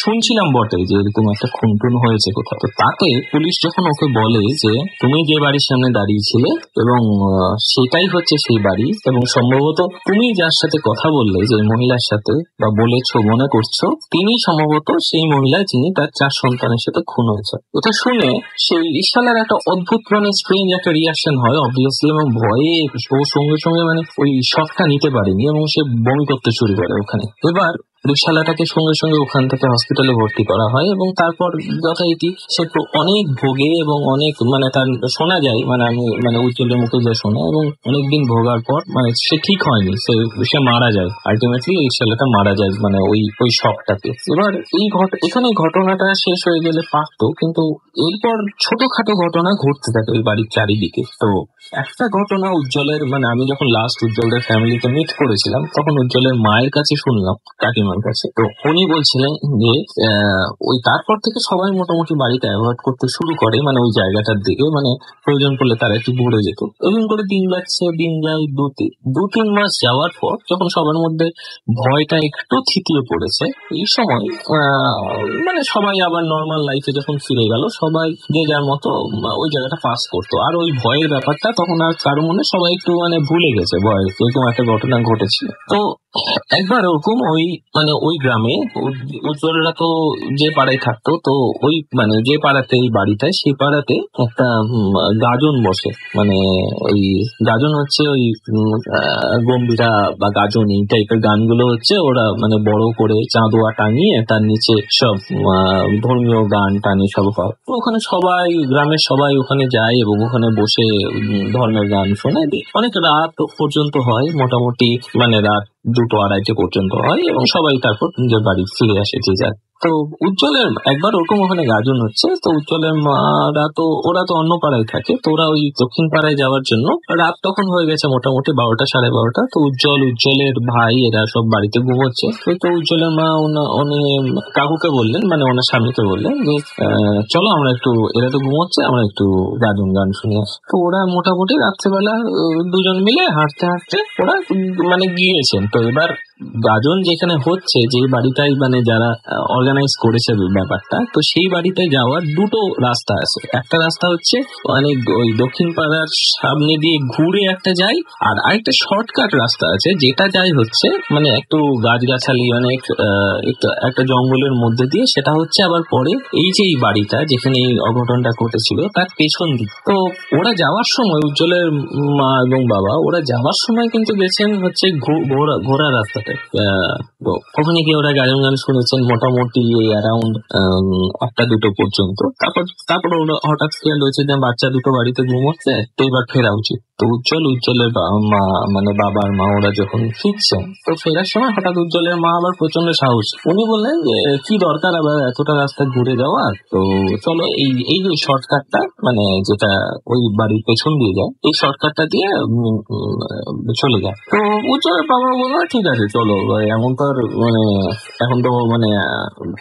শুনছিলাম বটে যে এরকম একটা খুন টুন হয়েছে কোথাও। তো তাতে পুলিশ যখন ওকে বলে যে তুমি যে বাড়ির সামনে দাঁড়িয়েছিলে এবং সেটাই হচ্ছে সেই বাড়ি, এবং সম্ভবত তুমি যার সাথে কথা বললে, যে মহিলার সাথে বা বলেছো মনে করছো, তিনি সম্ভবত সেই মহিলা যিনি তার 4 সন্তানের সাথে খুন হয়েছে। এটা শুনে সেই রিক্সাওয়ালার একটা অদ্ভুত মানে স্ট্রেঞ্জ একটা রিয়াকশন হয় অবভিয়াসলি, এবং ভয়ে ও সঙ্গে সঙ্গে মানে ওই শকটা নিতে পারেনি এবং সে বমি করতে শুরু করে ওখানে। এবার রিক্সাওয়ালাটাকে সঙ্গে সঙ্গে ওখান থেকে হসপিটালে ভর্তি করা হয় এবং তারপর যথারীতি সে অনেক ভোগে এবং অনেক মানে তার শোনা যায়, মানে আমি মানে উজ্জ্বলের মুখে যা শোনা, এবং অনেকদিন ভোগার পর মানে সে ঠিক হয়নি, সে মারা যায় আলটিমেটলি। রিক্সাওয়ালাটা মারা যায় মানে ওই শকটাতে। এবার এখানে ঘটনাটা শেষ হয়ে গেলে পারতো, কিন্তু এরপর ছোটখাটো ঘটনা ঘটতে থাকে ওই বাড়ির চারিদিকে। তো একটা ঘটনা উজ্জ্বলের, মানে আমি যখন লাস্ট উজ্জ্বলের ফ্যামিলিতে মিট করেছিলাম তখন উজ্জ্বলের মায়ের কাছে শুনলাম, কাকিমা আমার কাছে। তো উনি বলছিলেন যে ওই তারপর থেকে সবাই মোটামুটি বাড়িতে অ্যাভয়েড করতে শুরু করে, মানে ওই জায়গাটার দিকে, মানে প্রয়োজন পড়লে তারা একটু ঘুরে যেত। এরকম করে দিন যাচ্ছে, দিন যায়, দু তিন মাস যাওয়ার পর যখন সবার মধ্যে ভয়টা একটু থিতিয়ে পড়েছে, এই সময় মানে সবাই আবার নর্মাল লাইফে যখন ফিরে গেল, সবাই যে যার মতো ওই জায়গাটা পাস করতো। আর ওই ভয়ের ব্যাপারটা তখন আর কারো মনে, সবাই একটু মানে ভুলে গেছে ভয়, এরকম একটা ঘটনা ঘটেছিল। তো একবার ওরকম ওই গ্রামে উজ্জ্বলরা তো যে পাড়ায় থাকতো, তো ওই মানে যে পাড়াতে এই বাড়িটায়, সেই পাড়াতে একটা গাজন বসে। মানে ওই গাজন হচ্ছে ওই গম্ভীরা বা গাজন এই টাইপের গানগুলো হচ্ছে, ওরা মানে বড় করে চাঁদোয়া টাঙিয়ে তার নিচে সব ধর্মীয় গান টানি সব হয়। তো ওখানে সবাই, গ্রামের সবাই ওখানে যায় এবং ওখানে বসে ধর্মের গান শোনে। অনেক রাত পর্যন্ত হয়, মোটামুটি মানে রাত 2-2-2:30 পর্যন্ত হয়, এবং সবাই তারপর নিজের বাড়ি ফিরে আসে যে যার। তো উজ্জ্বলের একবার ওরকম ওখানে গাজন হচ্ছে, তো উজ্জ্বলের মারা তো ওরা তো অন্য পাড়ায় থাকে, তো ওরা ওই দক্ষিণ পাড়ায় যাওয়ার জন্য, রাত তখন হয়ে গেছে মোটামুটি 12টা 12:30। তো উজ্জ্বলের ভাই এরা সব বাড়িতে ঘুমোচ্ছে। তো উজ্জ্বলের মা উনি কাকুকে বললেন, মানে ওনার স্বামীকে বললেন যে চলো আমরা একটু, এরা তো ঘুমোচ্ছে, আমরা একটু গান শুনি। তো ওরা মোটামুটি রাত্রেবেলা দুজন মিলে হাঁটতে হাঁটতে ওরা মানে গিয়েছেন। তো এবার গাজন যেখানে হচ্ছে, যে বাড়িটাই মানে যারা অর্গানাইজ করেছে ব্যাপারটা, তো সেই বাড়িতে যাওয়ার দুটো রাস্তা আছে। একটা রাস্তা হচ্ছে মানে ওই দক্ষিণ পাড়ার সামনে দিয়ে ঘুরে একটা যায়, আর আরেকটা শর্টকাট রাস্তা আছে যেটা যায় হচ্ছে মানে একটু গাছগাছালি, মানে একটা জঙ্গলের মধ্যে দিয়ে, সেটা হচ্ছে আবার পরে এই যে এই বাড়িটা যেখানে এই অঘটনটা ঘটেছিল তার পেছন দিক। তো ওরা যাওয়ার সময়, উজ্জ্বলের মা এবং বাবা ওরা যাওয়ার সময় কিন্তু গেছেন হচ্ছে ঘোড়া রাস্তাতে। ওখানে গিয়ে ওরা গান শুনেছেন মোটামুটি অ্যারাউন্ড 1টা-2টো পর্যন্ত। তারপর ওরা হঠাৎ খেয়াল হয়েছে যে বাচ্চা দুটো বাড়িতে ঘুমোচ্ছে, তো এবার ফেরা উচিত। তো উজ্জ্বলের মা, মানে বাবার মা, ওরা যখন ফিরছেন, তো ফেরার সময় হঠাৎ উজ্জ্বলের মা আবার প্রচন্ড সাহস, উনি বললেন যে কি দরকার আবার এতটা রাস্তা ঘুরে যাওয়া, তো চলো এই যে শর্টকাটটা, মানে যেটা ওই বাড়ির পেছন দিয়ে যায়, এই শর্টকাটটা দিয়ে চলে যায়। তো উজ্জ্বলের বাবা বললো ঠিক আছে চলো, এমন তো আর মানে এখন তো মানে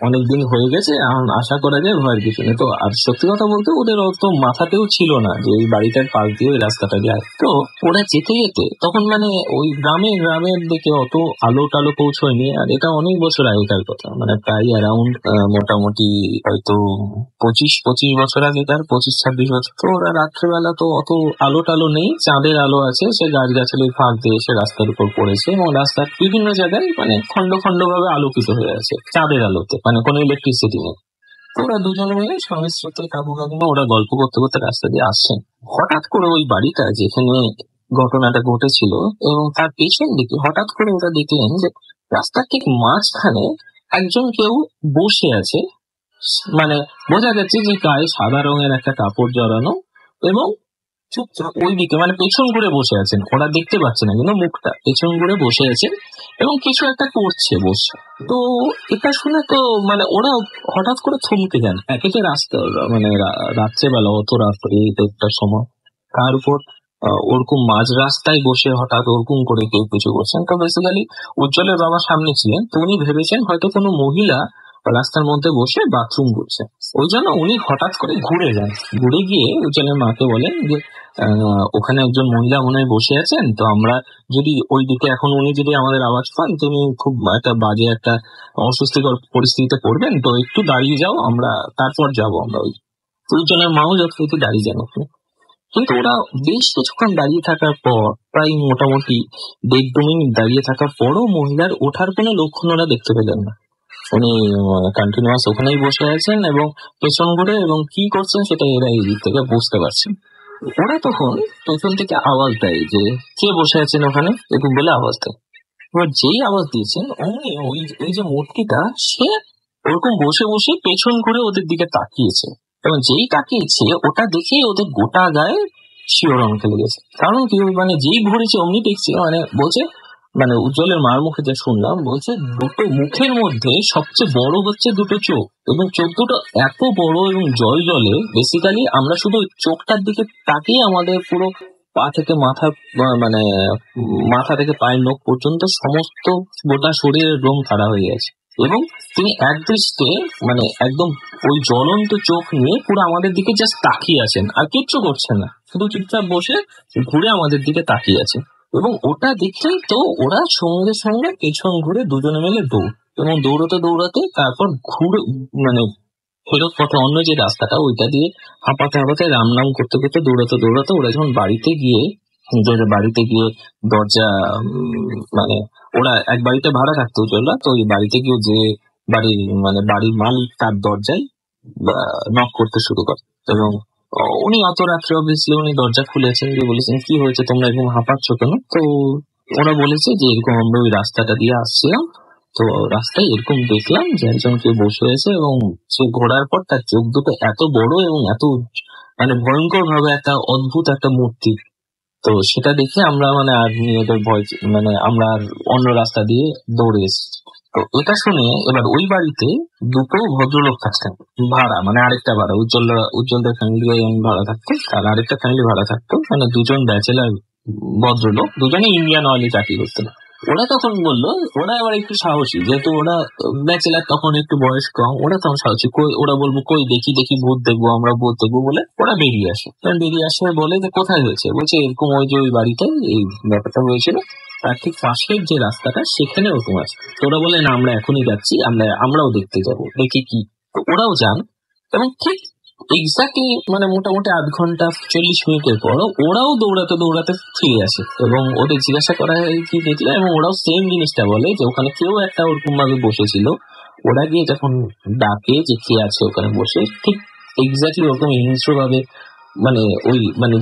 অনেকদিন হয়ে গেছে, এখন আশা করা যায় ভয়ের কিছু নেই। তো আর সত্যি কথা বলতে ওদের অত মাথাতেও ছিল না যে এই বাড়িটার পাশ দিয়ে ওই রাস্তাটা যায়। তো ওরা যেতে যেতে তখন মানে ওই গ্রামের দিকে অত আলো টালো পৌঁছয়নি, আর এটা অনেক বছর আগেকার কথা, মানে প্রায় অ্যারাউন্ড মোটামুটি হয়তো 25 বছর আগেকার, 25-26 বছর। তো ওরা রাত্রেবেলা তো অত আলো টালো নেই, চাঁদের আলো আছে, সে গাছগাছালির ফাঁক দিয়ে সে রাস্তার উপর পড়েছে, এবং রাস্তার বিভিন্ন জায়গায় মানে খন্ড খন্ড ভাবে আলোকিত হয়ে আছে চাঁদের আলোতে, মানে কোনো ইলেকট্রিসিটি নেই। ওরা দুজনে মিলে স্বামী স্ত্রী কাকু কাকিমা ওরা গল্প করতে করতে রাস্তা দিয়ে আসছেন। হঠাৎ করে ওই বাড়িটা যেখানে ঘটনাটা ঘটেছিল এবং তার পেছন দিকে হঠাৎ করে ওরা দেখলেন যে রাস্তার ঠিক মাঝখানে একজন কেউ বসে আছে, মানে বোঝা যাচ্ছে যে গায়ে সাদা রঙের একটা কাপড় জড়ানো, এবং চুপচাপ ওই দিকে মানে পেছন ঘুরে বসে আছেন। ওরা দেখতে পাচ্ছে না কিন্তু মুখটা, পেছন ঘুরে বসে আছেন এবং কিছু একটা করছে বসে। তো এটা শুনে তো মানে ওরা হঠাৎ করে থমকে যান। একে রাস্তা মানে রাত্রেবেলা, অত রাত এইটার সময়, তার উপর ওরকম মাঝ রাস্তায় বসে হঠাৎ ওরকম করে কেউ কিছু করছেন। তো বেসিক্যালি উজ্জ্বলের বাবা সামনে ছিলেন, তো উনি ভেবেছেন হয়তো কোনো মহিলা রাস্তার মধ্যে বসে বাথরুম করছে, ওই জন্য উনি হঠাৎ করে ঘুরে যান। ঘুরে গিয়ে উজ্জ্বলের মাকে বলেন যে ওখানে একজন মহিলা মনে হয় বসে আছেন, তো আমরা যদি ওই দিকে, এখন উনি যদি আমাদের আওয়াজ পান, তুমি খুব একটা বাজে একটা অস্বস্তিকর পরিস্থিতিতে পড়বেন, তো একটু দাঁড়িয়ে যাও, আমরা তারপর যাবো আমরা। ওই উজ্জ্বলের মাও যথারীতি দাঁড়িয়ে যান ওখানে। কিন্তু ওরা বেশ কিছুক্ষণ দাঁড়িয়ে থাকার পর, প্রায় মোটামুটি 1.5-2 মিনিট দাঁড়িয়ে থাকার পরও মহিলার ওঠার কোনো লক্ষণ ওরা দেখতে পেলেন না। উনি কন্টিনিউয়াস ওখানেই বসে আছেন এবং পেছন ঘুরে, এবং কি করছেন সেটা এরা এই দিক থেকে বুঝতে পারছেন। ওরা তখন পেছন থেকে আওয়াজ দেয় যে কে বসে আছেন ওখানে, এরকম বলে আওয়াজ দেয়। এবার যেই আওয়াজ দিয়েছেন অমনি ওই যে মূর্তিটা, সে ওরকম বসে বসে পেছন ঘুরে ওদের দিকে তাকিয়েছে, এবং যেই তাকিয়েছে ওটা দেখে ওদের গোটা গায়ে শিহরণ খেলে গেছে। কারণ কি, মানে যেই ঘুরেছে অমনি দেখছে, মানে বলছে, মানে উজ্জ্বলের মার মুখে যা শুনলাম, বলছে দুটো মুখের মধ্যে সবচেয়ে বড় হচ্ছে দুটো চোখ, এবং চোখ দুটো এত বড় এবং জল জলে, বেসিক্যালি আমরা শুধু চোখটার দিকে তাকিয়ে আমাদের পুরো পা থেকে মাথা, মানে মাথা থেকে পায়ের নখ পর্যন্ত সমস্ত গোটা শরীরের রোম খাড়া হয়ে গেছে, এবং তিনি একদৃষ্টে মানে একদম ওই জ্বলন্ত চোখ নিয়ে পুরো আমাদের দিকে জাস্ট তাকিয়ে আছেন, আর কিচ্ছু করছেন না, শুধু চুপচাপ বসে ঘুরে আমাদের দিকে তাকিয়ে আছে। এবং ওটা দেখলেই তো ওরা সঙ্গে সঙ্গে পেছন ঘুরে দুজনে মিলে দৌড়, এবং দৌড়াতে দৌড়াতে তারপর ঘুরে মানে ফেরত পথে অন্য যে রাস্তাটা ওইটা দিয়ে হাঁপাতে হাঁপাতে রাম নাম করতে করতে দৌড়াতে দৌড়াতে ওরা যখন বাড়িতে গিয়ে নিজের বাড়িতে গিয়ে দরজা মানে ওরা এক বাড়িতে ভাড়া থাকতো উজ্জ্বলরা, তো ওই বাড়িতে গিয়ে যে বাড়ির মালিক তার দরজায় নক করতে শুরু করে, এবং উনি অত রাত্রে অবভিয়াসলি উনি দরজা খুলেছেন, দিয়ে বলেছেন কি হয়েছে তোমরা এরকম হাঁপাচ্ছ কেন? তো ওরা বলেছে যে এরকম আমরা ওই রাস্তাটা দিয়ে আসছিলাম, তো রাস্তায় এরকম দেখলাম যে একজন কেউ বসে আছে, এবং সে ঘোরার পর তার চোখ দুটো এত বড় এবং এত মানে ভয়ঙ্কর ভাবে একটা অদ্ভুত একটা মূর্তি। তো সেটা দেখে আমরা আর মেয়েদের ভয় আমরা আর অন্য রাস্তা দিয়ে দৌড়ে এসেছি। তো এটা শুনে এবার ওই বাড়িতে দুটো ভদ্রলোক থাকতেন ভাড়া, আরেকটা ভাড়া উজ্জ্বলদের ফ্যামিলি ভাড়া থাকতো, আর আরেকটা ফ্যামিলি ভাড়া থাকতো, দুজন ব্যাচেলার ভদ্রলোক, দুজনে ইন্ডিয়ান অয়েলে চাকরি করতেন। ওরা তখন বললো, ওরা এবার একটু সাহসী, যেহেতু ওরা ব্যাচেলার, তখন একটু বয়স কম, ওরা তখন সাহসী, ওরা বলবো কই দেখি ভূত দেখবো, আমরা ভূত দেখবো বলে ওরা বেরিয়ে আসে, বলে যে কোথায় হয়েছে, বলছে এরকম ওই যে ওই বাড়িতে এই ব্যাপারটা হয়েছিল, তার ঠিক পাশের যে রাস্তাটা সেখানে ওরকম আছে। তো ওরা বলে না আমরা এখনই যাচ্ছি, আমরাও দেখতে যাবো, দেখি কি। ওরাও যান, এবং ঠিক এক্স্যাক্টলি মোটামুটি 8 ঘন্টা 40 মিনিটের পর ওরাও দৌড়াতে দৌড়াতে ফিরে আসে, এবং ওদের জিজ্ঞাসা করা হয় কি দেখলে, এবং ওরাও সেম জিনিসটা বলে যে ওখানে কেউ একটা ওরকম ভাবে বসেছিল। ওরা গিয়ে যখন ডাকে যে কে আছে ওখানে বসে, ঠিক এক্স্যাক্টলি ওরকম হিংস্র ভাবে ওই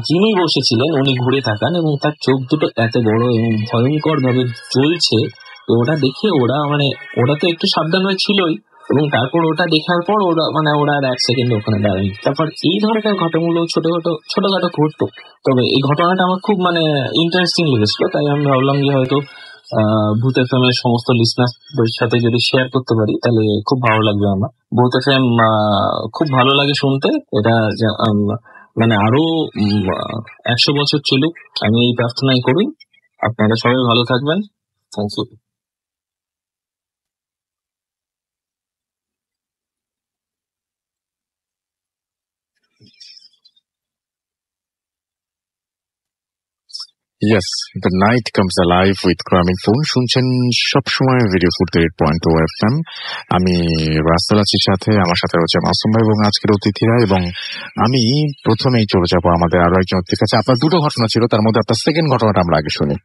যিনি বসেছিলেন উনি ঘুরে থাকান, এবং তার চোখ দুটো এত বড় এবং ভয়ঙ্কর ভাবে জ্বলছে। তো ওটা দেখে ওরা তো একটু সাবধান হয়ে ছিলই, এবং তারপর ওটা দেখার পর ওরা ওরা আর 1 সেকেন্ড ওখানে দাঁড়ায়নি। তারপর এই ধরনের ঘটনাগুলো ছোটখাটো ঘটতো, তবে এই ঘটনাটা আমার খুব ইন্টারেস্টিং লেগেছিল, তাই আমি ভাবলাম যে হয়তো ভূত এফএম এর সমস্ত লিসনারদের সাথে যদি শেয়ার করতে পারি তাহলে খুব ভালো লাগবে আমার। ভূত এফএম খুব ভালো লাগে শুনতে, এটা আরো 100 বছর চলুক, আমি এই প্রার্থনাই করি। আপনারা সবাই ভালো থাকবেন, thank you. Yes, the night comes alive with Gramin Phone. শুনছেন সবসময় ভিডিও ফুড 8.2 FM। আমি রাসেল আছি সাথে, আমার সাথে হচ্ছে মাসুম ভাই এবং আজকের অতিথিরা, এবং আমি প্রথমেই চলে যাব আমাদের আরো একজন অতিথির কাছে। আপনার দুটো ঘটনা ছিল, তার মধ্যে আপনার সেকেন্ড ঘটনাটা আমরা আগে শুনি।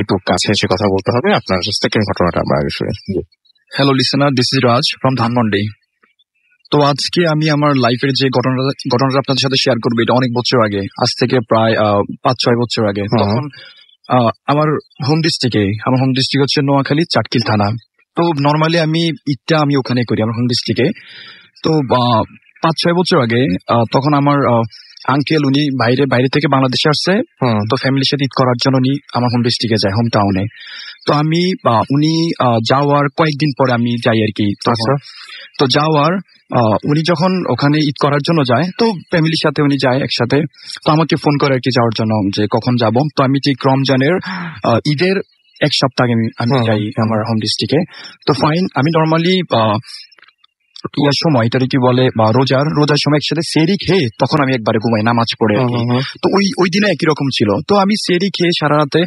একটু কাছে এসে কথা বলতে হবে, আপনার সেকেন্ড ঘটনাটা আমরা আগে শুনি। Hello listener, this is Raj from Dhanmondi. তো আজকে আমি আমার লাইফের যে ঘটনাটা আপনাদের সাথে শেয়ার করবো, এটা অনেক বছর আগে, আজ থেকে প্রায় 5-6 বছর আগে। তখন আমার হোম ডিস্ট্রিক্ট হচ্ছে নোয়াখালী, চাটকিল থানা। তো নর্মালি আমি ওখানে করি, আমার হোম ডিস্ট্রিক্টে। তো 5-6 বছর আগে তখন আমার আঙ্কেল, উনি বাইরে থেকে বাংলাদেশে আসছে, তো ফ্যামিলির সাথে ঈদ করার জন্য উনি আমার হোম ডিস্ট্রিক্টে যায়, হোম টাউনে। তো আমি উনি যাওয়ার কয়েকদিন পরে আমি যাই আর কি। তো যাওয়ার উনি যখন ওখানে ঈদ করার জন্য যায়, তো ফ্যামিলির সাথে উনি যায় একসাথে। তো আমাকে ফোন করে আর কি যাওয়ার জন্য, যে কখন যাব। তো আমি ঠিক রমজানের ঈদের 1 সপ্তাহ আগে আমি যাই আমার হোম ডিস্ট্রিক্টে। তো ফাইন, আমি নর্মালি ইয়ার সময় এটাকে কি বলে রোজার সময় একসাথে সেরি খেয়ে তখন আমি একবারে ঘুমাই নামাজ পড়ে। তো ওই দিনে একই রকম ছিল। তো আমি সেরি খেয়ে সারা রাতে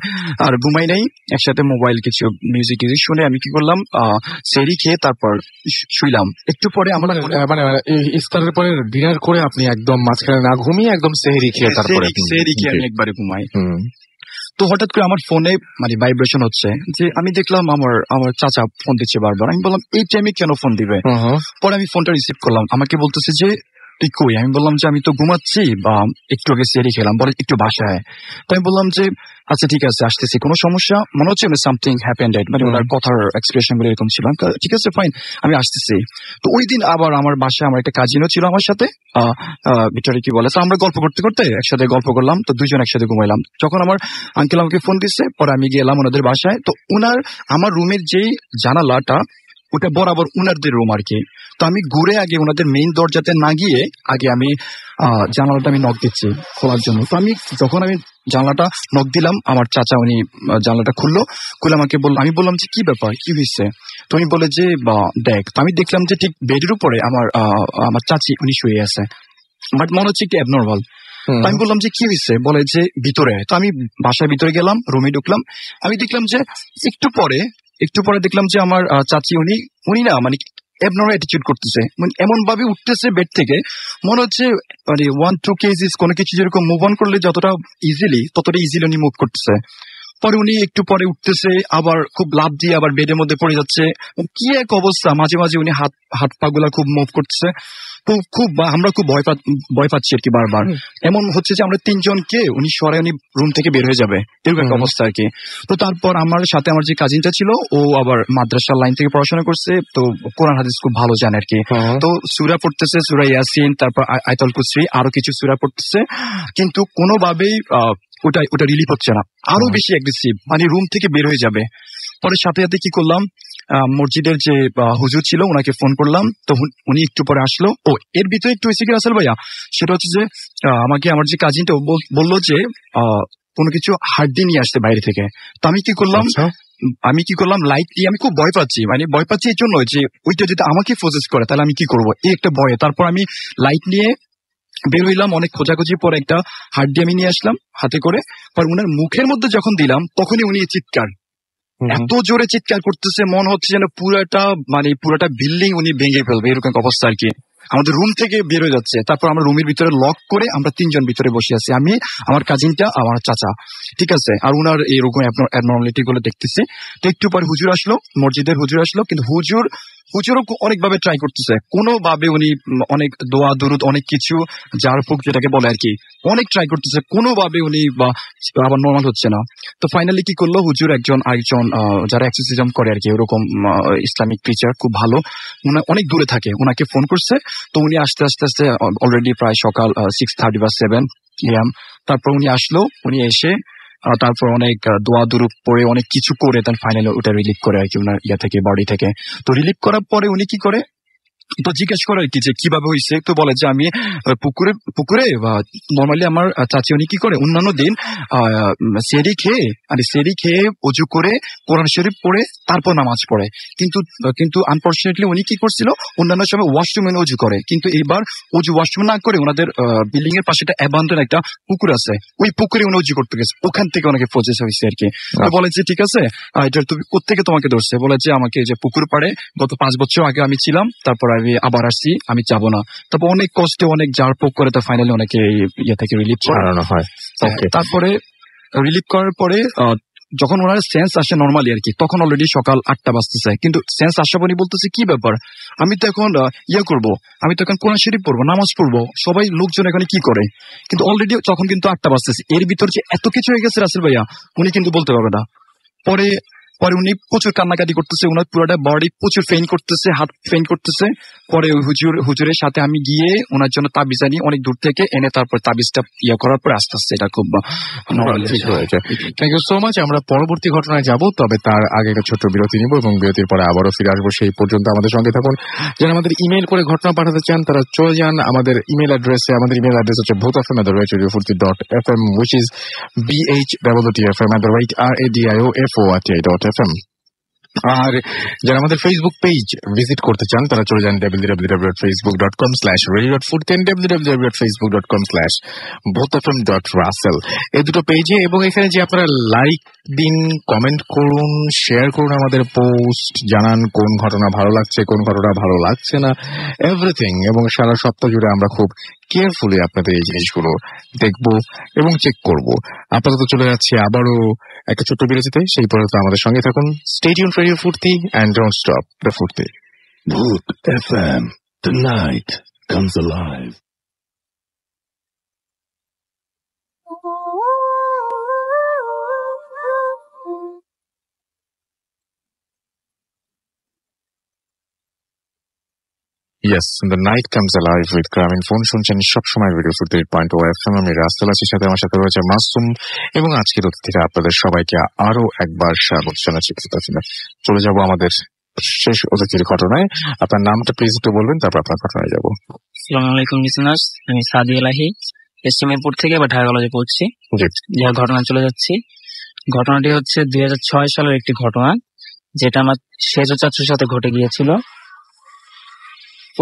আর ঘুমাই নাই, একসাথে মোবাইল কিছু মিউজিক শুনে আমি কি করলাম, সেরি খেয়ে তারপর শুইলাম। একটু পরে আমরা ইফতারের পরে ডিনার করে আপনি একদম মাঝখানে না ঘুমিয়ে একদম সেহরি খেয়ে তারপরে সেরি খেয়ে আমি একবারে ঘুমাই। তো হঠাৎ করে আমার ফোনে ভাইব্রেশন হচ্ছে, যে আমি দেখলাম আমার চাচা ফোন দিচ্ছে বারবার। আমি বললাম এই টাইমে কেন ফোন দিবে? পরে আমি ফোনটা রিসিভ করলাম, আমাকে বলতেছে যে তুই কই? আমি বললাম যে আমি তো ঘুমাচ্ছি, বা একটু আগে সেরি খেলাম, বলে একটু বাসায়। তো আমি বললাম যে আচ্ছা ঠিক আছে, আসতেছি, কোনো সমস্যা? মনে হচ্ছে সামথিং হ্যাপেন্ড, ওনার কথার এক্সপ্রেশন গুলো এরকম ছিল। ঠিক আছে ফাইন, আমি আসতেছি। তো ওই দিন আবার আমার বাসায় আমার একটা কাজিনও ছিল আমার সাথে, ভিতরে কি বলে। তো আমরা গল্প করতে করতে একসাথে গল্প করলাম, তো দুইজন একসাথে ঘুমাইলাম। যখন আমার আঙ্কেল আমাকে ফোন দিচ্ছে, পরে আমি গেলাম ওনাদের বাসায়। তো আমার রুমের যেই জানালাটা ওটা বরাবর উনারদের রুম আর কি। তো আমি ঘুরে আগে ওনাদের মেইন দরজাতে না গিয়ে আগে আমি জানালাটা আমি নক দিচ্ছি খোলার জন্য। তো যখন আমি জানলাটা নক দিলাম, আমার চাচা উনি জানলাটা খুলে আমাকে বললো, আমি বললাম যে কি ব্যাপার, কি হয়েছে? তো উনি বলে যে দেখ। তো আমি দেখলাম যে ঠিক বেডের উপরে আমার চাচি উনি শুয়ে আছে, বাট মনে হচ্ছে একটু অ্যাবনর্মাল। আমি বললাম যে কি হয়েছে? বলে যে ভিতরে। তো আমি বাসার ভিতরে গেলাম, রুমে ঢুকলাম, আমি দেখলাম যে একটু পরে দেখলাম যে আমার চাচি উনি না মানে অ্যাবনর্মাল অ্যাটিটিউড করতেছে, মানে এমন ভাবে উঠতেছে বেড থেকে, মনে হচ্ছে মানে 1-2 কেজিস কোনো কিছু যেরকম মুভ অন করলে ততটা ইজিলি উনি মুভ করতেছে। পরে উনি একটু পরে উঠতেছে, আবার খুব লাফ দিয়ে আবার বেডের মধ্যে পড়ে যাচ্ছে, কি এক অবস্থা। মাঝে মাঝে উনি হাত পা গুলা খুব মুভ করতেছে। তো আমরা খুব ভয় পাচ্ছি আর কি বারবার। এমন হচ্ছে যে আমরা 3 জনকে উনি রুম থেকে বের হয়ে যাবে, এরকম একটা অবস্থা আর কি। তো তারপর আমার সাথে আমার যে কাজিনটা ছিল, ও আবার মাদ্রাসার লাইন থেকে পড়াশোনা করছে, তো কোরআন হাদিস খুব ভালো জানে আর কি। তো সূরা পড়তেছে, সূরা ইয়াসিন, তারপর আয়াতুল কুরসি, আরো কিছু সূরা পড়তেছে, কিন্তু কোনোভাবেই ওটা রিলিফ হচ্ছে না, আরো বেশি অ্যাগ্রেসিভ, মানে রুম থেকে বের হয়ে যাবে। পরে সাথে সাথে কি করলাম, মসজিদের যে হুজুর ছিল ওনাকে ফোন করলাম, তো উনি একটু পরে আসলো। ও এর ভিতরে একটু হয়েছে কি রাসেল ভাইয়া, সেটা হচ্ছে যে আমাকে আমার যে কাজিনটা বললো যে কোনো কিছু হাড্ডি নিয়ে আসতে বাইরে থেকে। তো আমি কি করলাম লাইট দিয়ে, আমি খুব ভয় পাচ্ছি এই জন্য যে ওইটা যদি আমাকে প্রসেস করে তাহলে আমি কি করবো, এই একটা ভয়ে। তারপর আমি লাইট নিয়ে বের হইলাম, অনেক খোঁজাখুঁজি পরে একটা হাড্ডি আমি নিয়ে আসলাম হাতে করে। পর উনার মুখের মধ্যে যখন দিলাম, তখনই উনি চিৎকার, এত জোরে চিৎকার করতেছে, মনে হচ্ছে যেন পুরাটা বিল্ডিং উনি ভেঙে ফেলবে, এরকম অবস্থা আর কি। আমাদের রুম থেকে বের হয়ে যাচ্ছে। তারপর আমরা রুমের ভিতরে লক করে আমরা 3 জন ভিতরে বসে আছি, আমি, আমার কাজিনটা, আমার চাচা, ঠিক আছে। আর উনার এরকম অ্যাবনর্মালিটি গুলো দেখতেছি। তো একটু পর হুজুর আসলো, মসজিদের হুজুর আসলো, কিন্তু হুজুরও অনেকভাবে ট্রাই করতেছে, কোনোভাবে উনি অনেক দোয়া দুরুদ অনেক কিছু জারফুক যেটাকে বলে আর কি, অনেক ট্রাই করতেছে, কোনোভাবে উনি আবার নর্মাল হচ্ছে না। তো ফাইনালি কি করলো, হুজুর আরেকজন যারা এক্সারসাইজ করে আর কি, ওরকম ইসলামিক টিচার খুব ভালো, অনেক দূরে থাকে, ওনাকে ফোন করছে। তো উনি আস্তে অলরেডি প্রায় সকাল 6:30 বা 7 AM। তারপর উনি আসলো, উনি এসে তারপর অনেক দোয়া দুরূপ পড়ে অনেক কিছু করে তার ফাইনালি ওটা রিলিভ করে আর কি ওনার থেকে, বডি থেকে। তো রিলিভ করার পরে উনি কি করে, তো জিজ্ঞেস করে আর কি যে কিভাবে হয়েছে। তো বলে যে আমি পুকুরে নর্মালি আমার চাচি উনি কি করে অন্যান্য দিন সেরি খেয়ে অজু করে কোরআন শরীফ পড়ে তারপর নামাজ পড়ে, কিন্তু আনফরচুনেটলি উনি কি করছিল, অন্যান্য সময় ওয়াশরুমে অজু করে, কিন্তু এইবার ওয়াশরুম না করে ওনাদের বিল্ডিং এর পাশে একটা অ্যাবান্ডন একটা পুকুর আছে, ওই পুকুরে উনি অজু করতে গেছে, ওখান থেকে ওনাকে প্রসেস হয়েছে আর কি। তো বলে যে ঠিক আছে, এটা তুমি কোত্থেকে তোমাকে ধরছে? বলে যে আমাকে যে পুকুর পাড়ে গত 5 বছর আগে আমি ছিলাম, তারপর আমি আবার আসছি, আমি যাবো না। তারপর অনেক কষ্টে অনেক জারপোক করে তো ফাইনালি অনেকে থেকে রিলিভ করানো হয়। তারপরে রিলিভ করার পরে যখন ওনার সেন্স আসে নর্মালি আর কি, তখন অলরেডি সকাল 8টা বাজতেছে, কিন্তু সেন্স আসা পরে বলতেছে কি ব্যাপার, আমি তো এখন করবো, আমি তো এখন কোরআন শরীফ পড়বো, নামাজ পড়বো, সবাই লোকজন এখানে কি করে, কিন্তু অলরেডি তখন কিন্তু 8টা বাজতেছে। এর ভিতর যে এত কিছু হয়ে গেছে রাসেল ভাইয়া, উনি কিন্তু বলতে পারবে না। পরে উনি প্রচুর কান্নাকাটি করতেছে, ওনার পুরোটা বডি প্রচুর ফেইন করতেছে, হাত ফেইন করতেছে। পরে ওই হুজুরের সাথে আমি গিয়ে ওনার জন্য তাবিজ আনি অনেক দূর থেকে এনে, তারপর তাবিজটা করার পরে আস্তে আস্তে এটা খুব ঠিক হয়েছে। Thank you so much. আমরা পরবর্তী ঘটনায় যাব, তবে তার আগে একটা ছোট্ট বিরতি নিব এবং বিরতির পরে আবারও ফিরে আসবো। সেই পর্যন্ত আমাদের সঙ্গে থাকুন। যারা আমাদের ইমেল করে ঘটনা পাঠাতে চান তারা চলে যান আমাদের ইমেল অ্যাড্রেসে। আমাদের ইমেল অ্যাড্রেস হচ্ছে bhutfm@radiofurti.fm, which is bhutfm@radio.fm। আর যারা আমাদের ফেসবুক পেজ ভিজিট করতে চান তারা চলে যান www.facebook.com/radio.furti and www.facebook.com/bhutfm.russell, এই দুটো পেজে। এবং এখানে যে আপনারা লাইক দিন, কমেন্ট করুন, শেয়ার করুন আমাদের পোস্ট, জানান কোন ঘটনা ভালো লাগছে, কোন ঘটনা ভালো লাগছে না, এভরিথিং। এবং সারা সপ্তাহ জুড়ে আমরা খুব কেয়ারফুলি আপনাদের এই জিনিসগুলো দেখবো এবং চেক করব। আপাতত চলে যাচ্ছে আবারও একটা ছোট্ট বিরতিতে, সেই পর্যন্ত আমাদের সঙ্গে থাকুন। স্টে টিউনড ফর রেডিও ফুর্তি and don't stop the ফুর্তি। Bhoot FM, the night comes alive. Yes, the night comes alive with গ্রামীণ ফোন। শুনছেন সবসময় রেডিও ফুর্তি 8.0 FM। আমি রাসেল আছি, সাথে আমার সাথে রয়েছে মাসুম। এবং আজকের অতিথিরা আপনাদের সবাইকে আরো একবার স্বাগত জানাচ্ছি। চলে যাব আমাদের শেষ অতিথির ঘটনায়। আপনার নামটা প্লিজ একটু বলবেন, তারপর আপনার ঘটনায় যাব। আসসালামু আলাইকুম লিসেনার্স, আমি সাদি এলাহি এসটি মিরপুর থেকে বা ঢাকা কলেজে পড়ছি। জি। যে ঘটনা চলে যাচ্ছি, ঘটনাটি হচ্ছে 2006 সালের একটি ঘটনা, যেটা আমার সেজ চাচুর সাথে ঘটে গিয়েছিল।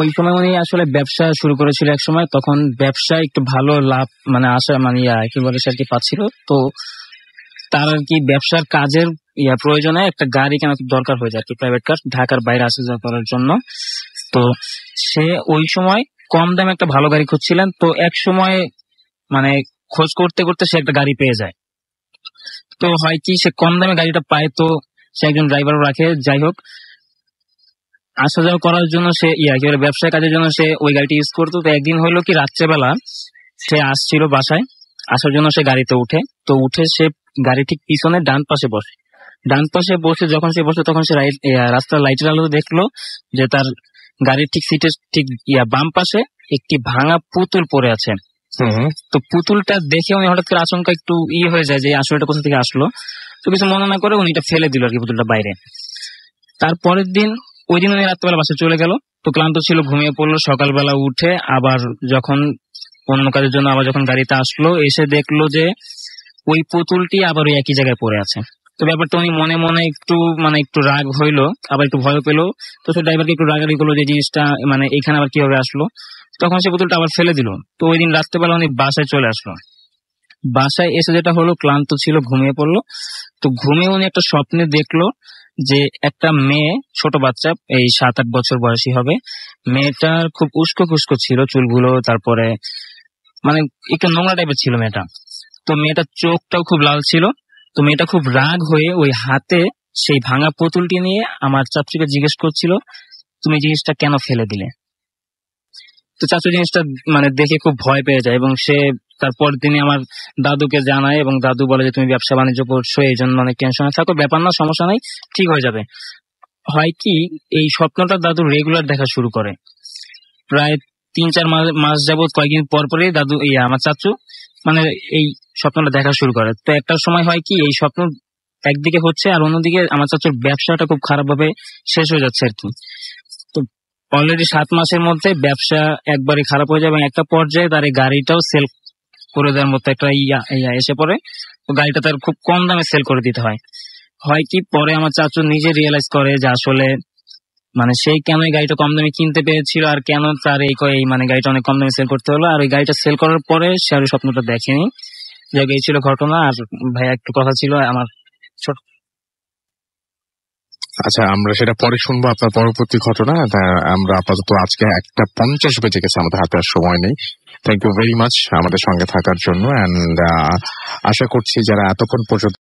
ওই সময় উনি আসলে ব্যবসা শুরু করেছিল এক সময়, তখন ব্যবসায় একটু ভালো লাভ মানে আশা মানে কি বলে সে আর কি পাচ্ছিল। তো তার আর কি ব্যবসার কাজের প্রয়োজনে একটা গাড়ি কেন দরকার হয়ে যায়, প্রাইভেট কার, ঢাকার বাইরে আসা যাওয়া করার জন্য। তো সে ওই সময় কম দামে একটা ভালো গাড়ি খুঁজছিলেন। তো এক সময় মানে খোঁজ করতে করতে সে একটা গাড়ি পেয়ে যায়। তো হয় কি, সে কম দামে গাড়িটা পায়, তো সে একজন ড্রাইভারও রাখে। যাই হোক, আসা যাওয়া করার জন্য সে ব্যবসায় কাজের জন্য সে ওই গাড়িটি ইউজ করতো। তো একদিন হলো কি, রাত্রেবেলা সে আসছিল বাসায়, আসার জন্য সে গাড়িতে উঠে। তো উঠে সে গাড়ি ঠিক পিছনে ডান পাশে বসে। ডান পাশে বসে যখন সে বসে, তখন সে রাস্তার লাইটের আলোতে দেখলো যে তার গাড়ির ঠিক সিটের ঠিক বাম পাশে একটি ভাঙা পুতুল পড়ে আছে। তো পুতুলটা দেখে উনি হঠাৎ করে আচমকা একটু হয়ে যায় যে আসলে এটা কোথা থেকে আসলো। তো কিছু মনে না করে উনি এটা ফেলে দিল আর কি, পুতুলটা বাইরে। তারপরের দিন, ওই দিন উনি রাত্রেবেলা বাসায় চলে গেল। তো ক্লান্ত ছিল, ঘুমিয়ে পড়লো। সকালবেলা উঠে আবার যখন অন্য কাজের জন্য আবার যখন গাড়িতে আসলো, এসে দেখলো যে ওই পুতুলটি আবার ওই একই জায়গায় পড়ে আছে। তো ব্যাপারটা উনি মনে মনে একটু রাগ হইলো, আবার একটু ভয় পেলো। তো সে ড্রাইভারকে একটু রাগারি করলো যে জিনিসটা এখানে আবার কিভাবে আসলো। তখন সে পুতুলটা আবার ফেলে দিল। তো ওই দিন রাত্রেবেলা উনি বাসায় চলে আসলো। বাসায় এসে যেটা হলো, ক্লান্ত ছিল, ঘুমিয়ে পড়লো। তো ঘুমিয়ে উনি একটা স্বপ্নে দেখলো যে একটা মেয়ে, ছোট বাচ্চা, এই 7-8 বছর বয়সী হবে। মেয়েটার খুব উস্কো খুস্কো ছিল চুলগুলো, তারপরে একটু নোংরা টাইপের ছিল মেয়েটা। তো মেয়েটার চোখটাও খুব লাল ছিল। তো মেয়েটা খুব রাগ হয়ে ওই হাতে সেই ভাঙা পুতুলটি নিয়ে আমার চাচুকে জিজ্ঞেস করছিল, তুমি জিনিসটা কেন ফেলে দিলে? তো চাচু জিনিসটা দেখে খুব ভয় পেয়ে যায়, এবং সে তারপর দিনে আমার দাদুকে জানায়, এবং দাদু বলে যে তুমি ব্যবসা বাণিজ্য করছো, এই জন্য অনেক টেনশনে থাকো, ব্যাপার না, সমস্যা নাই, ঠিক হয়ে যাবে। হয় কি, এই স্বপ্নটা দাদু রেগুলার দেখা শুরু করে। প্রায় 3-4 মাস যাবত কয়েকদিন পর পরে দাদু আমার চাচু এই স্বপ্নটা দেখা শুরু করে। তো একটা সময় হয় কি, এই স্বপ্ন একদিকে হচ্ছে আর অন্যদিকে আমার চাচুর ব্যবসাটা খুব খারাপ ভাবে শেষ হয়ে যাচ্ছে আর কি। তো অলরেডি 7 মাসের মধ্যে ব্যবসা একবারে খারাপ হয়ে যায়, এবং একটা পর্যায়ে তার এই গাড়িটাও সেল করে দেওয়ার মতো একটা এসে পড়ে। তো গাড়িটা তার খুব কম দামে সেল করে দিতে হয়। হয় কি, পরে আমার চাচু নিজে রিয়েলাইজ করে যে আসলে সেই কেন এই গাড়িটা কম দামে কিনতে পেরেছিল, আর কেন তার এই গাড়িটা অনেক কম দামে সেল করতে হলো। আর ওই গাড়িটা সেল করার পরে সে আর স্বপ্নটা দেখেনি। এই ছিল ঘটনা। আর ভাইয়া একটু কথা ছিল আমার ছোট। আচ্ছা, আমরা সেটা পরে শুনবো, আপনার পরবর্তী ঘটনা। আমরা আপাতত আজকে 1:50 বেজে গেছে, আমাদের হাতে আর সময় নেই। থ্যাংক ইউ ভেরি মাচ আমাদের সঙ্গে থাকার জন্য। অ্যান্ড আশা করছি যারা এতক্ষণ পর্যন্ত